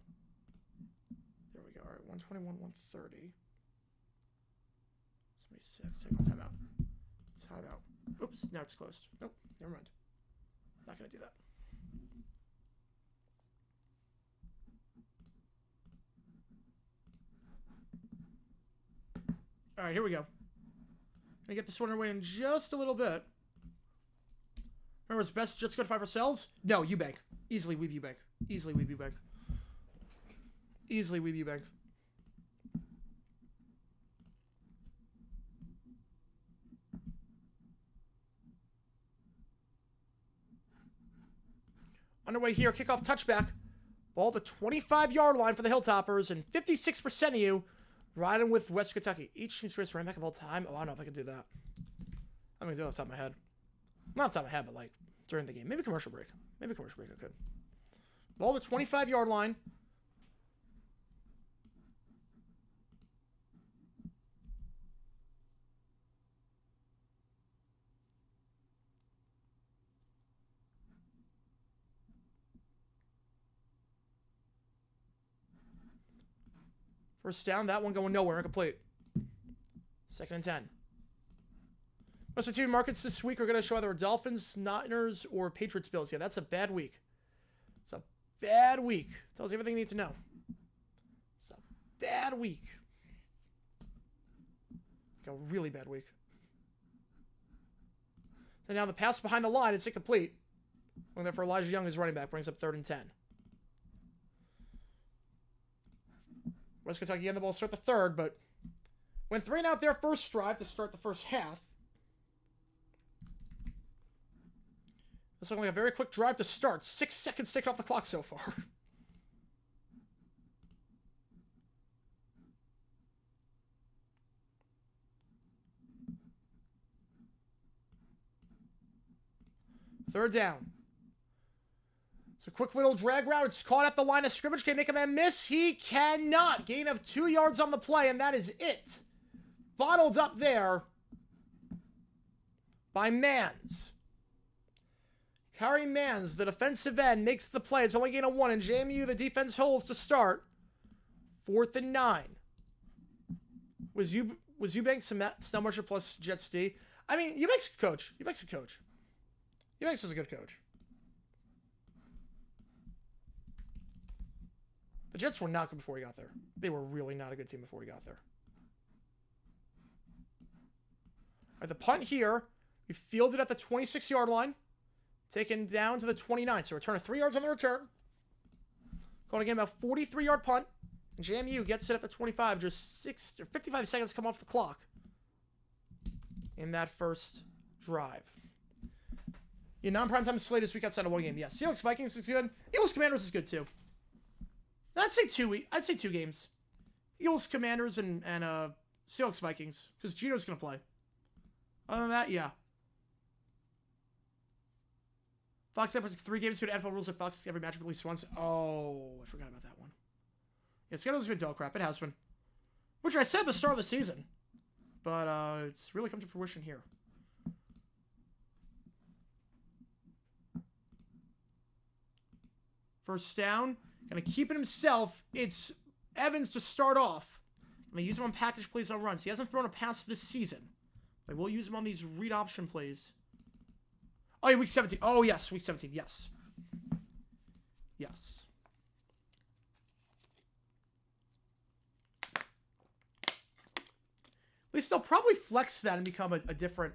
There we go. All right. 121, 130. 76. Hang on. Timeout. Timeout. Oops. Now it's closed. Nope. Never mind. Not going to do that. All right, here we go. Gonna get this one away in just a little bit. Remember, it's best just go to Piper Sells? No, Eubank. Easily Weeb Eubank. Easily Weeb Eubank. Easily Weeb Eubank. Underway here, kickoff touchback. Ball at the 25-yard line for the Hilltoppers, and 56% of you riding with West Kentucky. Each team's greatest running back of all time. Oh, I don't know if I can do that. I'm going to do it off the top of my head. Not off the top of my head, but like during the game. Maybe commercial break. Maybe commercial break I could. Ball at the 25-yard line. First down, that one going nowhere, incomplete. 2nd and 10. Most of the TV markets this week are going to show either Dolphins, Niners, or Patriots Bills. Yeah, that's a bad week. It's a bad week. Tells you everything you need to know. It's a bad week. Like a really bad week. And now the pass behind the line is incomplete. Going there for Elijah Young, his running back, brings up 3rd and 10. West Kentucky on the ball start the 3rd, but went 3 and out their first drive to start the first half. This looking like a very quick drive to start. 6 seconds taken off the clock so far. Third down. It's a quick little drag route. It's caught at the line of scrimmage. Can he make a man miss? He cannot. Gain of 2 yards on the play, and that is it. Bottled up there by Mans. Kari Mans, the defensive end, makes the play. It's only gain of 1, and JMU, the defense holds to start. 4th and 9. Was Eubanks a Snellmarcher plus Jets D? I mean, Eubanks a coach. Eubanks a coach. Eubanks is a good coach. The Jets were not good before he got there. They were really not a good team before he got there. All right, the punt here. We fielded at the 26-yard line. Taken down to the 29. So return of 3 yards on the return. Going again, about 43-yard punt. And JMU gets it at the 25. Just 55 seconds to come off the clock in that first drive. Yeah, non-primetime slate this week outside of one game. Yeah, Seahawks Vikings is good. Eagles Commanders is good too. I'd say 2 games. Eagles Commanders and Seahawks Vikings because Gino's gonna play. Other than that, yeah. Fox Network's 3 games to NFL rules at Fox every match at least once. Oh, I forgot about that one. Yeah, schedule's been dog crap. It has been. Which I said at the start of the season. But it's really come to fruition here. First down. Gonna keep it himself. It's Evans to start off. I'm gonna use him on package plays on runs. He hasn't thrown a pass this season. But we'll use him on these read option plays. Oh, yeah, week 17. Oh, yes, week 17. Yes. Yes. At least they'll probably flex that and become a different...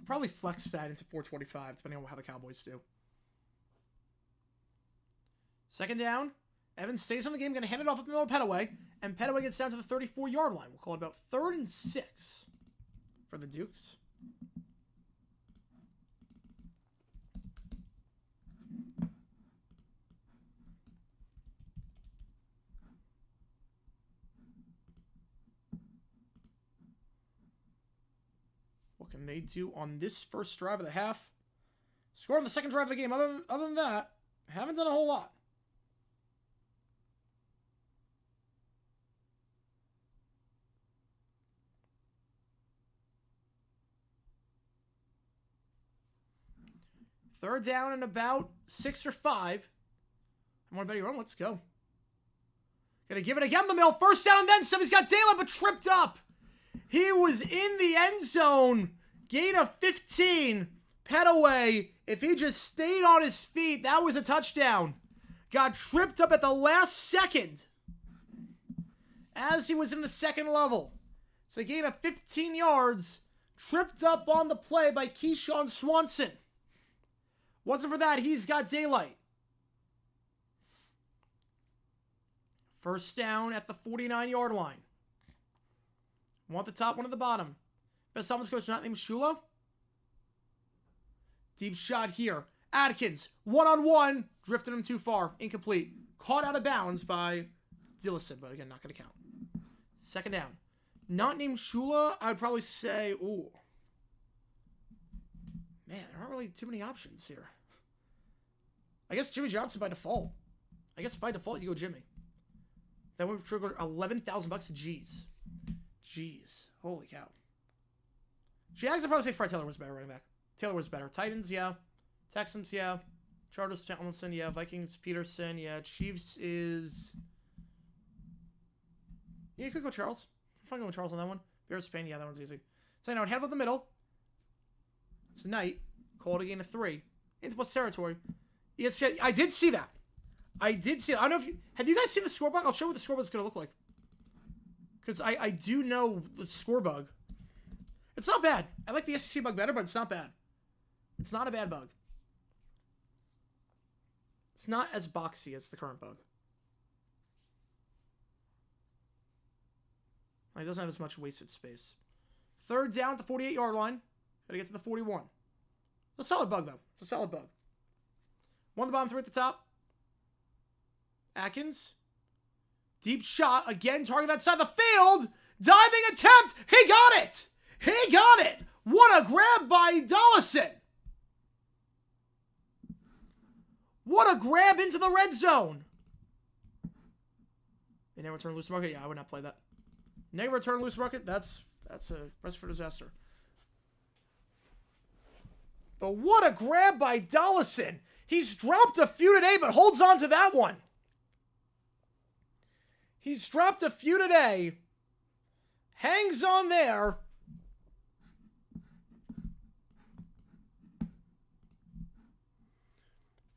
Probably flex that into 425, depending on how the Cowboys do. 2nd down. Evans stays on the game. Going to hand it off up the middle of Petaway. And Petaway gets down to the 34-yard line. We'll call it about 3rd and 6 for the Dukes. What can they do on this first drive of the half? Score on the second drive of the game. Other than that, haven't done a whole lot. Third down and about 6 or 5. I want to bet you run. Let's go. Gonna give it again the middle. First down and then some. He's got daylight but tripped up. He was in the end zone. Gain of 15. Petaway, if he just stayed on his feet, that was a touchdown. Got tripped up at the last second as he was in the second level. So gain of 15 yards. Tripped up on the play by Keyshawn Swanson. Wasn't for that, he's got daylight. First down at the 49-yard line. One at the top, one at the bottom. Best offense coach not named Shula. Deep shot here. Adkins, one-on-one, drifted him too far, incomplete. Caught out of bounds by Dillison, but again, not going to count. Second down. Not named Shula, I would probably say, ooh. Man, there aren't really too many options here. I guess Jimmy Johnson by default. I guess by default you go Jimmy. Then we've triggered $11,000 G's. Jeez. Holy cow. Jags, I'd probably say Fred Taylor was better running back. Taylor was better. Titans, yeah. Texans, yeah. Chargers, Tomlinson, yeah. Vikings, Peterson, yeah. Chiefs is... Yeah, you could go Charles. I'm fine going Charles on that one. Bears, Spain, yeah, that one's easy. So now, head up the middle. It's a night. Called a gain of 3. Into plus territory. ESPN, I did see that. I did see it. I don't know if you... Have you guys seen the score bug? I'll show you what the score bug is going to look like. Because I do know the score bug. It's not bad. I like the SEC bug better, but it's not bad. It's not a bad bug. It's not as boxy as the current bug. It doesn't have as much wasted space. Third down at the 48-yard line. Gotta get to the 41. It's a solid bug, though. It's a solid bug. One the bottom, 3 at the top. Atkins. Deep shot. Again, target that side of the field. Diving attempt. He got it. He got it. What a grab by Dollison. What a grab into the red zone. They never return loose market. Yeah, I would not play that. Never return loose market. That's a recipe for disaster. But what a grab by Dollison. He's dropped a few today, but holds on to that one. He's dropped a few today. Hangs on there.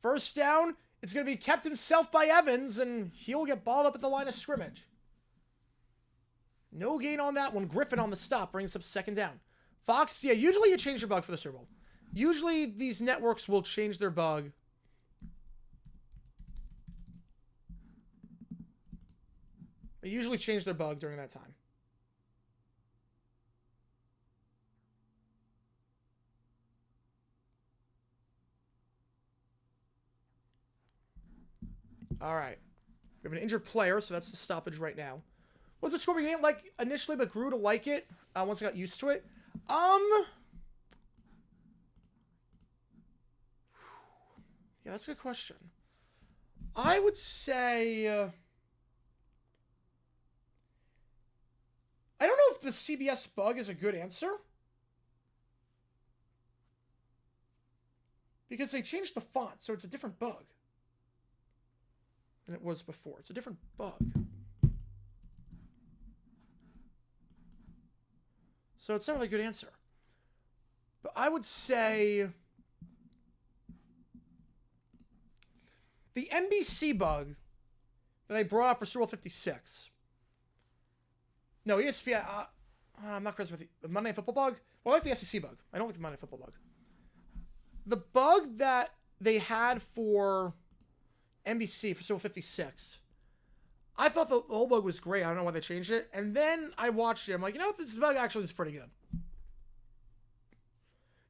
First down. It's going to be kept himself by Evans, and he'll get balled up at the line of scrimmage. No gain on that one. Griffin on the stop brings up second down. Fox, yeah, usually you change your bug for the Super Bowl. Usually these networks will change their bug. They usually change their bug during that time. All right. We have an injured player, so that's the stoppage right now. What's the score we didn't like initially, but grew to like it once I got used to it? Yeah, that's a good question. I would say... I don't know if the CBS bug is a good answer. Because they changed the font, so it's a different bug than it was before. It's a different bug. So it's not really a good answer. But I would say the NBC bug that they brought up for Super Bowl 56. No, ESPN. I'm not crazy with the Monday Night Football bug. Well, I like the SEC bug. I don't like the Monday Night Football bug. The bug that they had for NBC for Super Bowl 56, I thought the old bug was great. I don't know why they changed it. And then I watched it. I'm like, you know what? This bug actually is pretty good.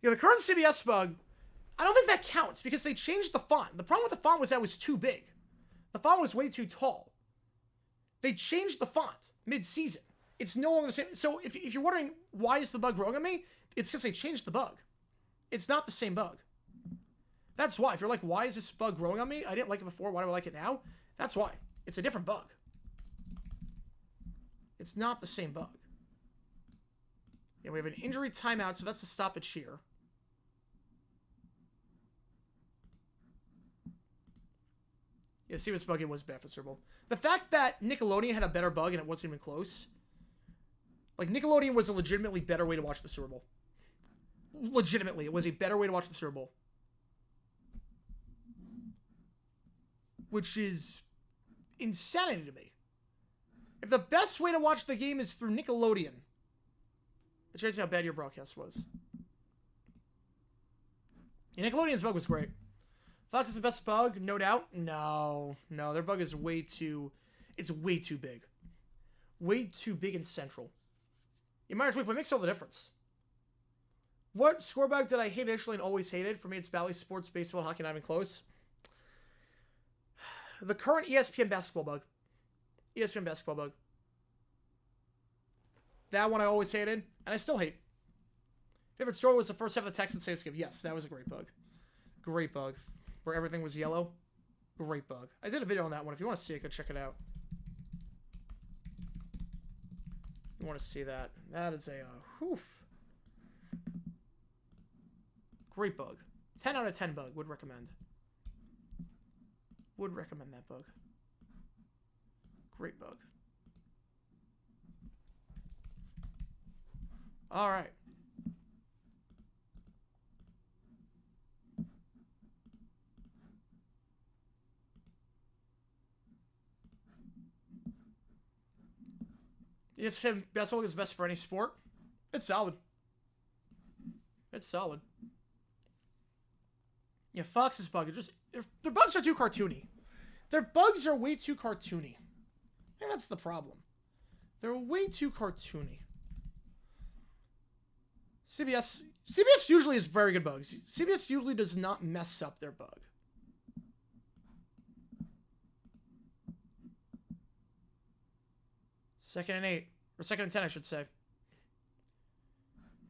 You know, the current CBS bug, I don't think that counts because they changed the font. The problem with the font was that it was too big. The font was way too tall. They changed the font mid-season. It's no longer the same. So if you're wondering why is the bug growing on me, it's because they changed the bug. It's not the same bug. That's why. If you're like, why is this bug growing on me? I didn't like it before. Why do I like it now? That's why. It's a different bug. It's not the same bug. Yeah, we have an injury timeout, so that's the stoppage here. Yeah, see what's bug it was bad for Super Bowl. The fact that Nickelodeon had a better bug and it wasn't even close. Like, Nickelodeon was a legitimately better way to watch the Super Bowl. Legitimately, it was a better way to watch the Super Bowl. Which is insanity to me. If the best way to watch the game is through Nickelodeon, it shows you how bad your broadcast was. Yeah, Nickelodeon's bug was great. Fox is the best bug, no doubt. No, their bug is way too... It's way too big. Way too big and central. You might as well, but it makes all the difference. What score bug did I hate initially and always hated? For me, it's Bally Sports, baseball, hockey, not even close. The current ESPN basketball bug. ESPN basketball bug. That one I always hated, and I still hate. Favorite story was the first half of the Texans Saints game. Yes, that was a great bug. Great bug. Where everything was yellow. Great bug. I did a video on that one. If you want to see it, go check it out. You want to see that. That is a, whew. Great bug. 10 out of 10 bug. Would recommend. Would recommend that bug. Great bug. All right. ESPN basketball is best for any sport. It's solid. It's solid. Yeah, Fox's bug is just... Their bugs are too cartoony. Their bugs are way too cartoony. I think that's the problem. They're way too cartoony. CBS usually is very good bugs. CBS usually does not mess up their bug. Second and 8. Or second and 10, I should say.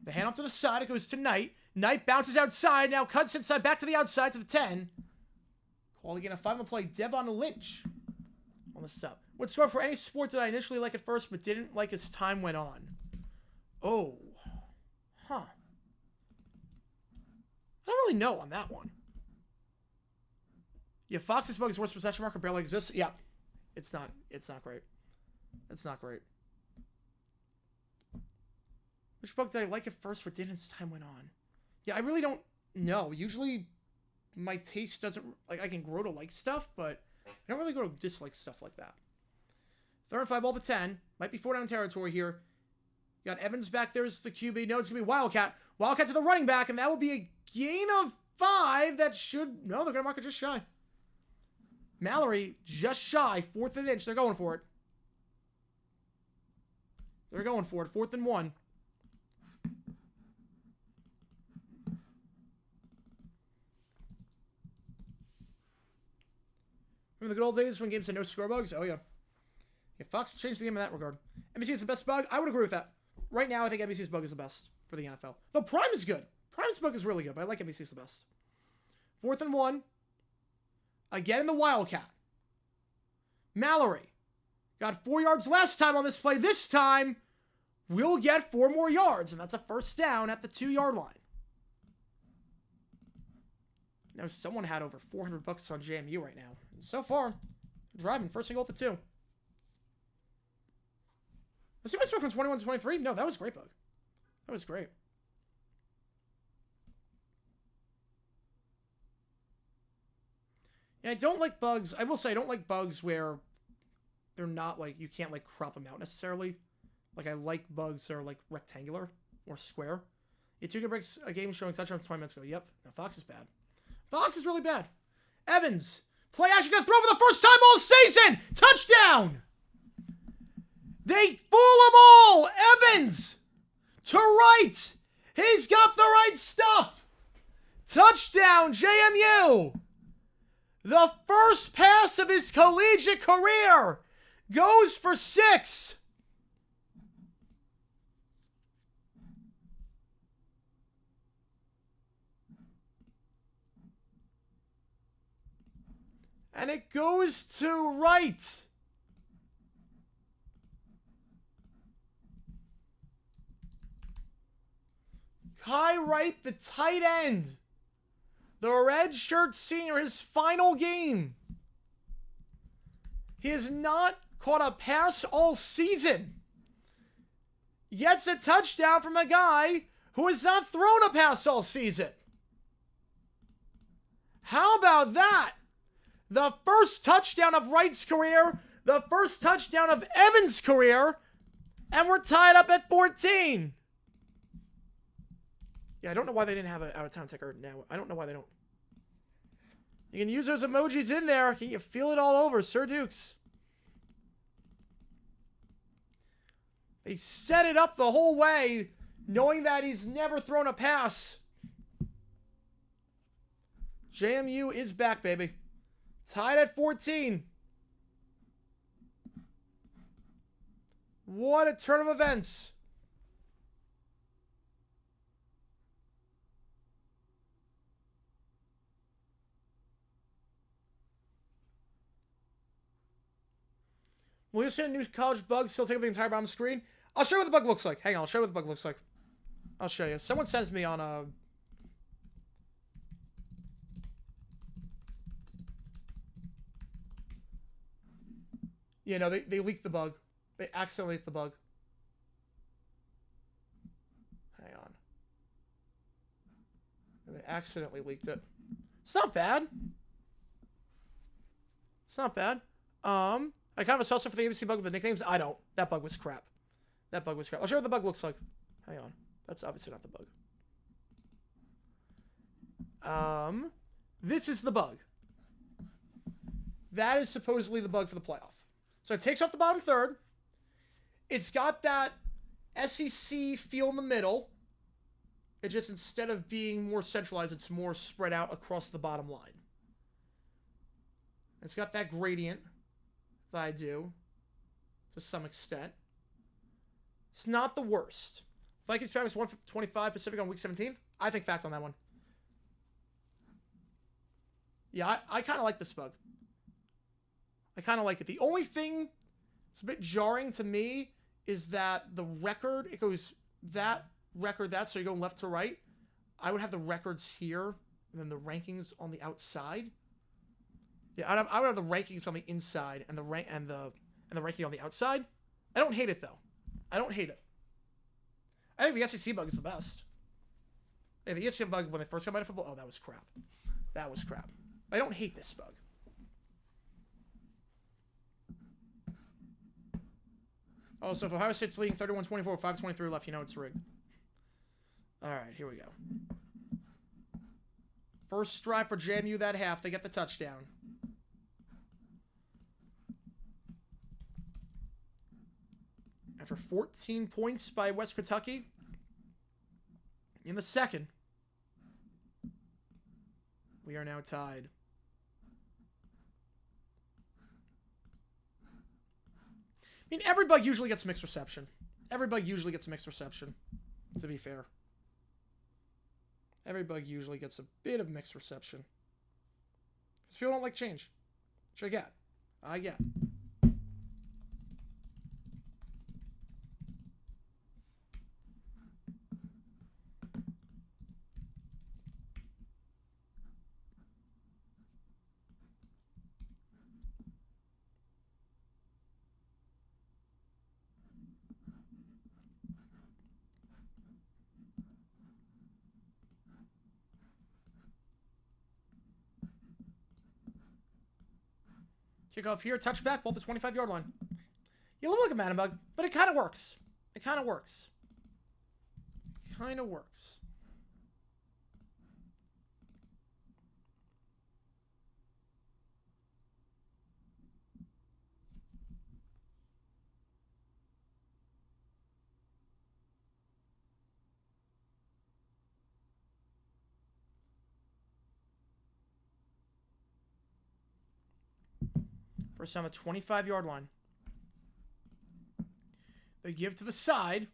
The handoff to the side. It goes to Knight. Knight bounces outside. Now cuts inside. Back to the outside to the 10. Call again a 5 on the play. Devon Lynch on the stop. What score for any sport did I initially like at first but didn't like as time went on? Oh. Huh. I don't really know on that one. Yeah, Fox's bug is worst possession marker barely exists. Yeah. It's not great. It's not great. Which bug did I like at first but didn't as time went on? Yeah, I really don't know. Usually my taste doesn't... Like, I can grow to like stuff, but I don't really grow to dislike stuff like that. 3rd and 5 ball to 10. Might be 4 down territory here. You got Evans back there as the QB. No, it's going to be Wildcat. Wildcat to the running back, and that will be a gain of 5. That should... No, they're going to mark it just shy. Mallory, just shy. 4th and inch. They're going for it. They're going for it. 4th and 1. Remember the good old days when games had no score bugs? Oh, yeah. Yeah, Fox changed the game in that regard. NBC is the best bug? I would agree with that. Right now, I think NBC's bug is the best for the NFL. Though Prime is good. Prime's bug is really good, but I like NBC's the best. 4th and 1. Again in the Wildcat. Mallory. Got 4 yards last time on this play. This time, we'll get 4 more yards, and that's a first down at the 2-yard line. Now, someone had over $400 on JMU right now. And so far, driving first and goal at the 2. Let's see my score from 21 to 23. No, that was great, bug. That was great. Yeah, I don't like bugs. I will say I don't like bugs where they're not like, you can't like crop them out necessarily. Like I like bugs that are like rectangular or square. Yeah, 2 good breaks a game showing touchdowns 20 minutes ago. Yep. Now Fox is bad. Fox is really bad. Evans. Play action gonna throw for the first time all season. Touchdown. They fool them all. Evans. To right. He's got the right stuff. Touchdown, JMU. The first pass of his collegiate career goes for 6. And it goes to right. Kai Wright, the tight end. The redshirt senior, his final game. He has not caught a pass all season. Gets a touchdown from a guy who has not thrown a pass all season. How about that? The first touchdown of Wright's career, the first touchdown of Evans' career, and we're tied up at 14. Yeah, I don't know why they didn't have an out-of-town ticker now. I don't know why they don't. You can use those emojis in there. Can you feel it all over, Sir Dukes? They set it up the whole way. knowing that he's never thrown a pass. JMU is back, baby. Tied at 14. What a turn of events. Will you see a new college bug still take up the entire bottom screen? I'll show you what the bug looks like. Hang on, I'll show you what the bug looks like. I'll show you. Someone sends me on a... Yeah, no, they leaked the bug. They accidentally leaked the bug. Hang on. They accidentally leaked it. It's not bad. It's not bad. I kind of a salsa for the ABC bug with the nicknames. I don't. That bug was crap. That bug was crap. I'll show you what the bug looks like. Hang on. That's obviously not the bug. This is the bug. That is supposedly the bug for the playoff. So it takes off the bottom third. It's got that SEC feel in the middle. It just, instead of being more centralized, it's more spread out across the bottom line. It's got that gradient that I do to some extent. It's not the worst. Vikings Falcons 125 Pacific on week 17. I think facts on that one. Yeah, I kind of like this bug. I kind of like it. The only thing that's a bit jarring to me is that the record, it goes that record, that, so you're going left to right. I would have the records here, and then the rankings on the outside. Yeah, I would have the rankings on the inside and the ranking on the outside. I don't hate it though. I don't hate it. I think the SEC bug is the best. Yeah, the SEC bug when they first came out of football, oh, that was crap. That was crap. I don't hate this bug. Also, if Ohio State's leading 31-24, 5:23 left, you know it's rigged. All right, here we go. First drive for JMU that half. They get the touchdown. After 14 points by West Kentucky in the second, we are now tied. I mean, every bug usually gets mixed reception. Every bug usually gets mixed reception, to be fair. Every bug usually gets a bit of mixed reception. Because people don't like change. Which I get. I get. Kickoff here, touchback, ball at the 25-yard line. You look like a man bug, but it kind of works. It kind of works. Kind of works. First down the 25-yard line. They give to the side.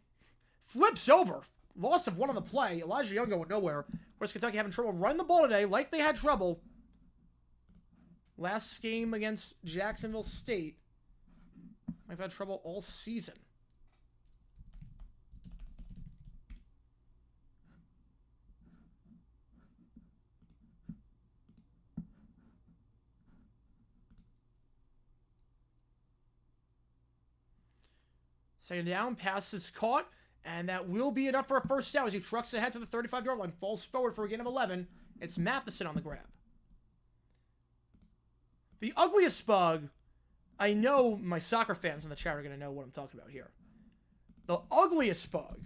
Flips over. Loss of one on the play. Elijah Young going nowhere. West Kentucky having trouble running the ball today, like they had trouble last game against Jacksonville State. They've had trouble all season. Second down, pass is caught, and that will be enough for a first down as he trucks ahead to the 35-yard line, falls forward for a gain of 11. It's Madison on the grab. The ugliest bug, I know my soccer fans in the chat are going to know what I'm talking about here. The ugliest bug,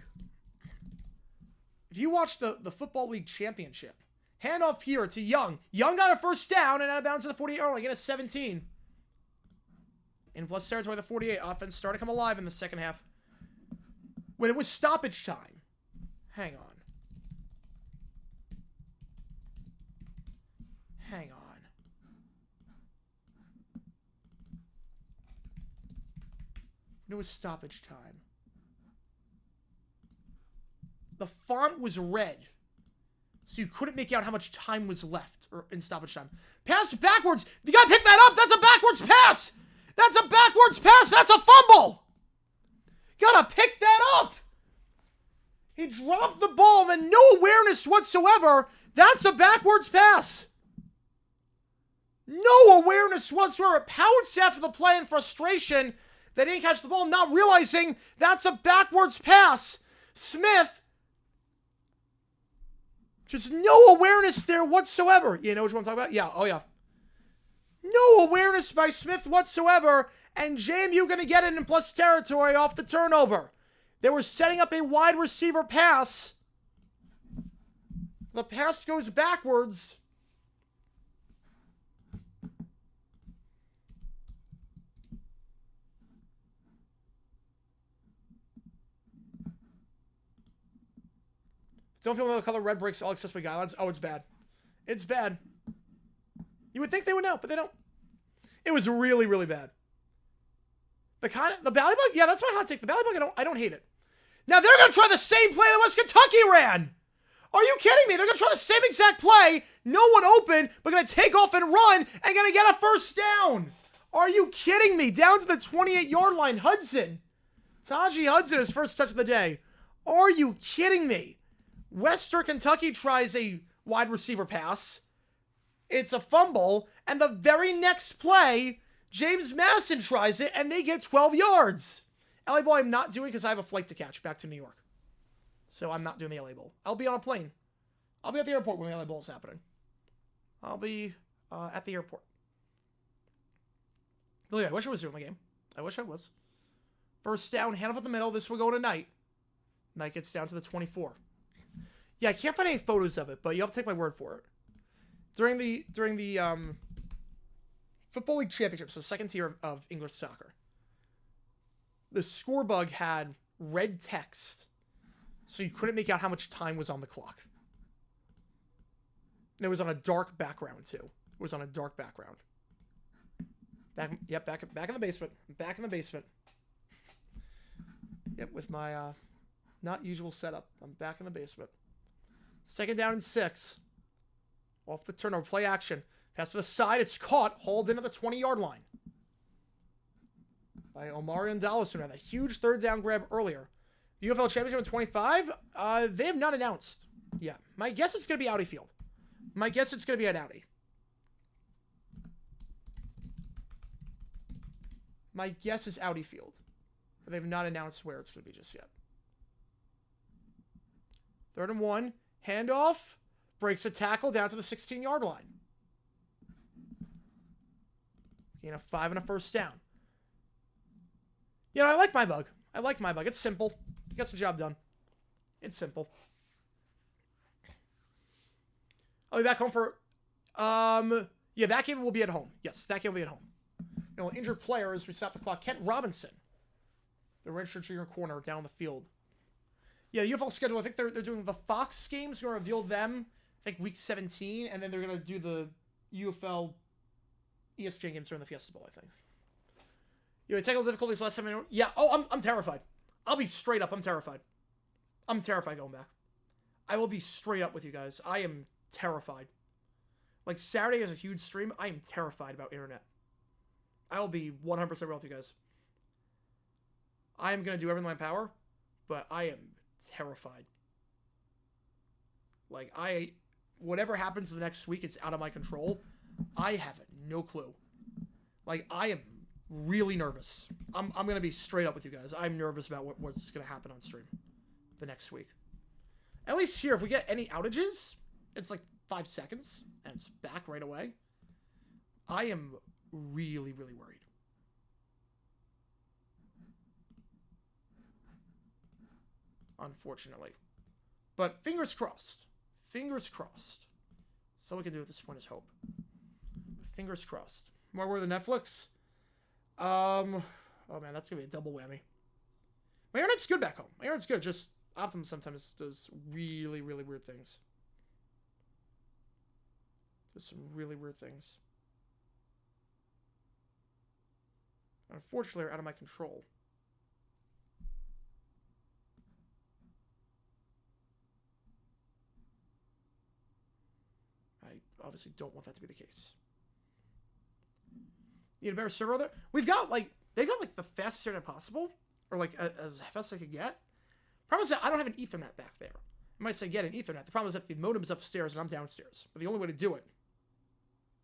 if you watch the Football League Championship, handoff here to Young. Young got a first down and out of bounds to the 48-yard line, get a 17. In plus territory, the 48 offense started to come alive in the second half. When it was stoppage time, Hang on. Hang on. It was stoppage time. The font was red, so you couldn't make out how much time was left in stoppage time. Pass backwards. You gotta pick that up. That's a backwards pass. That's a backwards pass. That's a fumble. You gotta pick that up. He dropped the ball and no awareness whatsoever. That's a backwards pass. No awareness whatsoever. Pounced after the play in frustration. They didn't catch the ball, not realizing that's a backwards pass. Smith, just no awareness there whatsoever. You know which one I'm talking about? Yeah, oh yeah. No awareness by Smith whatsoever, and JMU going to get it in plus territory off the turnover. They were setting up a wide receiver pass. The pass goes backwards. Don't people know the color red breaks all accessible guidelines? Oh, it's bad. It's bad. You would think they would know, but they don't. It was really, really bad. The Ballybug, yeah, that's my hot take. The Ballybug, I don't hate it. Now they're gonna try the same play that West Kentucky ran. Are you kidding me? They're gonna try the same exact play, no one open, but gonna take off and run and gonna get a first down. Are you kidding me? Down to the 28-yard line, Hudson. Taji Hudson, his first touch of the day. Are you kidding me? Western Kentucky tries a wide receiver pass. It's a fumble. And the very next play, James Madison tries it, and they get 12 yards. LA Bowl I'm not doing because I have a flight to catch back to New York. So I'm not doing the LA Bowl. I'll be on a plane. I'll be at the airport when the LA Bowl is happening. I'll be at the airport. But yeah, I wish I was doing the game. I wish I was. First down, hand up at the middle. This will go to Knight. Knight gets down to the 24. Yeah, I can't find any photos of it, but you have to take my word for it. During the Football League Championship, so second tier of English soccer, the score bug had red text, so you couldn't make out how much time was on the clock. And it was on a dark background too. It was on a dark background. Back in the basement. Back in the basement. Yep, with my not usual setup. I'm back in the basement. Second down and 6. Off the turnover. Play action. Pass to the side. It's caught. Hauled in at the 20-yard line. By Omarion Dollison. Had that huge third down grab earlier. The UFL Championship in 25. They have not announced. Yeah. My guess it's going to be Audi Field. My guess it's going to be at Audi. My guess is Audi Field. But they've not announced where it's going to be just yet. 3rd and 1. Handoff. Breaks a tackle down to the 16-yard line. You know, 5 and a first down. You know, I like my bug. I like my bug. It's simple. It gets the job done. It's simple. I'll be back home for... Yeah, that game will be at home. Yes, that game will be at home. You know, injured players, we stop the clock. Kent Robinson. The redshirt junior corner down the field. Yeah, the UFL schedule, I think they're doing the Fox games. We're going to reveal them, I think, week 17. And then they're going to do the UFL ESPN games during the Fiesta Bowl, I think. You had technical difficulties last time. Yeah, oh, I'm terrified. I'll be straight up. I'm terrified. I'm terrified going back. I will be straight up with you guys. I am terrified. Like, Saturday is a huge stream. I am terrified about internet. I will be 100% real with you guys. I am going to do everything in my power, but I am terrified. Like, whatever happens the next week is out of my control. I have no clue. Like, I am really nervous. I'm going to be straight up with you guys. I'm nervous about what's going to happen on stream the next week. At least here, if we get any outages, it's like 5 seconds, and it's back right away. I am really, really worried. Unfortunately. But fingers crossed. Fingers crossed. That's all we can do at this point is hope. Fingers crossed. More worth than Netflix? Oh man, that's going to be a double whammy. My internet's good back home. My internet's good. Just, Optimum sometimes does really, really weird things. Does some really weird things. Unfortunately, are out of my control. I obviously don't want that to be the case. Need a better server there? We've got, like, they got, like, the fastest internet possible. Or, like, as fast as I could get. Problem is that I don't have an Ethernet back there. I might say get an Ethernet. The problem is that the modem is upstairs and I'm downstairs. But the only way to do it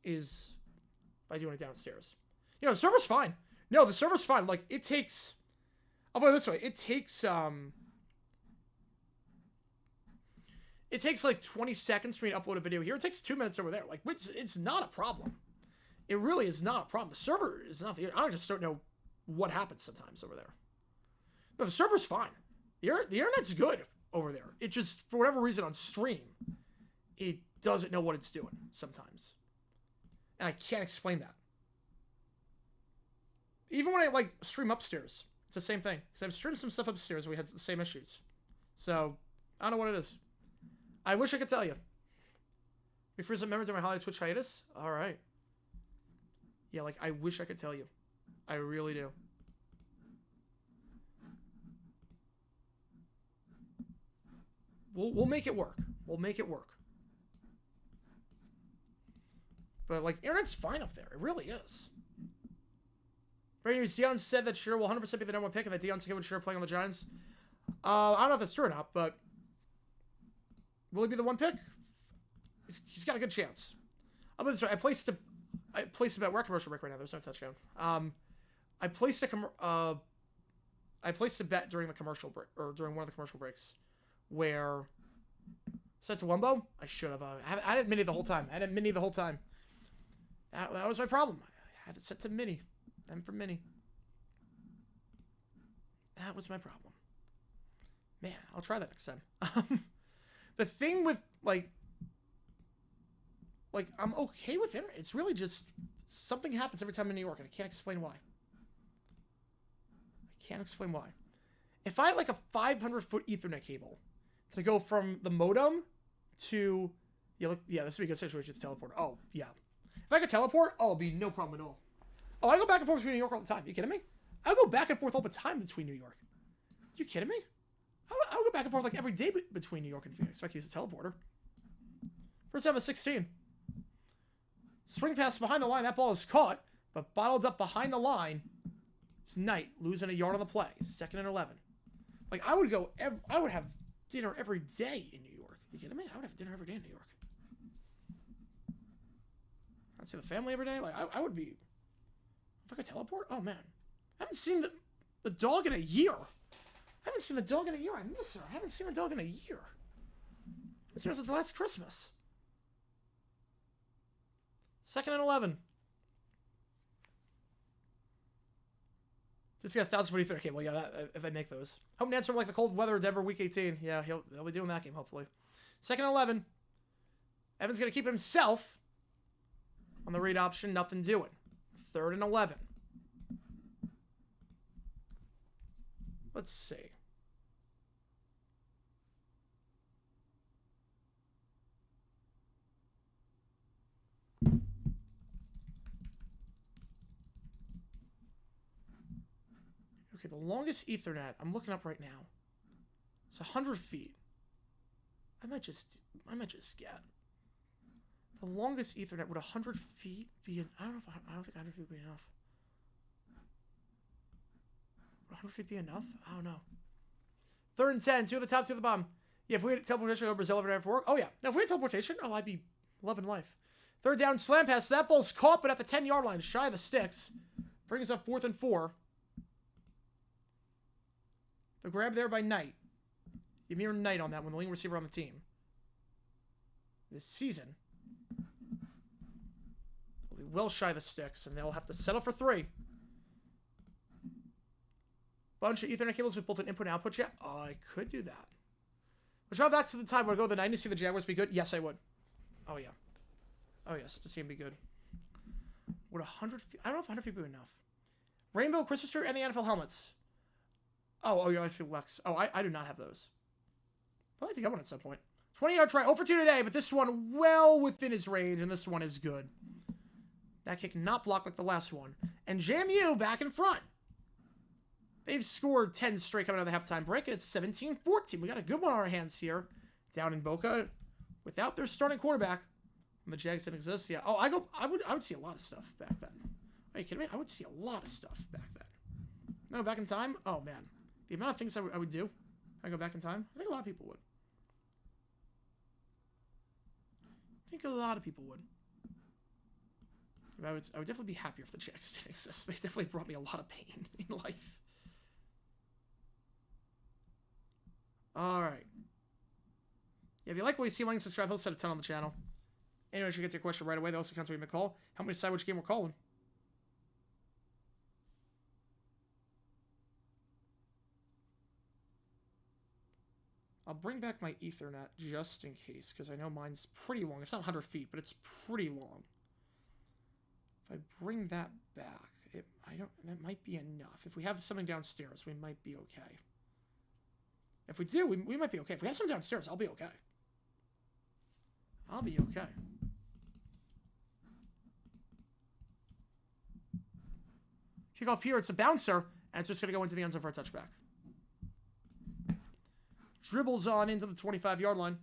is by doing it downstairs. You know, the server's fine. No, the server's fine. Like, it takes... I'll put it this way. It takes like 20 seconds for me to upload a video here. It takes 2 minutes over there. Like, it's not a problem. It really is not a problem. The server is not... I just don't know what happens sometimes over there. No, the server's fine. The internet's good over there. It just, for whatever reason on stream, it doesn't know what it's doing sometimes. And I can't explain that. Even when I, like, stream upstairs, it's the same thing. Because I've streamed some stuff upstairs where we had the same issues. So, I don't know what it is. I wish I could tell you. We freeze a memory during my holiday Twitch hiatus? Alright. Yeah, like, I wish I could tell you. I really do. We'll make it work. We'll make it work. But, like, internet's fine up there. It really is. Right news, Deion said that Shearer will 100% be the number one pick and that Deion took with Shearer playing on the Giants. I don't know if that's true or not, but will he be the one pick? He's got a good chance. I'll put this way. I placed a bet. We're at commercial break right now. There's no touchdown. I placed a bet during the commercial break, or during one of the commercial breaks, where set to Wumbo. I should have. I had it mini the whole time. That was my problem. I had it set to mini. M for mini. That was my problem. Man, I'll try that next time. The thing with, like, I'm okay with internet. It's really just something happens every time I'm in New York, and I can't explain why. If I had, like, a 500-foot Ethernet cable to go from the modem to... Yeah, this would be a good situation to teleport. Oh, yeah. If I could teleport, it'd be no problem at all. Oh, I go back and forth between New York all the time. You kidding me? I go back and forth all the time between New York. You kidding me? I would go back and forth like every day between New York and Phoenix. So I can use the teleporter. First down to 16. Swing pass behind the line. That ball is caught, but bottled up behind the line. It's Knight losing a yard on the play. 2nd and 11. Like, I would have dinner every day in New York. You kidding me? I would have dinner every day in New York. I'd see the family every day. Like, I would be... If I could teleport? Oh, man. I haven't seen the dog in a year. I miss her. I haven't seen the dog in a year. It's since last Christmas. 2nd and 11. Just got 1,000 foot Ethernet cable. Yeah, if they make those. Home Nance from like the cold weather of Denver week 18. Yeah, they'll be doing that game, hopefully. 2nd and 11. Evan's going to keep himself on the read option. Nothing doing. 3rd and 11. Let's see. Okay, the longest Ethernet I'm looking up right now. It's 100 feet. I might just get the longest Ethernet. Would 100 feet be? I don't think 100 feet would be enough. Would 100 feet be enough? I don't know. 3rd and 10. 2 at the top, 2 at the bottom. Yeah, if we had teleportation over Brazil every day for work. Oh yeah. Now if we had teleportation, I'd be loving life. 3rd down, slam pass. That ball's caught, but at the 10-yard line, shy of the sticks. Brings up 4th and 4. The grab there by Knight. Ymir Knight on that one, the leading receiver on the team. This season. They'll be well shy of the sticks, and they'll have to settle for 3. Bunch of Ethernet cables with both an input and output jack. Oh, I could do that. Let's drop back to the time where I go to the 90 to see the Jaguars be good. Yes, I would. Oh, yeah. Oh, yes, to see them be good. Would 100 feet... I don't know if 100 feet would be enough. Rainbow Christmas tree and the NFL helmets. Oh, yeah, I see Lex. Oh, I do not have those. like to get one at some point. 20-yard try. 0 for 2 today, but this one well within his range, and this one is good. That kick not blocked like the last one. And JMU back in front. They've scored 10 straight coming out of the halftime break, and it's 17-14. We got a good one on our hands here down in Boca without their starting quarterback. The Jags didn't exist. Yeah. Oh, I would see a lot of stuff back then. Are you kidding me? I would see a lot of stuff back then. No, back in time? Oh, man. The amount of things I would do. I go back in time. I think a lot of people would. I think a lot of people would. I would definitely be happier if the Jags didn't exist. They definitely brought me a lot of pain in life. Alright. Yeah, if you like what you see, like and subscribe. Help set a 10 on the channel. Anyway, you should get to your question right away. They also counts when you call. Help me decide which game we're calling. I'll bring back my Ethernet just in case, because I know mine's pretty long. It's not 100 feet, but it's pretty long. If I bring that back, that might be enough. If we have something downstairs, we might be okay. If we do, we might be okay. If we have something downstairs, I'll be okay. I'll be okay. Kick off here, it's a bouncer, and it's just going to go into the end zone for a touchback. Dribbles on into the 25-yard line.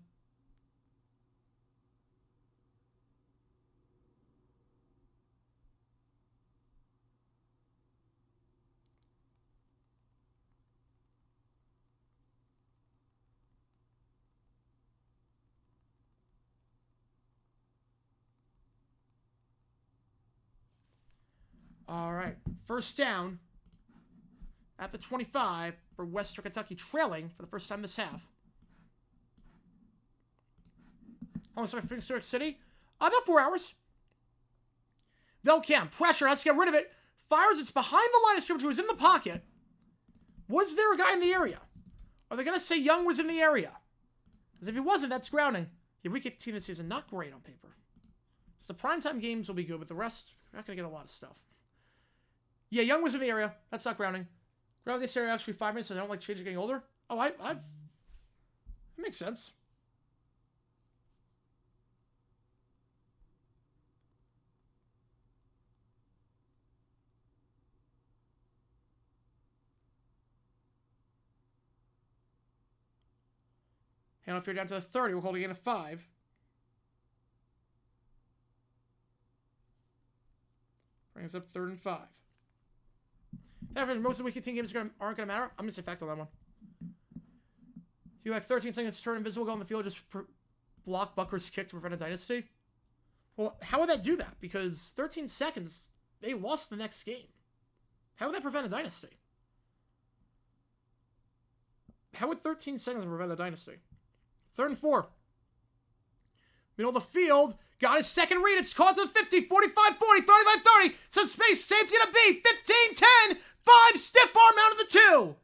All right, first down at the 25 for Western Kentucky, trailing for the first time this half. How much time for New York City? About 4 hours. Velcam, pressure, has to get rid of it. Fires, it's behind the line of scrimmage, who was in the pocket. Was there a guy in the area? Are they going to say Young was in the area? Because if he wasn't, that's grounding. Yeah, week 18 this season, not great on paper. So the primetime games will be good, but the rest, we're not going to get a lot of stuff. Yeah, Young was in the area. That's not grounding. Grounding this area actually 5 minutes, so I don't like changing getting older. Oh, that makes sense. And if you're down to the 30, we'll call it again a 5. Brings up 3rd and 5. Most of the week 18 games aren't going to matter. I'm going to say fact on that one. You have 13 seconds to turn invisible, go on the field, just block Bucker's kick to prevent a dynasty. Well, how would that do that? Because 13 seconds, they lost the next game. How would that prevent a dynasty? How would 13 seconds prevent a dynasty? 3rd and 4. Middle of the field. Got his second read. It's caught to the 50, 45, 40, 35, 30. Some space. Safety to beat. 15, 10. 5. Stiff arm out of the 2.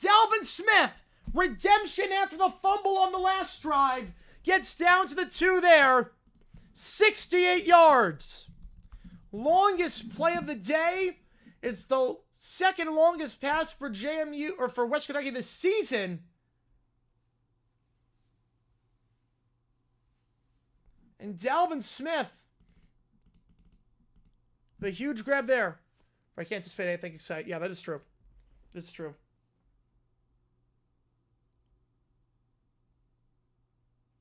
Dalvin Smith. Redemption after the fumble on the last drive. Gets down to the 2 there. 68 yards. Longest play of the day. It's the second longest pass for JMU or for West Kentucky this season. And Dalvin Smith, the huge grab there. I can't anticipate anything exciting. Yeah, that is true. This is true.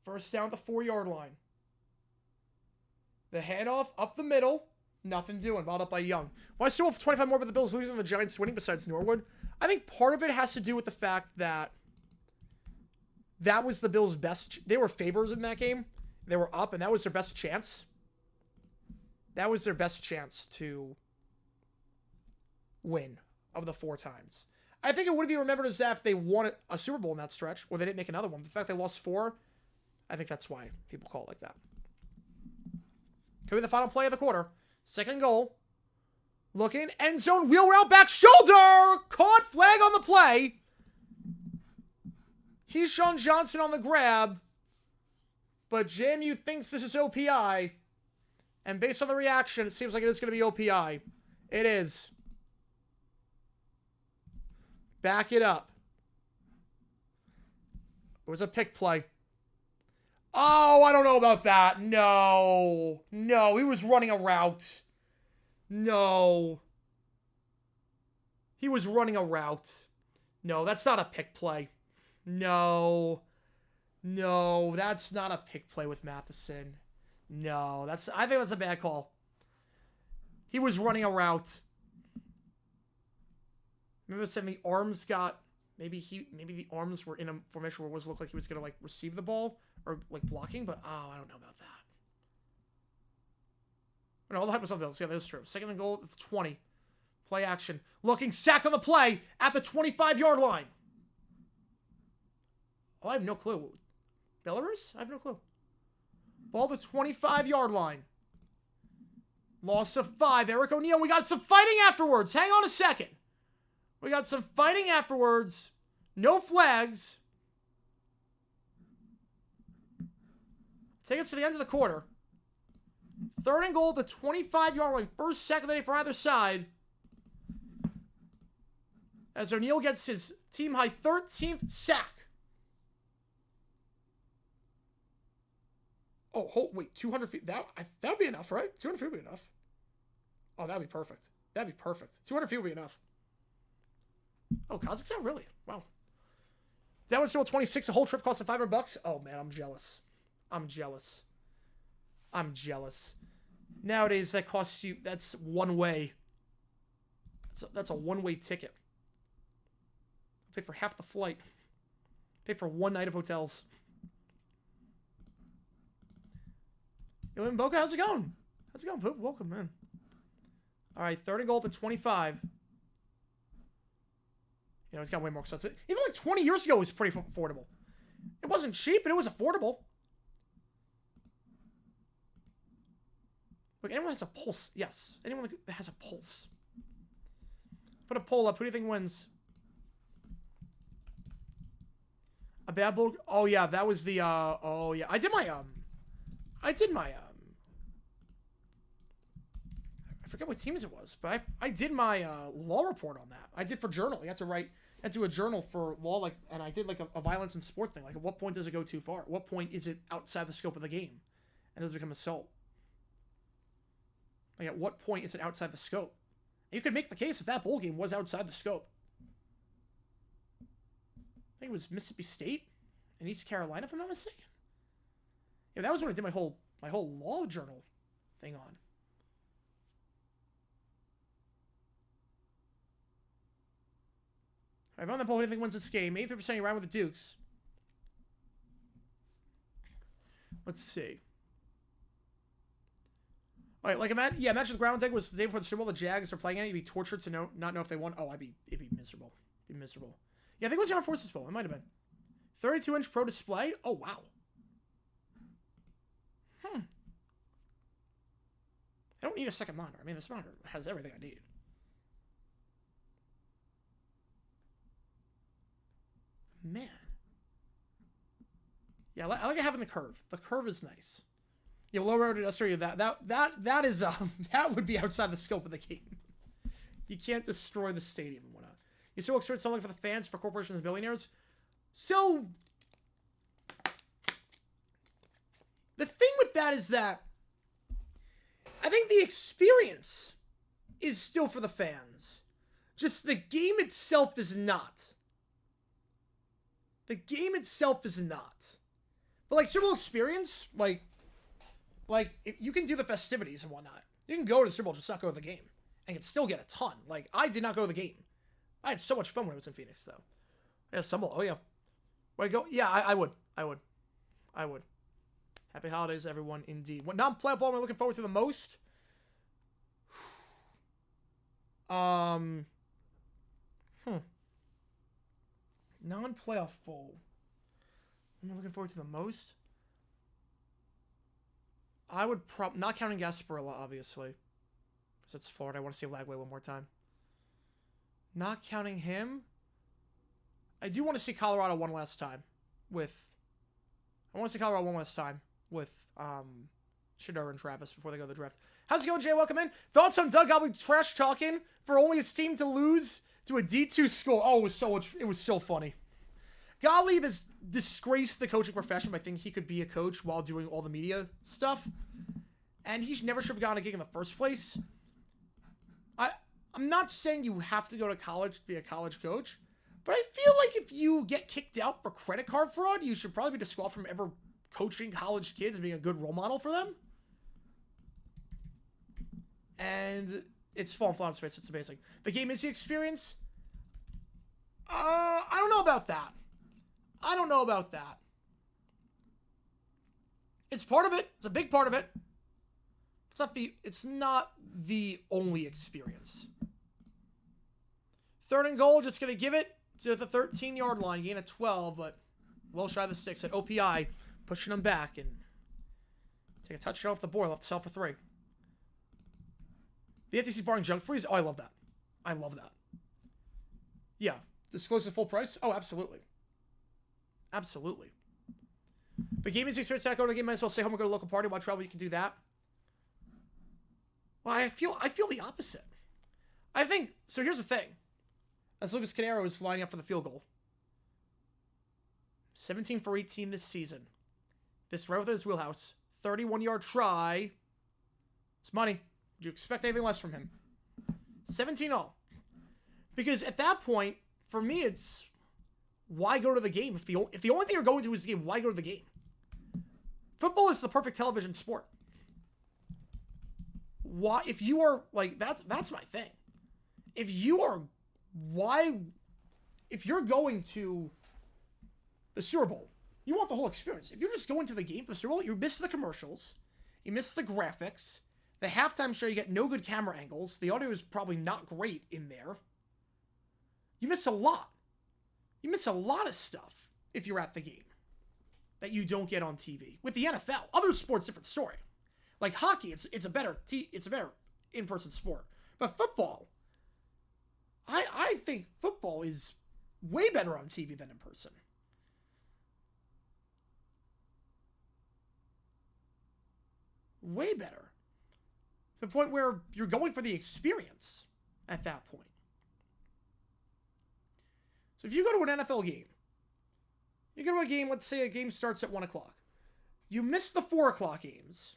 First down at the 4-yard line. The handoff up the middle. Nothing doing. Balled up by Young. Well, I still have 25 more, but the Bills losing and the Giants winning besides Norwood. I think part of it has to do with the fact that that was the Bills' best. They were favorites in that game. They were up, and that was their best chance. That was their best chance to win of the 4 times. I think it would be remembered as that if they won a Super Bowl in that stretch, or they didn't make another one. The fact they lost 4, I think that's why people call it like that. Could be the final play of the quarter. 2nd goal. Looking, end zone, wheel route, back shoulder! Caught, flag on the play. Keyshawn Johnson on the grab. But JMU thinks this is OPI. And based on the reaction, it seems like it is going to be OPI. It is. Back it up. It was a pick play. Oh, I don't know about that. No. No, he was running a route. No. He was running a route. No, that's not a pick play. No. No, that's not a pick play with Madison. No, I think that's a bad call. He was running a route. Remember saying the arms got... Maybe the arms were in a formation where it was looked like he was going to, like, receive the ball or, like, blocking, but, oh, I don't know about that. No, all the hype was something else. Yeah, that is true. Second and goal at the 20. Play action. Looking, sacked on the play at the 25-yard line. Oh, I have no clue. Belarus? I have no clue. Ball the 25-yard line. Loss of 5. Eric O'Neal. We got some fighting afterwards. Hang on a second. We got some fighting afterwards. No flags. Take us to the end of the quarter. Third and goal at the 25-yard line. First sack of the day for either side. As O'Neal gets his team-high 13th sack. Oh, wait, 200 feet. That would be enough, right? 200 feet would be enough. Oh, that'd be perfect. That'd be perfect. 200 feet would be enough. Oh, Kazakhstan, really? Wow. That one's still 26. The whole trip cost $500. Oh, man, I'm jealous. I'm jealous. I'm jealous. Nowadays, that costs you... That's one way. That's a one-way ticket. Pay for half the flight. Pay for one night of hotels. You live in BOCA? How's it going? How's it going, Poop? Welcome, man. All right, third and goal at the 25. You know, it's got way more expensive. Even like 20 years ago, it was pretty affordable. It wasn't cheap, but it was affordable. Look, anyone has a pulse. Yes. Anyone that has a pulse. Put a poll up. Who do you think wins? A bad bull? Oh, yeah. That was the, oh, yeah. I did my, I forget what teams it was, but I did my, law report on that. I did for journal. I had to do a journal for law, like, and I did, like, a violence and sport thing. Like, at what point does it go too far? At what point is it outside the scope of the game? And does it become assault? Like, at what point is it outside the scope? And you could make the case if that bowl game was outside the scope. I think it was Mississippi State and East Carolina, if I'm not mistaken. Yeah, that was when I did my whole law journal thing on. I've on the poll. Who do you think wins this game? 83% around with the Dukes. Let's see. All right, like imagine the ground tag was the day before the Super Bowl. The Jags are playing it. You'd be tortured to not know if they won. Oh, it'd be miserable. It'd be miserable. Yeah, I think it was the Armed Forces Bowl. It might have been. 32-inch Pro Display. Oh wow. I don't need a second monitor. I mean, this monitor has everything I need. Man. Yeah, I like having the curve. The curve is nice. Yeah, low road industrial. That is that would be outside the scope of the game. You can't destroy the stadium and whatnot. You still experience something for the fans, for corporations and billionaires. So the thing with that is that I think the experience is still for the fans. Just the game itself is not. The game itself is not. But like Super Bowl experience, like if you can do the festivities and whatnot. You can go to the Super Bowl, just not go to the game. And can still get a ton. Like, I did not go to the game. I had so much fun when I was in Phoenix, though. Yeah, Stumble. Oh, yeah. Where I go? Yeah, I would. Happy holidays, everyone, indeed. What non-playoff ball am I looking forward to the most? Non-playoff bowl. Am I looking forward to the most? I would not counting Gasparilla, obviously. Because it's Florida. I want to see Lagway one more time. Not counting him. I do want to see Colorado one last time with... Shador and Travis before they go to the draft. How's it going, Jay? Welcome in. Thoughts on Doug Gottlieb trash talking for only his team to lose to a D2 school? Oh, it was so funny. Gottlieb has disgraced the coaching profession by thinking he could be a coach while doing all the media stuff. And he never should have gotten a gig in the first place. I'm not saying you have to go to college to be a college coach, but I feel like if you get kicked out for credit card fraud, you should probably be disqualified from ever coaching college kids and being a good role model for them. And it's falling flat on its face. It's amazing. The game is the experience. I don't know about that. I don't know about that. It's part of it. It's a big part of it. It's not the only experience. 3rd and goal, just going to give it to the 13-yard line. Gain of 12, but well shy of the 6 at OPI, pushing them back and take a touchdown off the board. Left to sell for 3. The FTC barring junk freeze. Oh, I love that. I love that. Yeah. Disclose the full price? Oh, absolutely. Absolutely. The game is the experience. Not go to the game. Might as well stay home and go to a local party. While travel, you can do that. Well, I feel the opposite. I think, so here's the thing. As Lucas Canero is lining up for the field goal. 17 for 18 this season. This right within his wheelhouse. 31-yard try. It's money. Would you expect anything less from him? 17-0. Because at that point, for me, it's why go to the game? If the only thing you're going to is the game, why go to the game? Football is the perfect television sport. Why, if you are, like, that's my thing. If you're going to the Super Bowl, you want the whole experience. If you're just going to the game for the Super Bowl, you miss the commercials, you miss the graphics, the halftime show, you get no good camera angles, the audio is probably not great in there. You miss a lot. You miss a lot of stuff if you're at the game that you don't get on TV. With the NFL, other sports, different story. Like hockey, it's a better in-person sport. But football, I think football is way better on TV than in person. Way better. To the point where you're going for the experience at that point. So if you go to an NFL game, you go to a game, let's say a game starts at 1 o'clock. You miss the 4 o'clock games.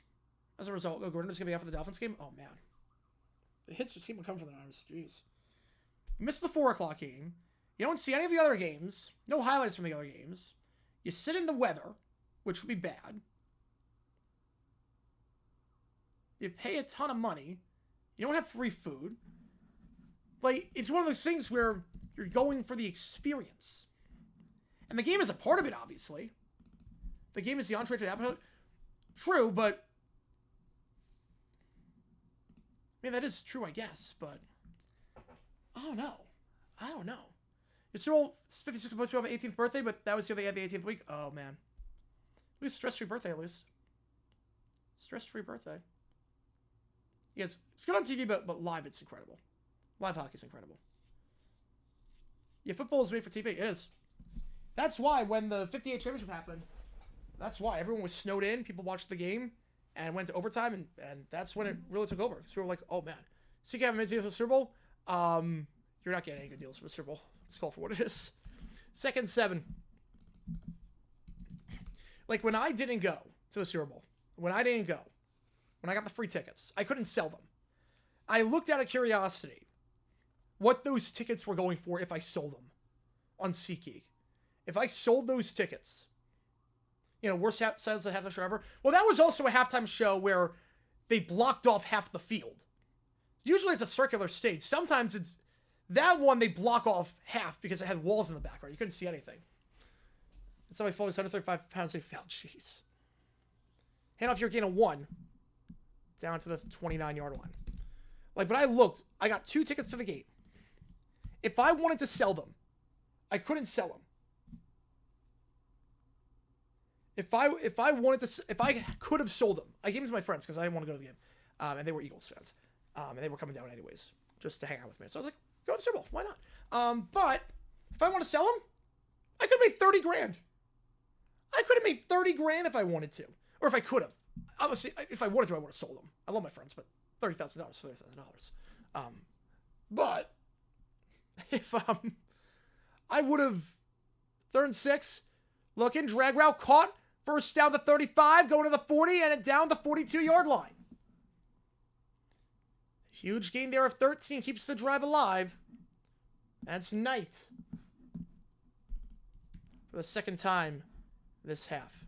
As a result, Gordon's going to be out for the Dolphins game. Oh, man. The hits just seem to come from the Niners. Jeez. You miss the 4 o'clock game. You don't see any of the other games. No highlights from the other games. You sit in the weather, which would be bad. You pay a ton of money. You don't have free food. Like, it's one of those things where you're going for the experience. And the game is a part of it, obviously. The game is the entree to the appetite. True, but I mean, that is true, I guess, but I don't know. I don't know. It's still 56 supposed to be on my 18th birthday, but that was the other day of the 18th week. Oh, man. At least stress-free birthday, at least. Stress-free birthday. Yeah, it's good on TV, but live, it's incredible. Live hockey's incredible. Yeah, football is made for TV. It is. That's why when the 58 championship happened, that's why everyone was snowed in. People watched the game and went to overtime, and that's when it really took over. Because people were like, oh, man. CK have a mid-season for the Super Bowl? You're not getting any good deals for the Super Bowl. Let's call for what it is. 2nd and 7. Like, when I didn't go to the Super Bowl, when I got the free tickets, I couldn't sell them. I looked out of curiosity what those tickets were going for if I sold them on SeatGeek. If I sold those tickets, you know, worst sales of halftime show ever. Well, that was also a halftime show where they blocked off half the field. Usually it's a circular stage. Sometimes it's that one they block off half because it had walls in the background. You couldn't see anything. And somebody falling 135 pounds, they fell. Jeez. Hand off your gain of 1 down to the 29-yard line. Like, but I looked. I got 2 tickets to the gate. If I wanted to sell them, I couldn't sell them. If I could have sold them, I gave them to my friends because I didn't want to go to the game, and they were Eagles fans, and they were coming down anyways just to hang out with me. So I was like, go to the Super Bowl, why not? But if I want to sell them, I could have made 30 grand. I could have made 30 grand if I wanted to, or if I could have. Obviously, if I wanted to, I would have sold them. I love my friends, but $30,000, $30,000. But if I would have 3rd and 6. Looking, drag route caught. First down to 35, going to the 40, and it down the 42-yard line. Huge gain there of 13, keeps the drive alive. That's Knight for the 2nd time this half.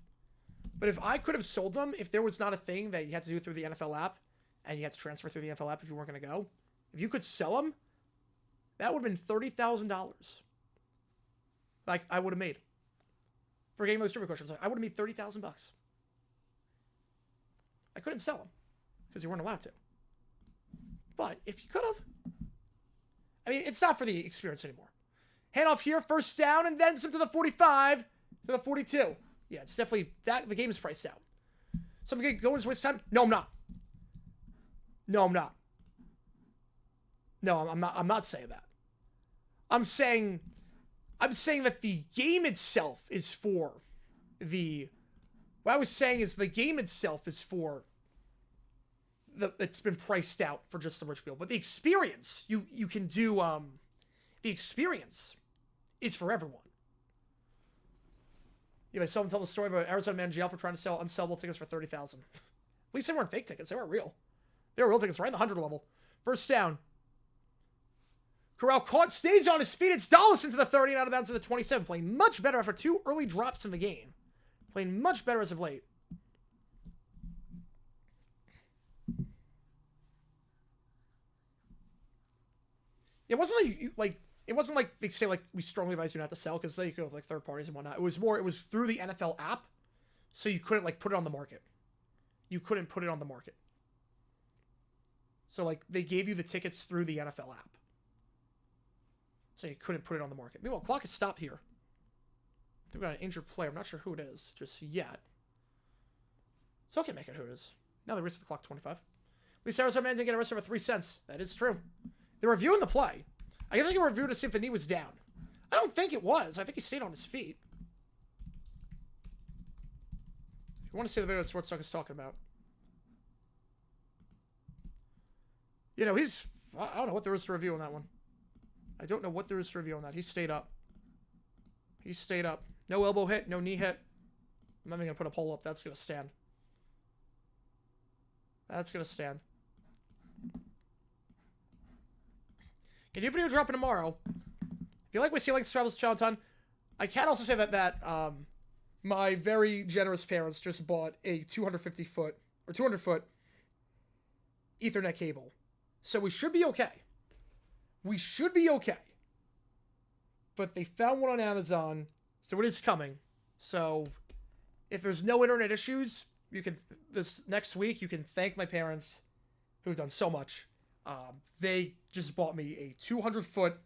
But if I could have sold them, if there was not a thing that you had to do through the NFL app, and you had to transfer through the NFL app if you weren't going to go, if you could sell them, that would have been $30,000. Like, I would have made. For getting those trivia questions, I would have made $30,000. I couldn't sell them because you weren't allowed to. But if you could have, I mean, it's not for the experience anymore. Handoff here, first down, and then some to the 45, to the 42. Yeah, it's definitely that. The game is priced out. Something going to waste time? No, I'm not. No, I'm not. No, I'm not. I'm not saying that. I'm saying that the game itself is for the. What I was saying is the game itself is for. It's been priced out for just the rich people, but the experience you can do. The experience is for everyone. Yeah, I saw him tell the story of an Arizona man in jail for trying to sell unsellable tickets for $30,000. At least they weren't fake tickets; they were real. They were real tickets, right in the 100 level. First down. Corral caught, stays on his feet. It's Dollison to the 30 and out of bounds to the 27. Playing much better after 2 early drops in the game. Playing much better as of late. It wasn't like they say like we strongly advise you not to sell because then you could have like third parties and whatnot. It was through the NFL app, so you couldn't like put it on the market. You couldn't put it on the market. So like they gave you the tickets through the NFL app. So you couldn't put it on the market. Meanwhile, clock is stopped here. I think we got an injured player. I'm not sure who it is just yet. So I can make it who it is. Now they reset the clock 25. At least Arizona man didn't get arrested for 3 cents. That is true. They're reviewing the play. I guess they can review to see if the knee was down. I don't think it was. I think he stayed on his feet. If you want to see the video that Sports Talk is talking about. You know, I don't know what there is to review on that one. I don't know what there is to review on that. He stayed up. He stayed up. No elbow hit, no knee hit. I'm not even going to put a pole up. That's going to stand. That's going to stand. Can you video dropping tomorrow? If you like my Sea Travels Challenge ton, I can also say that my very generous parents just bought a 250-foot or 200-foot Ethernet cable. So we should be okay. We should be okay. But they found one on Amazon, so it is coming. So if there's no internet issues, you can this next week you can thank my parents who've done so much. They just bought me a 200-foot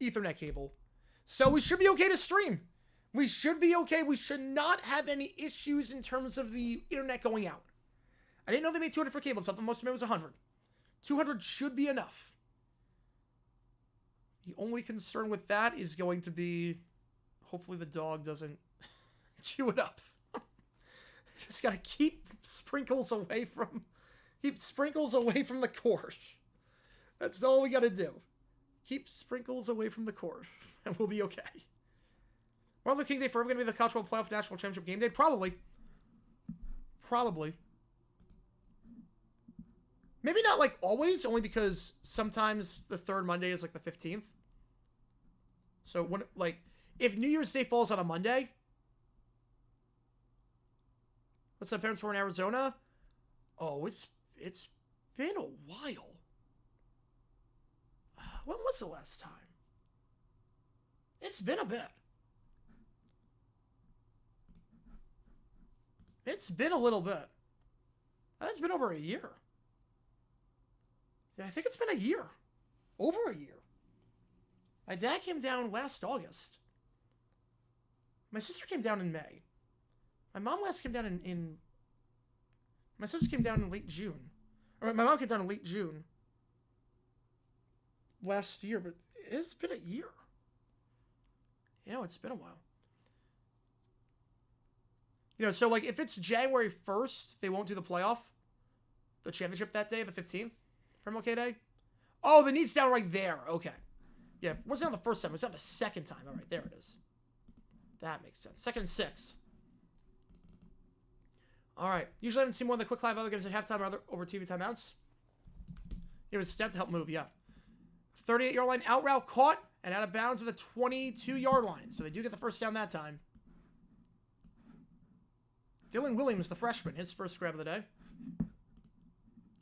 Ethernet cable. So we should be okay to stream. We should be okay. We should not have any issues in terms of the internet going out. I didn't know they made 200-foot cables. I thought most of it was 100. 200 should be enough. The only concern with that is going to be, hopefully the dog doesn't chew it up. Just gotta keep sprinkles away from the cord. That's all we gotta do. Keep sprinkles away from the cord, and we'll be okay. Martin Luther King Day forever gonna be the College World Playoff National Championship game day? Probably. Probably. Maybe not like always, only because sometimes the third Monday is like the 15th. So when like if New Year's Day falls on a Monday, let's say parents were in Arizona. Oh, it's been a while. When was the last time? It's been a bit. It's been a little bit. It's been over a year. Yeah, I think it's been a year. Over a year. My dad came down last August. My sister came down in May. My mom last came down in my sister came down in late June. Or my mom came down in late June. Last year, but it's been a year. You know, it's been a while. You know, so like if it's January 1st, they won't do the playoff. The championship that day, the 15th. From OK Day? Oh, the knee's down right there. Okay. Yeah, it wasn't on the first time. It was on the second time. All right, there it is. That makes sense. 2nd and 6. All right. Usually I haven't seen more than the quick live other games at halftime or over TV timeouts. It was stats to help move, yeah. 38-yard line out route caught and out of bounds at the 22-yard line. So they do get the first down that time. Dylan Williams, the freshman, his first grab of the day.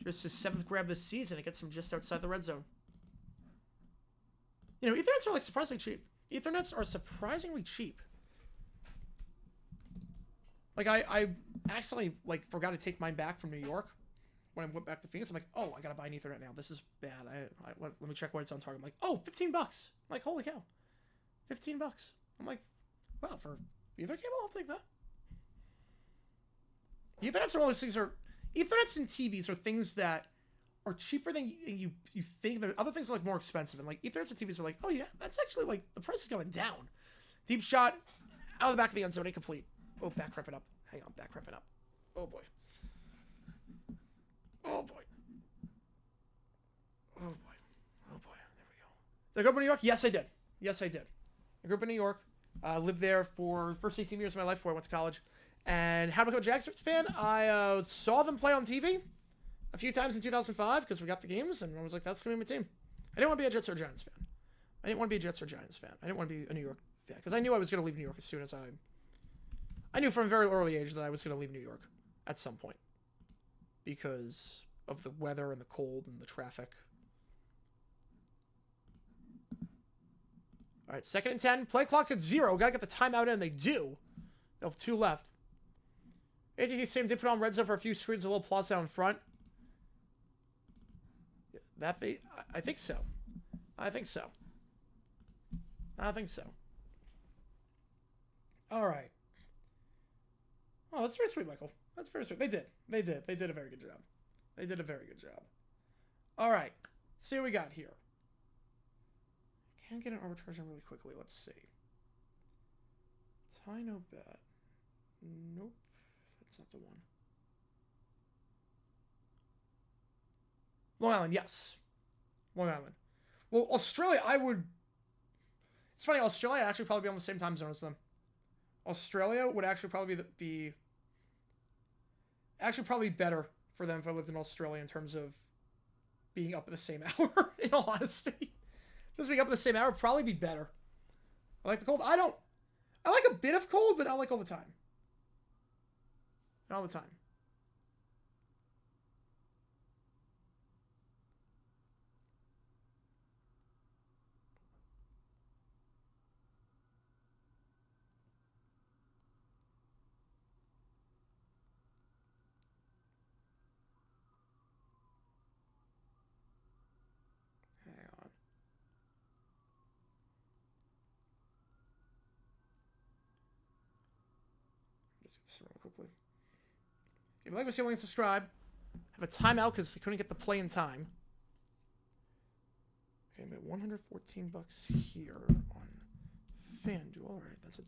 Just his 7th grab this season. It gets him just outside the red zone. You know, Ethernets are like surprisingly cheap. Ethernets are surprisingly cheap. Like, I accidentally, like, forgot to take mine back from New York when I went back to Phoenix. I'm like, oh, I gotta buy an Ethernet now. This is bad. Let me check what it's on Target. I'm like, oh, $15. I'm like, holy cow. $15. I'm like, wow, for Ethernet cable, I'll take that. Ethernets are all those things Ethernets and TVs are things that are cheaper than you think. Other things are like more expensive. And like Ethernets and TVs are like, oh yeah, that's actually like the price is going down. Deep shot out of the back of the end zone, incomplete. Oh, back cramping up. Hang on, back cramping up. Oh boy. Oh boy. Oh boy. Oh boy. There we go. Did I grow up in New York? Yes, I did. Yes, I did. I grew up in New York. Lived there for the first 18 years of my life before I went to college. And how to become a Jags fan? I saw them play on TV a few times in 2005 because we got the games, and I was like, that's going to be my team. I didn't want to be a Jets or Giants fan. I didn't want to be a Jets or Giants fan. I didn't want to be a New York fan because I knew I was going to leave New York as soon as I knew from a very early age that I was going to leave New York at some point because of the weather and the cold and the traffic. All right, 2nd and 10. Play clock's at 0. Got to get the timeout in. They do. They'll have 2 left. ATT Sam did put on red zone for a few screens, a little plaza down front. I think so. I think so. I think so. All right. Oh, that's very sweet, Michael. That's very sweet. They did a very good job. They did a very good job. All right. See what we got here. Can't get an arbitrage in really quickly. Let's see. Tie no bet. Nope. That's not the one. Long Island, yes. Long Island. Well, Australia, it's funny, Australia would actually probably be on the same time zone as them. Australia would actually probably be better for them if I lived in Australia in terms of being up at the same hour, in all honesty. Just being up at the same hour would probably be better. I like the cold. I like a bit of cold, but not like all the time. Not all the time. Hang on. Just get this real quickly. If you like what you want to subscribe, have a timeout because they couldn't get the play in time. Okay, I'm at $114 here on FanDuel. All right, that's $1.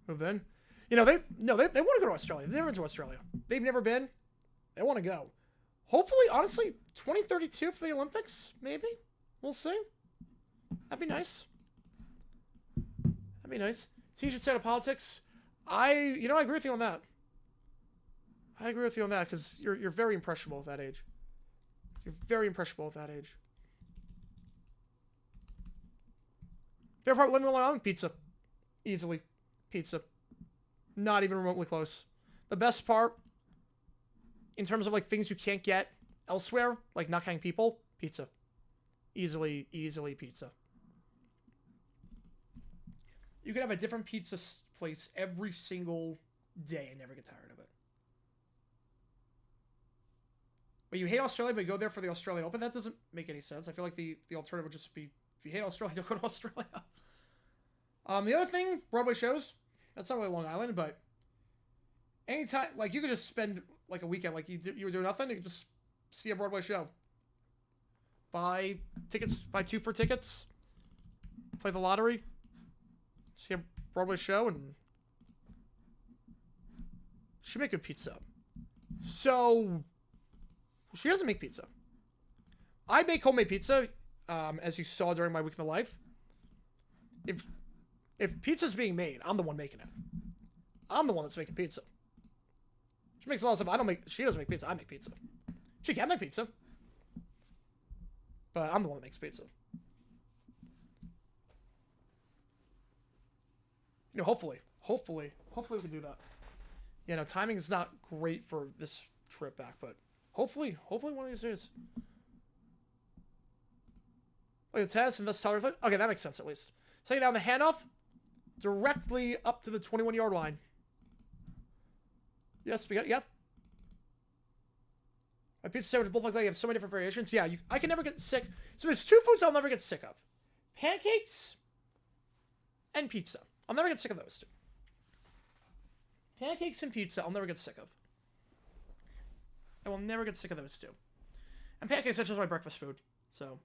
Move in. You know, they want to go to Australia. They've never been to Australia. They've never been. They want to go. Hopefully, honestly, 2032 for the Olympics, maybe. We'll see. That'd be nice. That'd be nice. Teach state of politics. I agree with you on that. I agree with you on that because you're very impressionable at that age. You're very impressionable at that age. Favorite part of living on Long Island? Pizza. Easily. Pizza. Not even remotely close. The best part, in terms of like things you can't get elsewhere, like not having people, pizza. Easily pizza. You could have a different pizza place every single day and never get tired of it. But you hate Australia, but you go there for the Australian Open? That doesn't make any sense. I feel like the alternative would just be, if you hate Australia, don't go to Australia. The other thing, Broadway shows. That's not really Long Island, but anytime, like you could just spend like a weekend, like you were doing nothing, you could just see a Broadway show. Buy tickets, buy 2 for tickets, play the lottery, see a Broadway show, and she make good pizza. So she doesn't make pizza. I make homemade pizza, as you saw during my week in the life. If pizza's being made, I'm the one making it. I'm the one that's making pizza. She makes a lot of stuff. She doesn't make pizza. I make pizza. She can make pizza. But I'm the one that makes pizza. You know, hopefully we can do that. Yeah, no, timing is not great for this trip back, but hopefully one of these days. Look at the test and this tolerance. Okay, that makes sense at least. Second down, the handoff directly up to the 21-yard line. Yes, we got it. Yep. My pizza sandwich both look like they have so many different variations. Yeah, I can never get sick. So there's two foods I'll never get sick of: pancakes and pizza. I'll never get sick of those two. Pancakes and pizza, I'll never get sick of. I will never get sick of those two. And pancakes are just my breakfast food, so.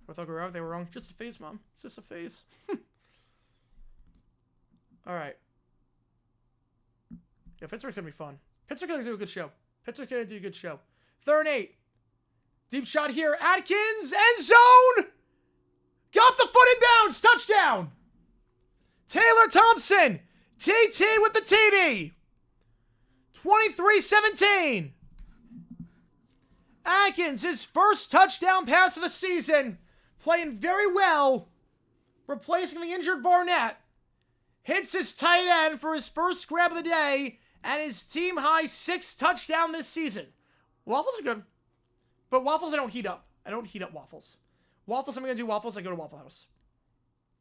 I thought they were wrong. Just a phase, Mom. It's just a phase. Alright. Yeah, Pittsburgh's gonna be fun. Pittsburgh's gonna do a good show. 3rd and 8. Deep shot here. Atkins, end zone! Got the foot in bounds. Touchdown! Taylor Thompson. TT with the TD. 23-17. Atkins, his first touchdown pass of the season. Playing very well. Replacing the injured Barnett. Hits his tight end for his first grab of the day. And his team high 6th touchdown this season. Waffles are good. But waffles I don't heat up. I don't heat up waffles. Waffles, I'm going to do waffles. I go to Waffle House.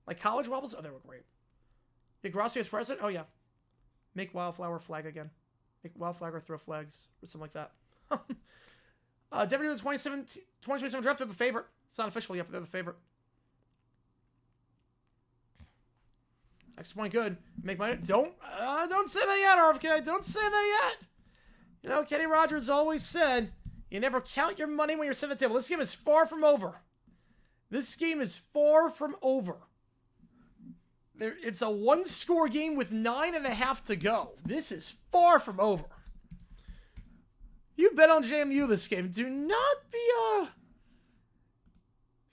Like college waffles? Oh, they were great. Yeah, Gracia's president? Oh, yeah. Make Wildflower flag again. Make Wildflower throw flags. Or something like that. Denver doing 2027 draft. They're the favorite. It's not official yet, but they're the favorite. Extra point good. Make money. Don't say that yet, RFK. Don't say that yet. You know, Kenny Rogers always said, you never count your money when you're sitting at the table. This game is far from over. This game is far from over. It's a 1-score game with 9.5 to go. This is far from over. You bet on JMU this game. Do not be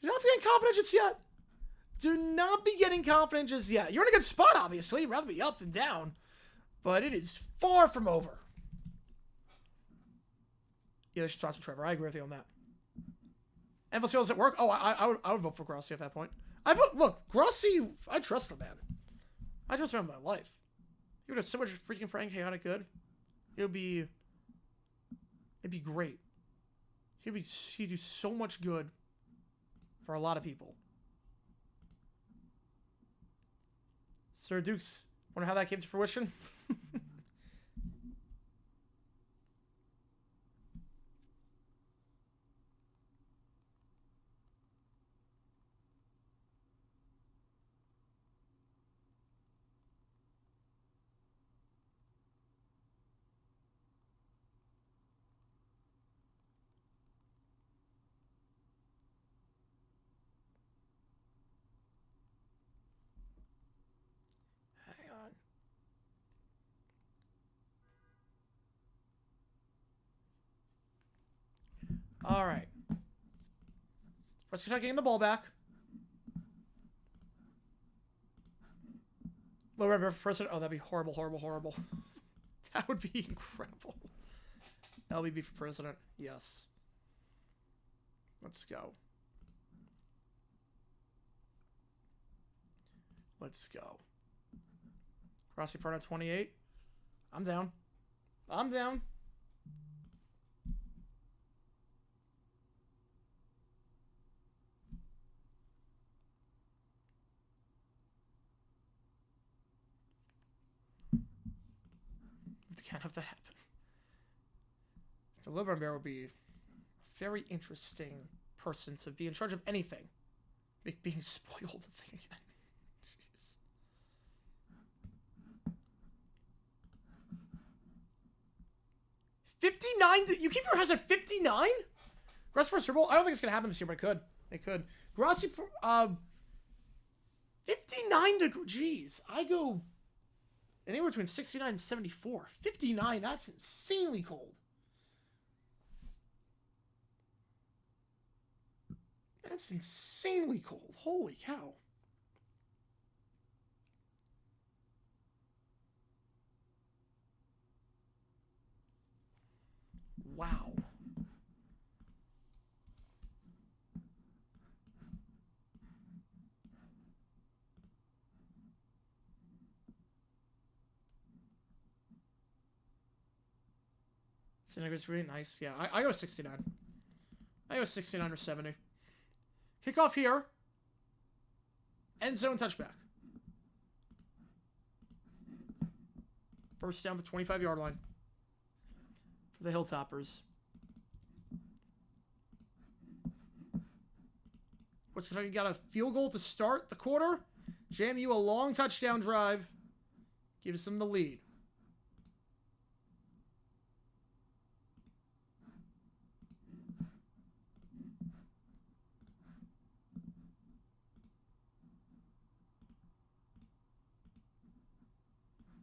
getting confident just yet. Do not be getting confident just yet. You're in a good spot, obviously. You'd rather be up than down. But it is far from over. Yeah, they should sponsor Trevor. I agree with you on that. NFL sales at work? Oh, I would vote for Grossi at that point. Look, Grossi, I trust the man. I trust him in my life. He would have so much freaking frank chaotic good. It'd be great. He'd do so much good for a lot of people. Sir Dukes, wonder how that came to fruition? All right. Let's start getting the ball back. Low red for president. Oh, that'd be horrible, horrible, horrible. That would be incredible. LBB for president. Yes. Let's go. Let's go. Rossi Parno 28. I'm down. I'm down. Can't have that happen. The Liberal Bear would be a very interesting person to be in charge of anything. Make being spoiled a thing again. Jeez. $59? You keep your house at 59? Grass for Super Bowl? I don't think it's gonna happen this year, but it could. It could. Grassi, 59 degrees. Jeez, I go anywhere between 69 and 74. 59, that's insanely cold. That's insanely cold. Holy cow. Wow. Syndicate's really nice. Yeah, I go 69. I go 69 or 70. Kickoff here. End zone touchback. First down the 25-yard line for the Hilltoppers. What's going to got a field goal to start the quarter? JMU a long touchdown drive. Gives them the lead.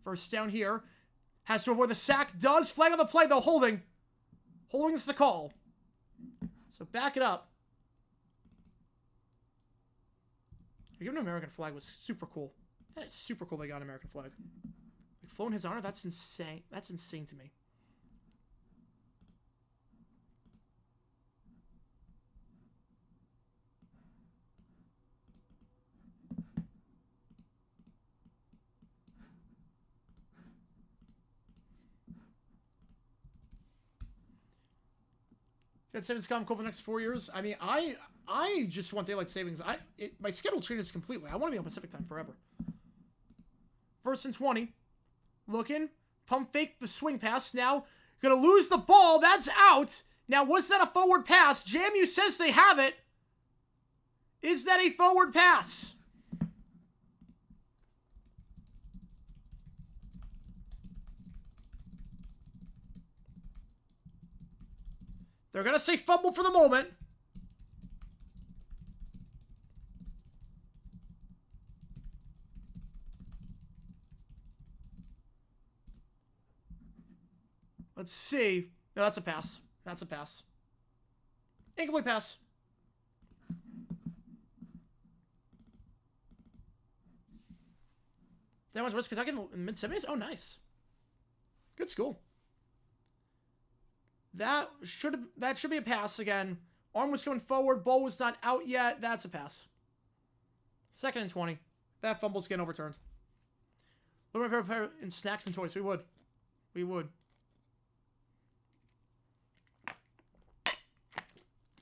First down here. Has to avoid the sack. Does. Flag on the play, though. Holding. Holding is the call. So back it up. Giving an American flag was super cool. That is super cool they got an American flag. Like, flown his honor? That's insane. That's insane to me. That savings come cool for the next 4 years. I mean, I just want daylight savings. My schedule changes completely. I want to be on Pacific time forever. First and 20. Looking. Pump fake the swing pass. Now, gonna lose the ball. That's out. Now, was that a forward pass? JMU says they have it. Is that a forward pass? They're going to say fumble for the moment. Let's see. No, that's a pass. That's a pass. Incomplete pass. That was West Kentucky in the mid-70s? Oh, nice. Good school. That should be a pass again. Arm was going forward. Ball was not out yet. That's a pass. Second and 20. That fumble's getting overturned. Little repair in snacks and toys. We would. We would.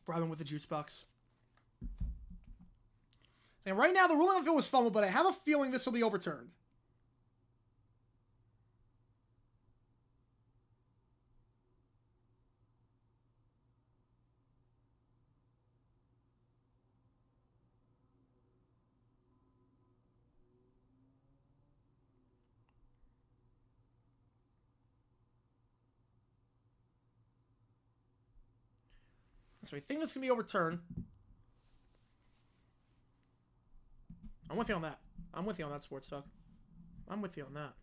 Bribing with the juice box. And right now, the ruling on the field was fumble, but I have a feeling this will be overturned. So I think this can be overturned. I'm with you on that. I'm with you on that, Sports Talk. I'm with you on that.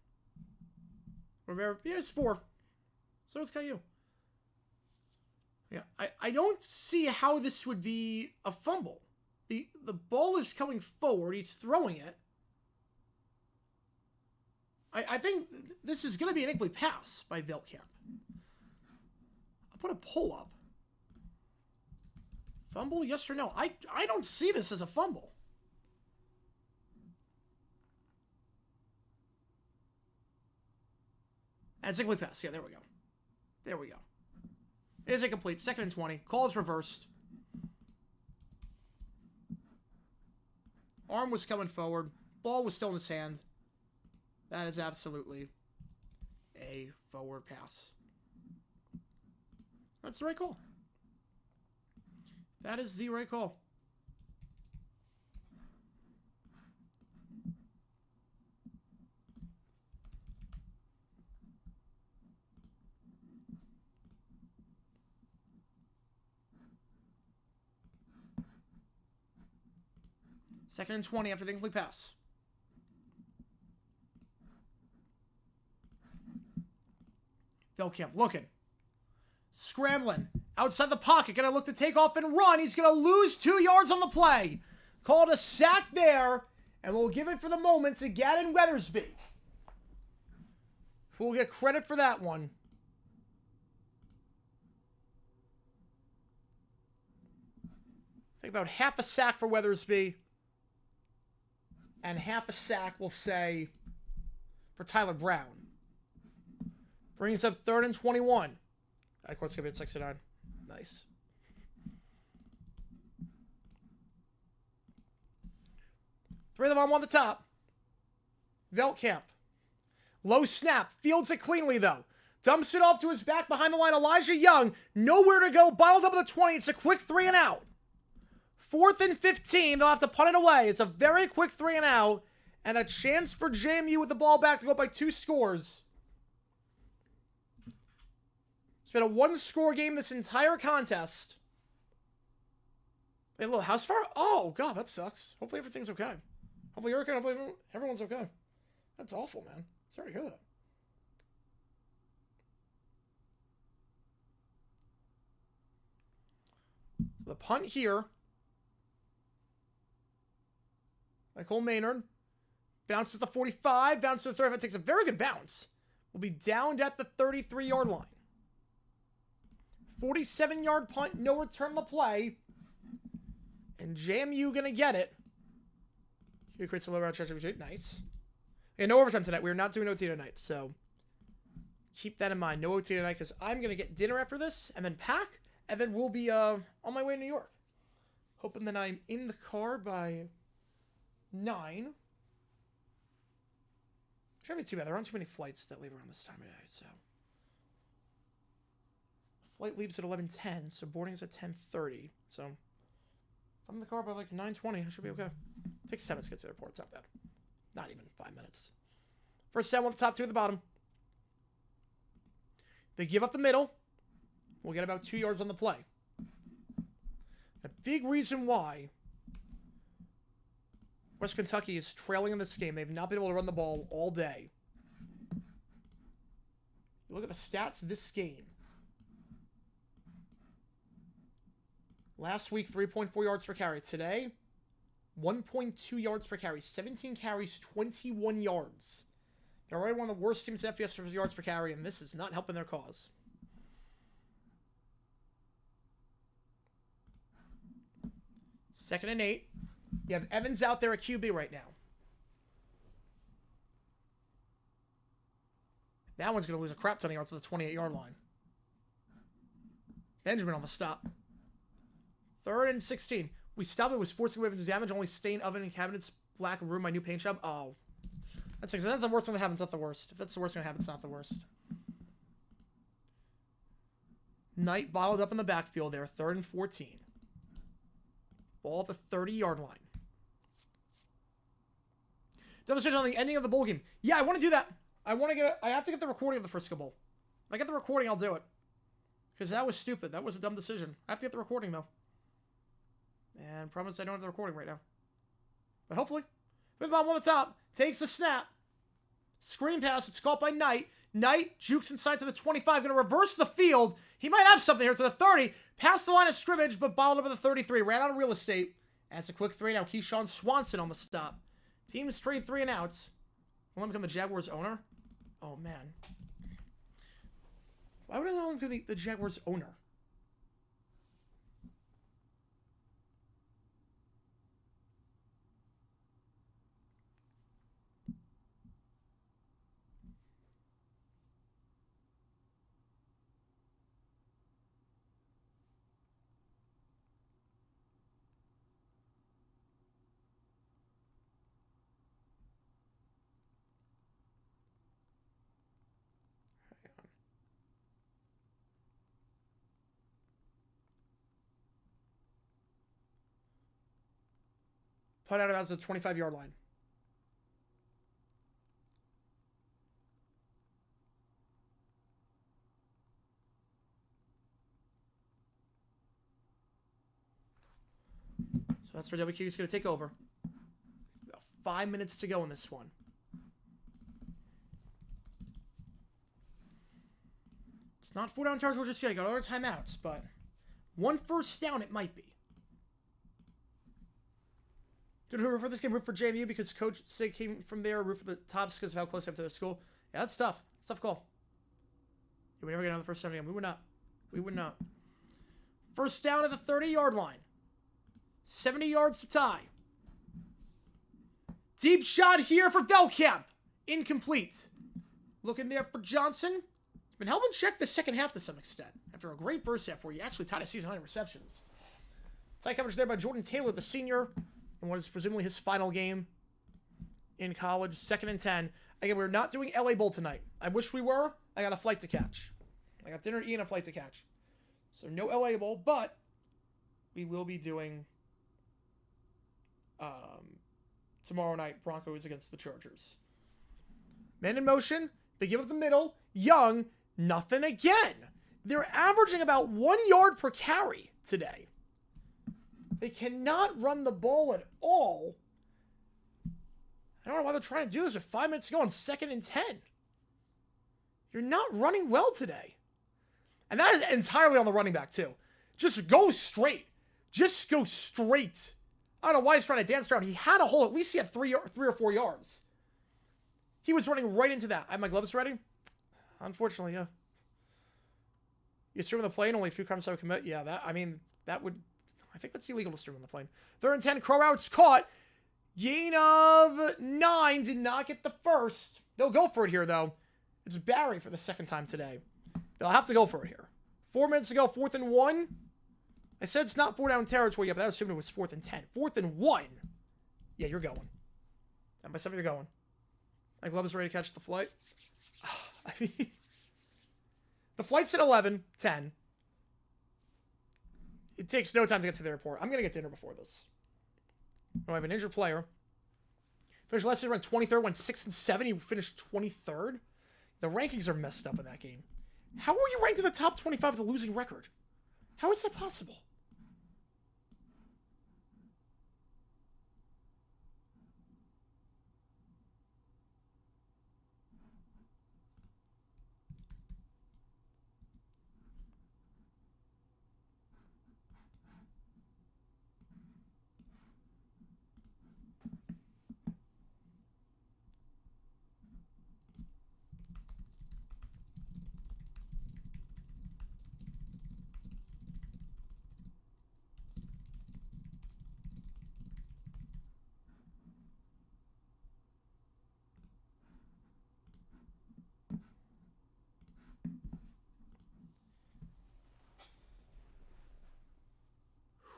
Rivera, yeah, it's 4. So it's Caillou. Yeah, I don't see how this would be a fumble. The ball is coming forward. He's throwing it. I think this is going to be an incomplete pass by Velkamp. I'll put a poll up. Fumble, yes or no? I don't see this as a fumble. That's a complete pass. Yeah, there we go. There we go. It is incomplete. Second and 20. Call is reversed. Arm was coming forward. Ball was still in his hand. That is absolutely a forward pass. That's the right call. That is the right call. Second and 20 after the incomplete pass. Velkamp looking. Scrambling. Outside the pocket, gonna look to take off and run. He's gonna lose 2 yards on the play. Called a sack there, and we'll give it for the moment to Gadden Weathersby, who will get credit for that one. I think about half a sack for Weathersby, and half a sack, we'll say, for Tyler Brown. Brings up 3rd and 21. Of course, it's going to be at 69. Nice. Three of them on the top. Veltkamp. Low snap. Fields it cleanly, though. Dumps it off to his back behind the line. Elijah Young. Nowhere to go. Bottled up at the 20. It's a quick 3 and out. 4th and 15. They'll have to punt it away. It's a very quick 3 and out. And a chance for JMU with the ball back to go up by 2 scores. It's been a 1-score game this entire contest. Hey, little house fire? Oh, God, that sucks. Hopefully everything's okay. Hopefully you're okay. Hopefully everyone's okay. That's awful, man. Sorry to hear that. The punt here by Cole Maynard. Bounces the 45, bounces to the 35. Takes a very good bounce. Will be downed at the 33-yard line. 47-yard punt, no return to play. And JMU going to get it. He creates a low round stretch. Nice. Okay, no overtime tonight. We're not doing OT tonight, so keep that in mind. No OT tonight, because I'm going to get dinner after this, and then pack, and then we'll be on my way to New York. Hoping that I'm in the car by 9. Shouldn't be too bad. There aren't too many flights that leave around this time of day, so. Flight leaves at 11:10, so boarding's at 10:30. So, if I'm in the car by like 9:20, I should be okay. Takes 7 minutes to get to the airport. It's not bad. Not even 5 minutes. First down with the top 2 at the bottom. They give up the middle. We'll get about 2 yards on the play. A big reason why West Kentucky is trailing in this game. They've not been able to run the ball all day. Look at the stats of this game. Last week, 3.4 yards per carry. Today, 1.2 yards per carry. 17 carries, 21 yards. They're already one of the worst teams in FBS for yards per carry, and this is not helping their cause. Second and 8. You have Evans out there at QB right now. That one's going to lose a crap ton of yards to the 28-yard line. Benjamin on the stop. 3rd and 16. We stopped it. Was forcing away from damage. Only stain oven and cabinets black and ruin my new paint job. Oh. That's the worst thing that happens. Not the worst. If that's the worst thing that happens, it's not the worst. Knight bottled up in the backfield there. 3rd and 14. Ball at the 30-yard line. Demonstration on the ending of the bowl game. Yeah, I want to do that. I have to get the recording of the Frisco Bowl. If I get the recording, I'll do it. Because that was stupid. That was a dumb decision. I have to get the recording, though. And promise I don't have the recording right now. But hopefully. With the bomb on the top. Takes the snap. Screen pass. It's caught by Knight. Knight jukes inside to the 25. Going to reverse the field. He might have something here to the 30. Past the line of scrimmage, but bottled up at the 33. Ran out of real estate. And it's a quick 3 now. Keyshawn Swanson on the stop. Teams trade 3 and outs. Want to become the Jaguars owner? Oh, man. Why would I let him become the Jaguars owner? Put out about the 25-yard line. So that's where WQ is going to take over. About 5 minutes to go in this one. It's not 4 down territory just yet. I got other timeouts, but One first down, it might be. Did who root for this game? Root for JMU because Coach Sig came from there. Root for the Tops because of how close they have to their school. Yeah, that's tough. It's a tough call. Yeah, we never get on the first down again. We would not. We would not. First down at the 30-yard line. 70 yards to tie. Deep shot here for Velkamp. Incomplete. Looking there for Johnson. Been held in check the second half to some extent. After a great first half where he actually tied a season high in receptions. Tight coverage there by Jordan Taylor, the senior. In what is presumably his final game in college. 2nd and 10. Again, we're not doing LA Bowl tonight. I wish we were. I got a flight to catch. I got dinner to eat and a flight to catch. So no LA Bowl, but we will be doing tomorrow night Broncos against the Chargers. Men in motion. They give up the middle. Young. Nothing again. They're averaging about 1 yard per carry today. They cannot run the ball at all. I don't know why they're trying to do this with 5 minutes to go on 2nd and 10. You're not running well today. And that is entirely on the running back, too. Just go straight. Just go straight. I don't know why he's trying to dance around. He had a hole. At least he had 3 or 4 yards. He was running right into that. I have my gloves ready? Unfortunately, yeah. You stream on the plane, only a few times I would commit. Yeah, that would... I think that's illegal to stream on the plane. 3rd and 10, Crow Routes caught. Gain of 9. Did not get the first. They'll go for it here, though. It's Barry for the 2nd time today. They'll have to go for it here. 4 minutes to go, 4th and 1. I said it's not 4 down territory yet, but I assumed it was 4th and 10. 4th and 1. Yeah, you're going. And by 7, you're going. My glove is ready to catch the flight. I mean, the flight's at 11:10. It takes no time to get to the airport. I'm going to get dinner before this. I have an injured player. Finished last year around 23rd, went 6 and 7. He finished 23rd. The rankings are messed up in that game. How are you ranked in the top 25 with a losing record? How is that possible?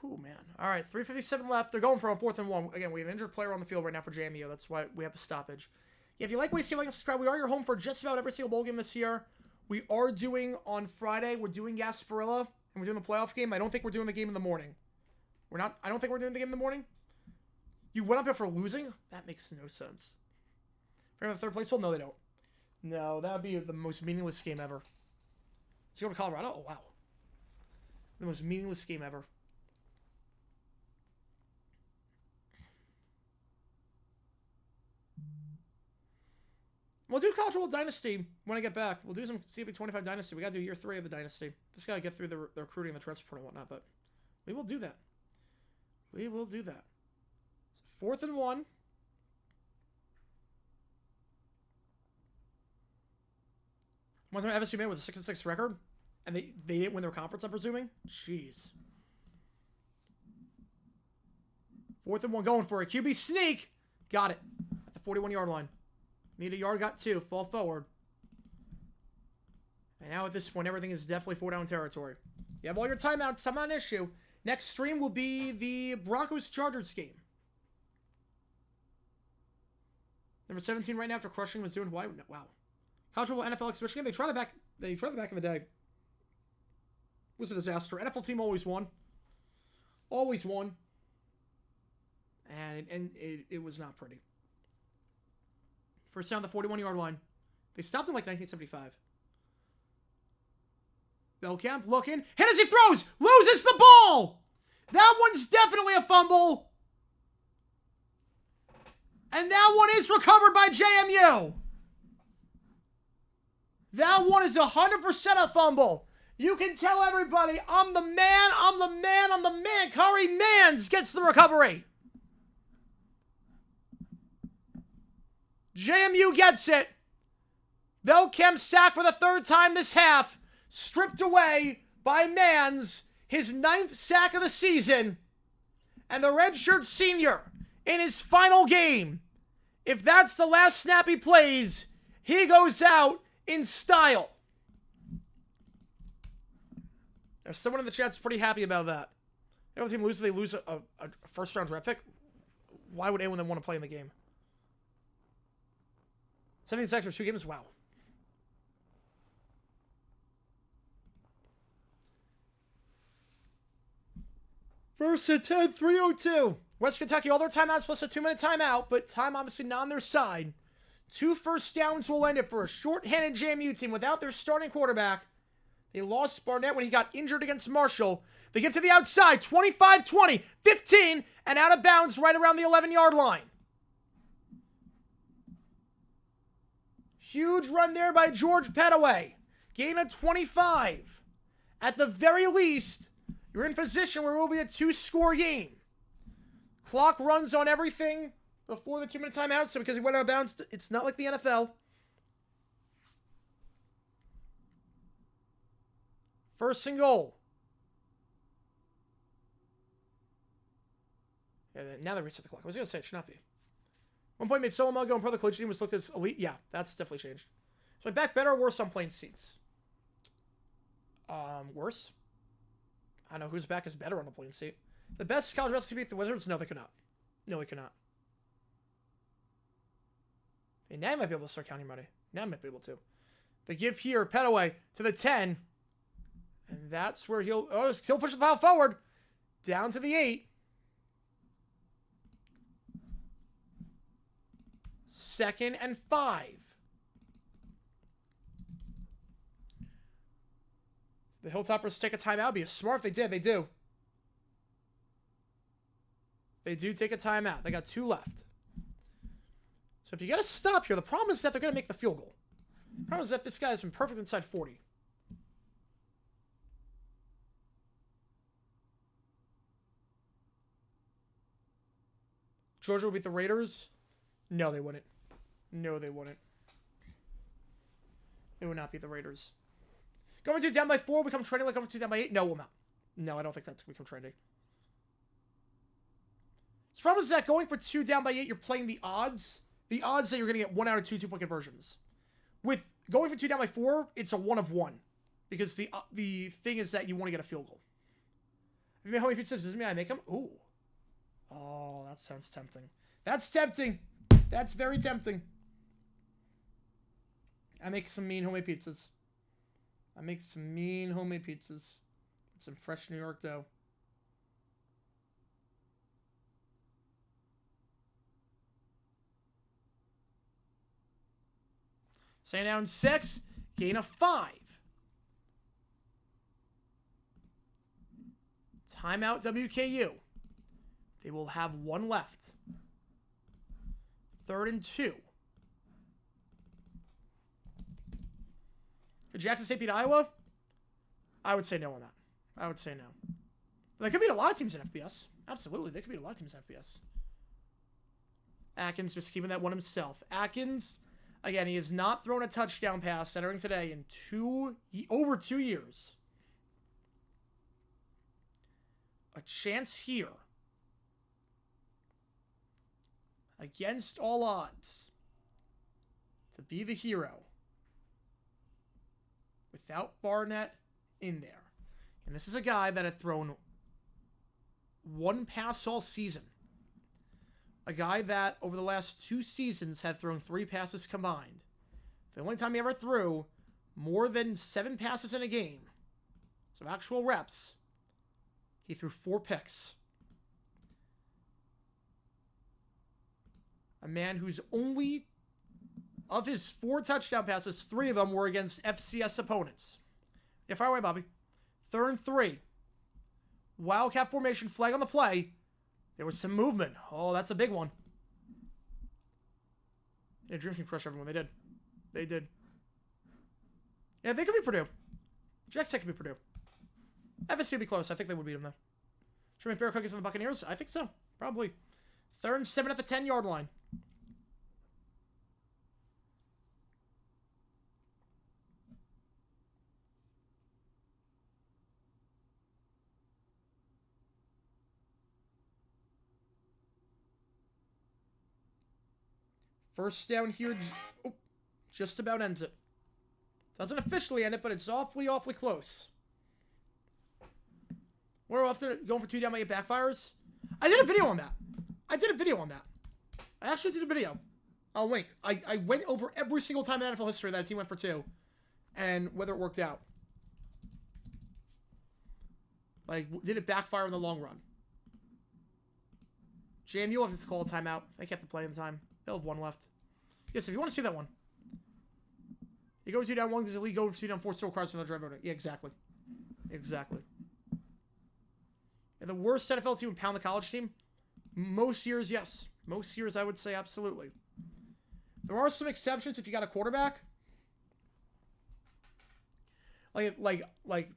Oh, man. All right, 3:57 left. They're going for a 4th and 1. Again, we have an injured player on the field right now for JMU. That's why we have the stoppage. Yeah, if you like what you see, like and subscribe. We are your home for just about every single bowl game this year. We are doing, on Friday, we're doing Gasparilla, and we're doing the playoff game. I don't think we're doing the game in the morning. I don't think we're doing the game in the morning. You went up here for losing? That makes no sense. For the 3rd place poll? No, they don't. No, that would be the most meaningless game ever. Let's go to Colorado? Oh, wow. The most meaningless game ever. We'll do College World Dynasty when I get back. We'll do some CP25 Dynasty. We got to do year 3 of the Dynasty. Just got to get through the recruiting, the transfer, and whatnot, but we will do that. We will do that. So 4th and 1. One time FSU made with a 6-6 record, and they didn't win their conference, I'm presuming. Jeez. 4th and 1 going for a QB sneak. Got it. At the 41-yard line. Need a yard, got 2. Fall forward. And now at this point, everything is definitely 4 down territory. You have all your timeouts. I'm not an issue. Next stream will be the Broncos-Chargers game. Number 17 right now after crushing Mizzou and Hawaii. Wow. College football NFL exhibition game. They tried that back in the day. It was a disaster. NFL team always won. Always won. And it was not pretty. First down the 41-yard line. They stopped in like 1975. Velkamp looking. Hit as he throws. Loses the ball. That one's definitely a fumble. And that one is recovered by JMU. That one is 100% a fumble. You can tell everybody, I'm the man, I'm the man, I'm the man. Curry Mans gets the recovery. JMU gets it. Velkem sacked for the third time this half. Stripped away by Mans. His 9th sack of the season. And the redshirt senior in his final game. If that's the last snap he plays, he goes out in style. There's someone in the chat that's pretty happy about that. If the team loses, they lose a first-round draft pick. Why would anyone then want to play in the game? 17 sacks for 2 games? Wow. First and 10, 3:02. West Kentucky, all their timeouts plus a 2-minute timeout, but time obviously not on their side. 2 first downs will end it for a short-handed JMU team without their starting quarterback. They lost Barnett when he got injured against Marshall. They give to the outside, 25-20, 15, and out of bounds right around the 11-yard line. Huge run there by George Pettaway. Gain of 25. At the very least, you're in position where it will be a 2-score game. Clock runs on everything before the 2-minute timeout, so because he went out of bounds, it's not like the NFL. First and goal. Yeah, now they reset the clock. I was going to say it should not be. 1 point made so long ago and pro the collegiate team was looked as elite. Yeah, that's definitely changed. So my back better or worse on plain seats? Worse. I don't know whose back is better on a plain seat. The best college wrestlers to beat the Wizards? No, they could not. No, they could not. And now you might be able to start counting money. Now I might be able to. They give here, Pettaway to the 10. And that's where he'll still push the pile forward. Down to the 8. Second and 5. The Hilltoppers take a timeout. Be smart if they did. They do. They do take a timeout. They got 2 left. So if you get a stop here, the problem is that they're going to make the field goal. The problem is that this guy has been perfect inside 40. Georgia would beat the Raiders? No, they wouldn't. No, they wouldn't. They would not beat the Raiders. Going to down by 4, become trending like going to down by 8? No, we'll not. No, I don't think that's going to become trending. The problem is that going for 2 down by 8, you're playing the odds. The odds that you're going to get 1 out of 2 2-point conversions. With going for 2 down by 4, it's a 1 of 1. Because the thing is that you want to get a field goal. If you make how many pizzas does it mean I make them? Ooh. Oh, that sounds tempting. That's tempting. That's very tempting. I make some mean homemade pizzas. I make some mean homemade pizzas. With some fresh New York dough. Stay down 6. Gain of 5. Timeout WKU. They will have 1 left. 3rd and 2. Could Jackson State beat Iowa? I would say no on that. I would say no. They could beat a lot of teams in FBS. Absolutely. They could beat a lot of teams in FBS. Atkins just keeping that one himself. Atkins, again, he has not thrown a touchdown pass entering today in over 2 years. A chance here. Against all odds. To be the hero. Without Barnett in there. And this is a guy that had thrown 1 pass all season. A guy that over the last 2 seasons had thrown 3 passes combined. The only time he ever threw more than 7 passes in a game. So actual reps. He threw 4 picks. A man whose only, of his 4 touchdown passes, 3 of them were against FCS opponents. Yeah, fire away, Bobby. 3rd and 3. Wildcat formation, flag on the play. There was some movement. Oh, that's a big one. Yeah, Dream Team crushed everyone. They did. They did. Yeah, they could be Purdue. Jack second be Purdue. FSU would be close. I think they would beat them, though. Should we make Bear Cookies on the Buccaneers? I think so. Probably. 3rd and 7 at the 10-yard line. First down here. Oh, just about ends it. Doesn't officially end it, but it's awfully, awfully close. We're often going for 2 down, might get backfires. I did a video on that. I actually did a video. I'll link. I went over every single time in NFL history that a team went for 2. And whether it worked out. Like, did it backfire in the long run? JMU will have to call a timeout. They kept the play in time. They'll have 1 left. Yes, if you want to see that one. You go 2 down 1, there's a league over 2 down 4, still requires another drive order. Yeah, exactly. Exactly. And the worst NFL team would pound the college team? Most years, yes. Most years, I would say absolutely. There are some exceptions if you got a quarterback. Like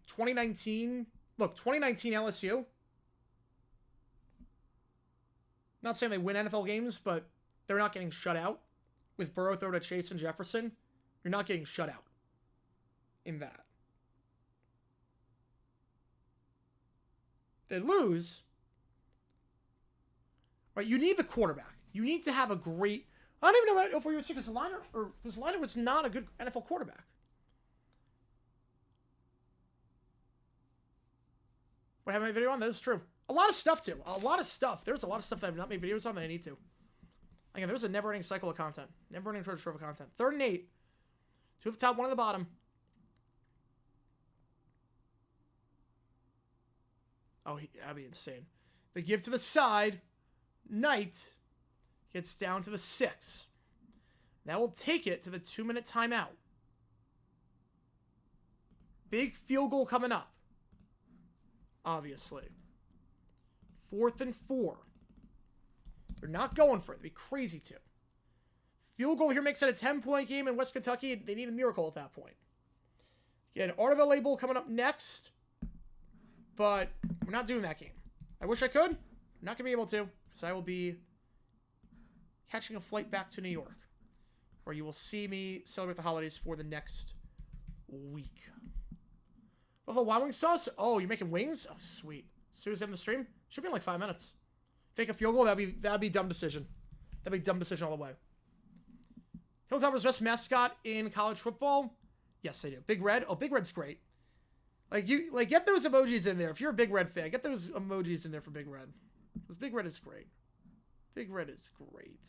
2019. Look, 2019 LSU. Not saying they win NFL games, but they're not getting shut out. With Burrow throw to Chase and Jefferson, you're not getting shut out in that. They lose. Right, you need the quarterback. You need to have a great... I don't even know if we were because Liner was not a good NFL quarterback. What I have my video on? That is true. A lot of stuff, too. A lot of stuff. There's a lot of stuff that I've not made videos on that I need to. Again, there's a never-ending cycle of content. Never-ending treasure trove of content. 3rd and 8. 2 at the top, 1 at the bottom. Oh, that'd be insane. They give to the side. Knight gets down to the 6. That will take it to the 2-minute timeout. Big field goal coming up. Obviously. 4th and 4. They're not going for it. They'd be crazy to. Field goal here makes it a 10-point game in West Kentucky. They need a miracle at that point. Again, Arteville label coming up next. But we're not doing that game. I wish I could. I'm not going to be able to. Because I will be catching a flight back to New York. Where you will see me celebrate the holidays for the next week. Buffalo Wild Wings sauce? Oh, you're making wings? Oh, sweet. As soon as I end the stream? Should be in like 5 minutes. Fake a field goal? That'd be dumb decision. That'd be dumb decision all the way. Hilltopper's best mascot in college football? Yes, they do. Big Red? Oh, Big Red's great. Get those emojis in there. If you're a Big Red fan, get those emojis in there for Big Red. Because Big Red is great. Big Red is great.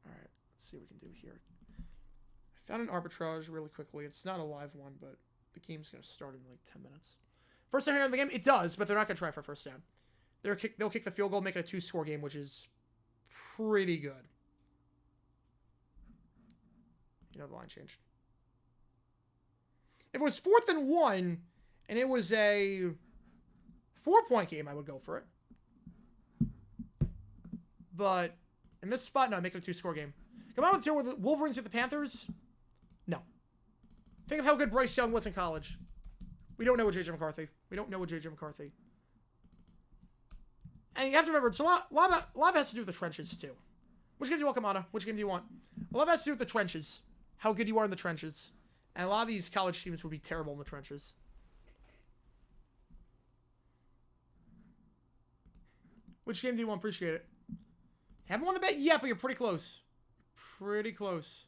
Alright, let's see what we can do here. I found an arbitrage really quickly. It's not a live one, but the game's going to start in like 10 minutes. First down here in the game? It does, but they're not going to try for first down. They'll kick the field goal, make it a 2-score game, which is pretty good. You know, the line changed. If it was 4th and 1, and it was a 4-point game, I would go for it. But in this spot, no, make it a 2-score game. Come on with the where the Wolverines hit the Panthers? No. Think of how good Bryce Young was in college. We don't know what J.J. McCarthy. And you have to remember, it's a lot has to do with the trenches, too. Which game do you want, Kamada? Which game do you want? A lot has to do with the trenches. How good you are in the trenches. And a lot of these college teams would be terrible in the trenches. Which game do you want? Appreciate it. Haven't won the bet yet, but you're pretty close. Pretty close.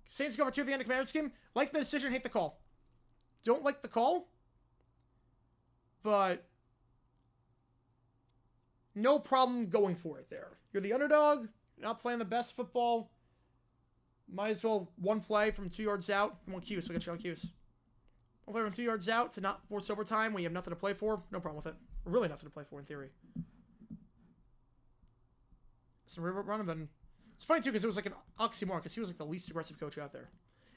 Saints go for 2 at the end of Commanders game. Like the decision, hate the call. Don't like the call. But no problem going for it there. You're the underdog. You're not playing the best football. Might as well 1 play from 2 yards out. You want Q's, so get you on Q's. 1 play from 2 yards out to not force overtime when you have nothing to play for. No problem with it. Or really nothing to play for in theory. Some river run, and then it's funny too because it was like an oxymoron because he was like the least aggressive coach out there.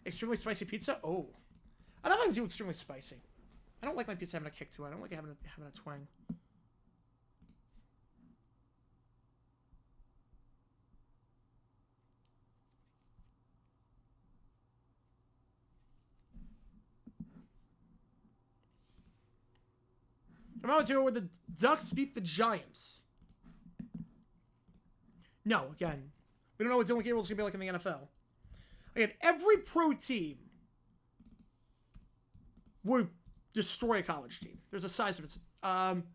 Extremely spicy pizza? Oh. I don't like to do extremely spicy. I don't like my pizza having a kick to it. I don't like it having a twang. I'm out to it where the Ducks beat the Giants. No, again, we don't know what Dylan Gabriel's going to be like in the NFL. Again, every pro team would destroy a college team. There's a size of it.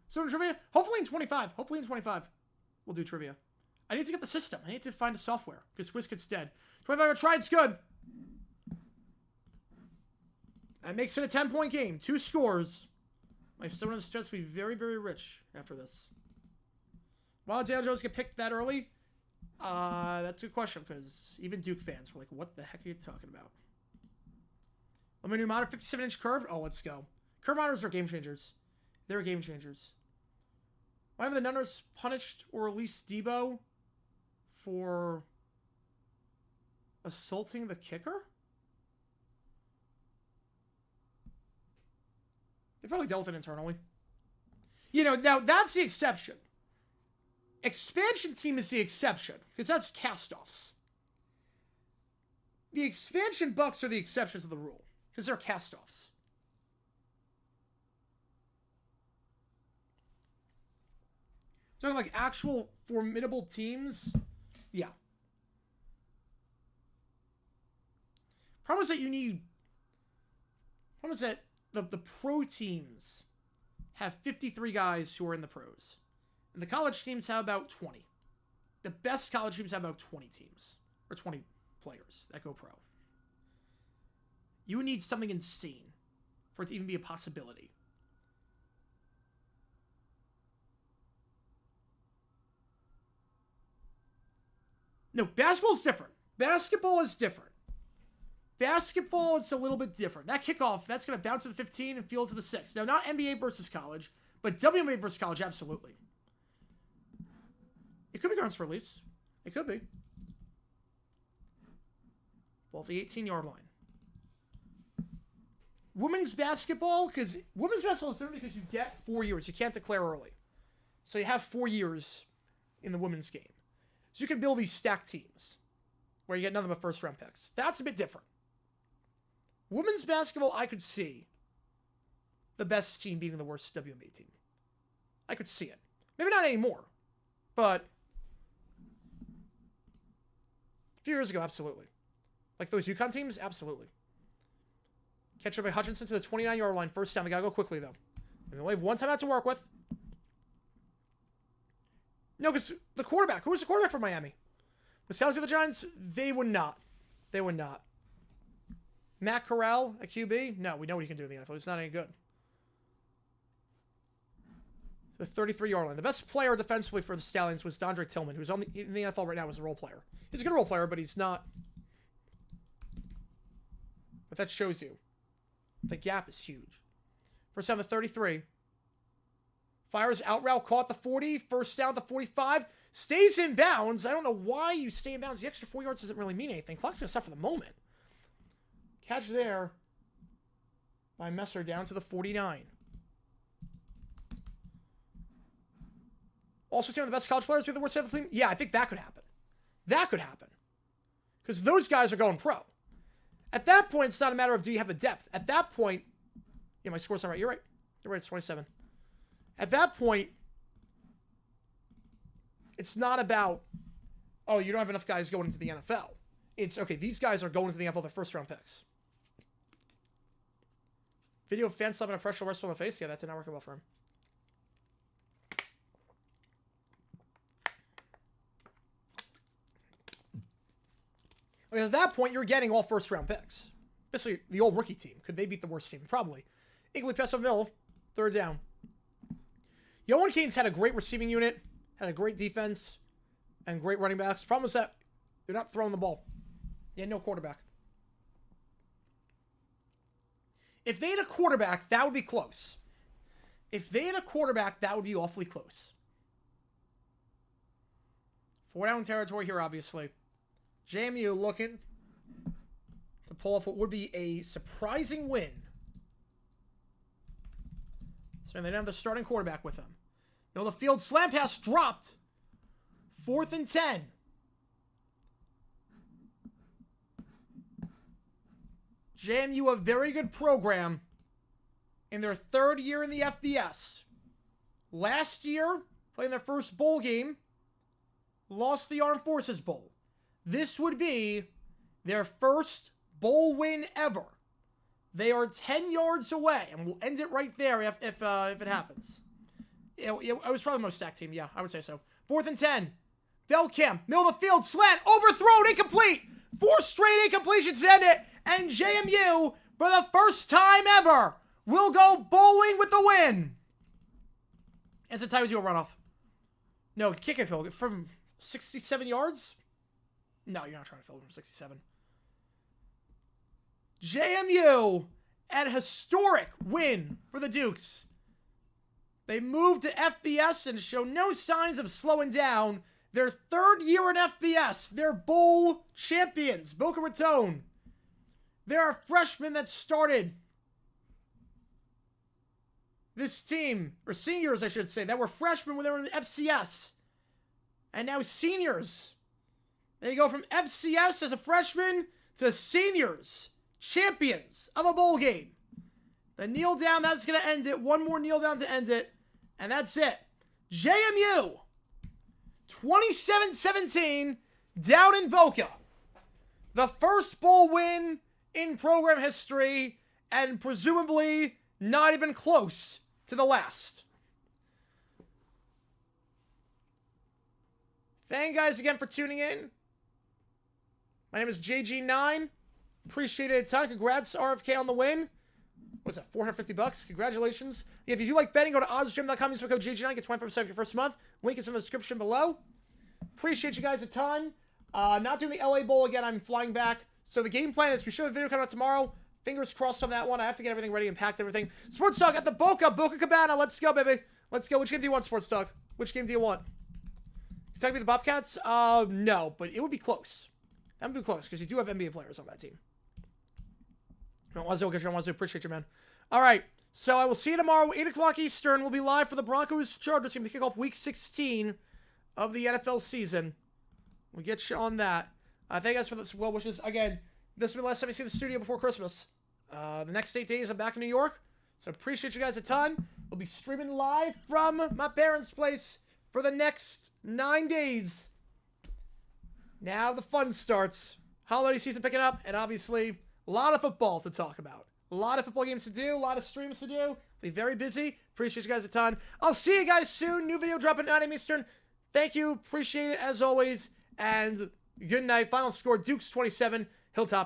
So in trivia, hopefully in 25. Hopefully in 25, we'll do trivia. I need to get the system. I need to find a software because WizKid's dead. 25 I tried, it's good. That makes it a 10-point game. 2 scores. My son of the Jets will be very, very rich after this. Why did Daniel Jones get picked that early? That's a good question because even Duke fans were like, what the heck are you talking about? Let me new monitor, 57-inch curve. Oh, let's go. Curve monitors are game changers. They're game changers. Why have the Nunners punished or released Debo for assaulting the kicker? They probably dealt with it internally. You know, now that's the exception. Expansion team is the exception because that's cast-offs. The expansion Bucks are the exception to the rule because they're cast-offs. Talking like actual formidable teams, yeah. Problem is that you need. Problem is that the pro teams have 53 guys who are in the pros, and the college teams have about 20. The best college teams have about 20 teams or 20 players that go pro. You need something insane for it to even be a possibility. No, basketball is different. Basketball is different. Basketball, it's a little bit different. That kickoff, that's going to bounce to the 15 and field to the 6. Now, not NBA versus college, but WNBA versus college, absolutely. It could be grounds for release. It could be. Ball at the 18-yard line. Women's basketball, because women's basketball is different because you get 4 years. You can't declare early. So you have 4 years in the women's game. So you can build these stacked teams where you get none of them but first-round picks. That's a bit different. Women's basketball, I could see the best team beating the worst WNBA team. I could see it. Maybe not anymore, but a few years ago, absolutely. Like those UConn teams, absolutely. Catch up by Hutchinson to the 29-yard line. First down. They got to go quickly, though. And they only have one timeout to work with. No, because the quarterback. Who was the quarterback for Miami? Was Sal's the Giants? They would not. They would not. Matt Corral at QB? No, we know what he can do in the NFL. He's not any good. The 33-yard line. The best player defensively for the Stallions was Dondre Tillman, who's in the NFL right now as a role player. He's a good role player, but he's not. But that shows you. The gap is huge. First down, the 33. Fires out route, caught the 40. First down, the 45. Stays in bounds. I don't know why you stay in bounds. The extra 4 yards doesn't really mean anything. Clock's going to stop for the moment. Catch there by Messer down to the 49. Also, some of the best college players be the worst of the team. Yeah, I think that could happen. That could happen. Because those guys are going pro. At that point, it's not a matter of do you have the depth. At that point, yeah, my score's not right. You're right. You're right, it's 27. At that point, it's not about, oh, you don't have enough guys going into the NFL. It's, okay, these guys are going into the NFL, they're first-round picks. Video of fan slapping a pressure wrestler on the face? Yeah, that did not work well for him. Okay, at that point, you're getting all first-round picks. Especially the old rookie team. Could they beat the worst team? Probably. Equally pass up middle. Third down. Yohan Canes had a great receiving unit, had a great defense, and great running backs. Problem is that they're not throwing the ball. They had no quarterback. If they had a quarterback, that would be close. If they had a quarterback, that would be awfully close. 4-down territory here, obviously. JMU looking to pull off what would be a surprising win. So they didn't have the starting quarterback with them. Middle of the field, slam pass dropped. 4th and 10. JMU, a very good program in their 3rd year in the FBS. last year, playing their first bowl game, lost the Armed Forces Bowl. This would be their first bowl win ever. They are 10 yards away, and we'll end it right there if it happens. It was probably the most stacked team. Yeah, I would say so. 4th and 10. Velkamp, middle of the field, slant, overthrown, incomplete. 4 straight incompletions to end it, and JMU, for the first time ever, will go bowling with the win. It's a time to do a runoff. No, kick and field from 67 yards? No, you're not trying to field from 67. JMU, an historic win for the Dukes. They moved to FBS and show no signs of slowing down. Their 3rd year in FBS. They're bowl champions. Boca Raton. There are freshmen that started this team, or seniors, I should say, that were freshmen when they were in the FCS. And now seniors. They go from FCS as a freshman to seniors. Champions of a bowl game. The kneel down, that's going to end it. One more kneel down to end it. And that's it. JMU, 27-17, down in Boca. The first bowl win in program history, and presumably not even close to the last. Thank you guys again for tuning in. My name is JG9. Appreciate it a ton. Congrats, RFK, on the win. What's that, $450? Congratulations. If you do like betting, go to oddsjam.com. Use my code JG9. Get 25% of your first month. Link is in the description below. Appreciate you guys a ton. Not doing the LA Bowl again. I'm flying back. So the game plan is we should have a video coming out tomorrow. Fingers crossed on that one. I have to get everything ready and packed everything. Sports Talk at the Boca Cabana. Let's go, baby. Let's go. Which game do you want, Sports Talk? Which game do you want? Is that going to be the Bobcats? No, but it would be close. That would be close because you do have NBA players on that team. I want to appreciate you, man. All right. So I will see you tomorrow, 8 o'clock Eastern. We'll be live for the Broncos-Chargers game to kick off Week 16 of the NFL season. We'll get you on that. Thank you guys for the well wishes. Again, this will be the last time you see the studio before Christmas. The next 8 days, I'm back in New York. So appreciate you guys a ton. We'll be streaming live from my parents' place for the next 9 days. Now the fun starts. Holiday season picking up, and obviously a lot of football to talk about. A lot of football games to do, a lot of streams to do. Be very busy. Appreciate you guys a ton. I'll see you guys soon. New video dropping at 9 a.m. Eastern. Thank you. Appreciate it as always. And good night. Final score, Dukes 27, Hilltop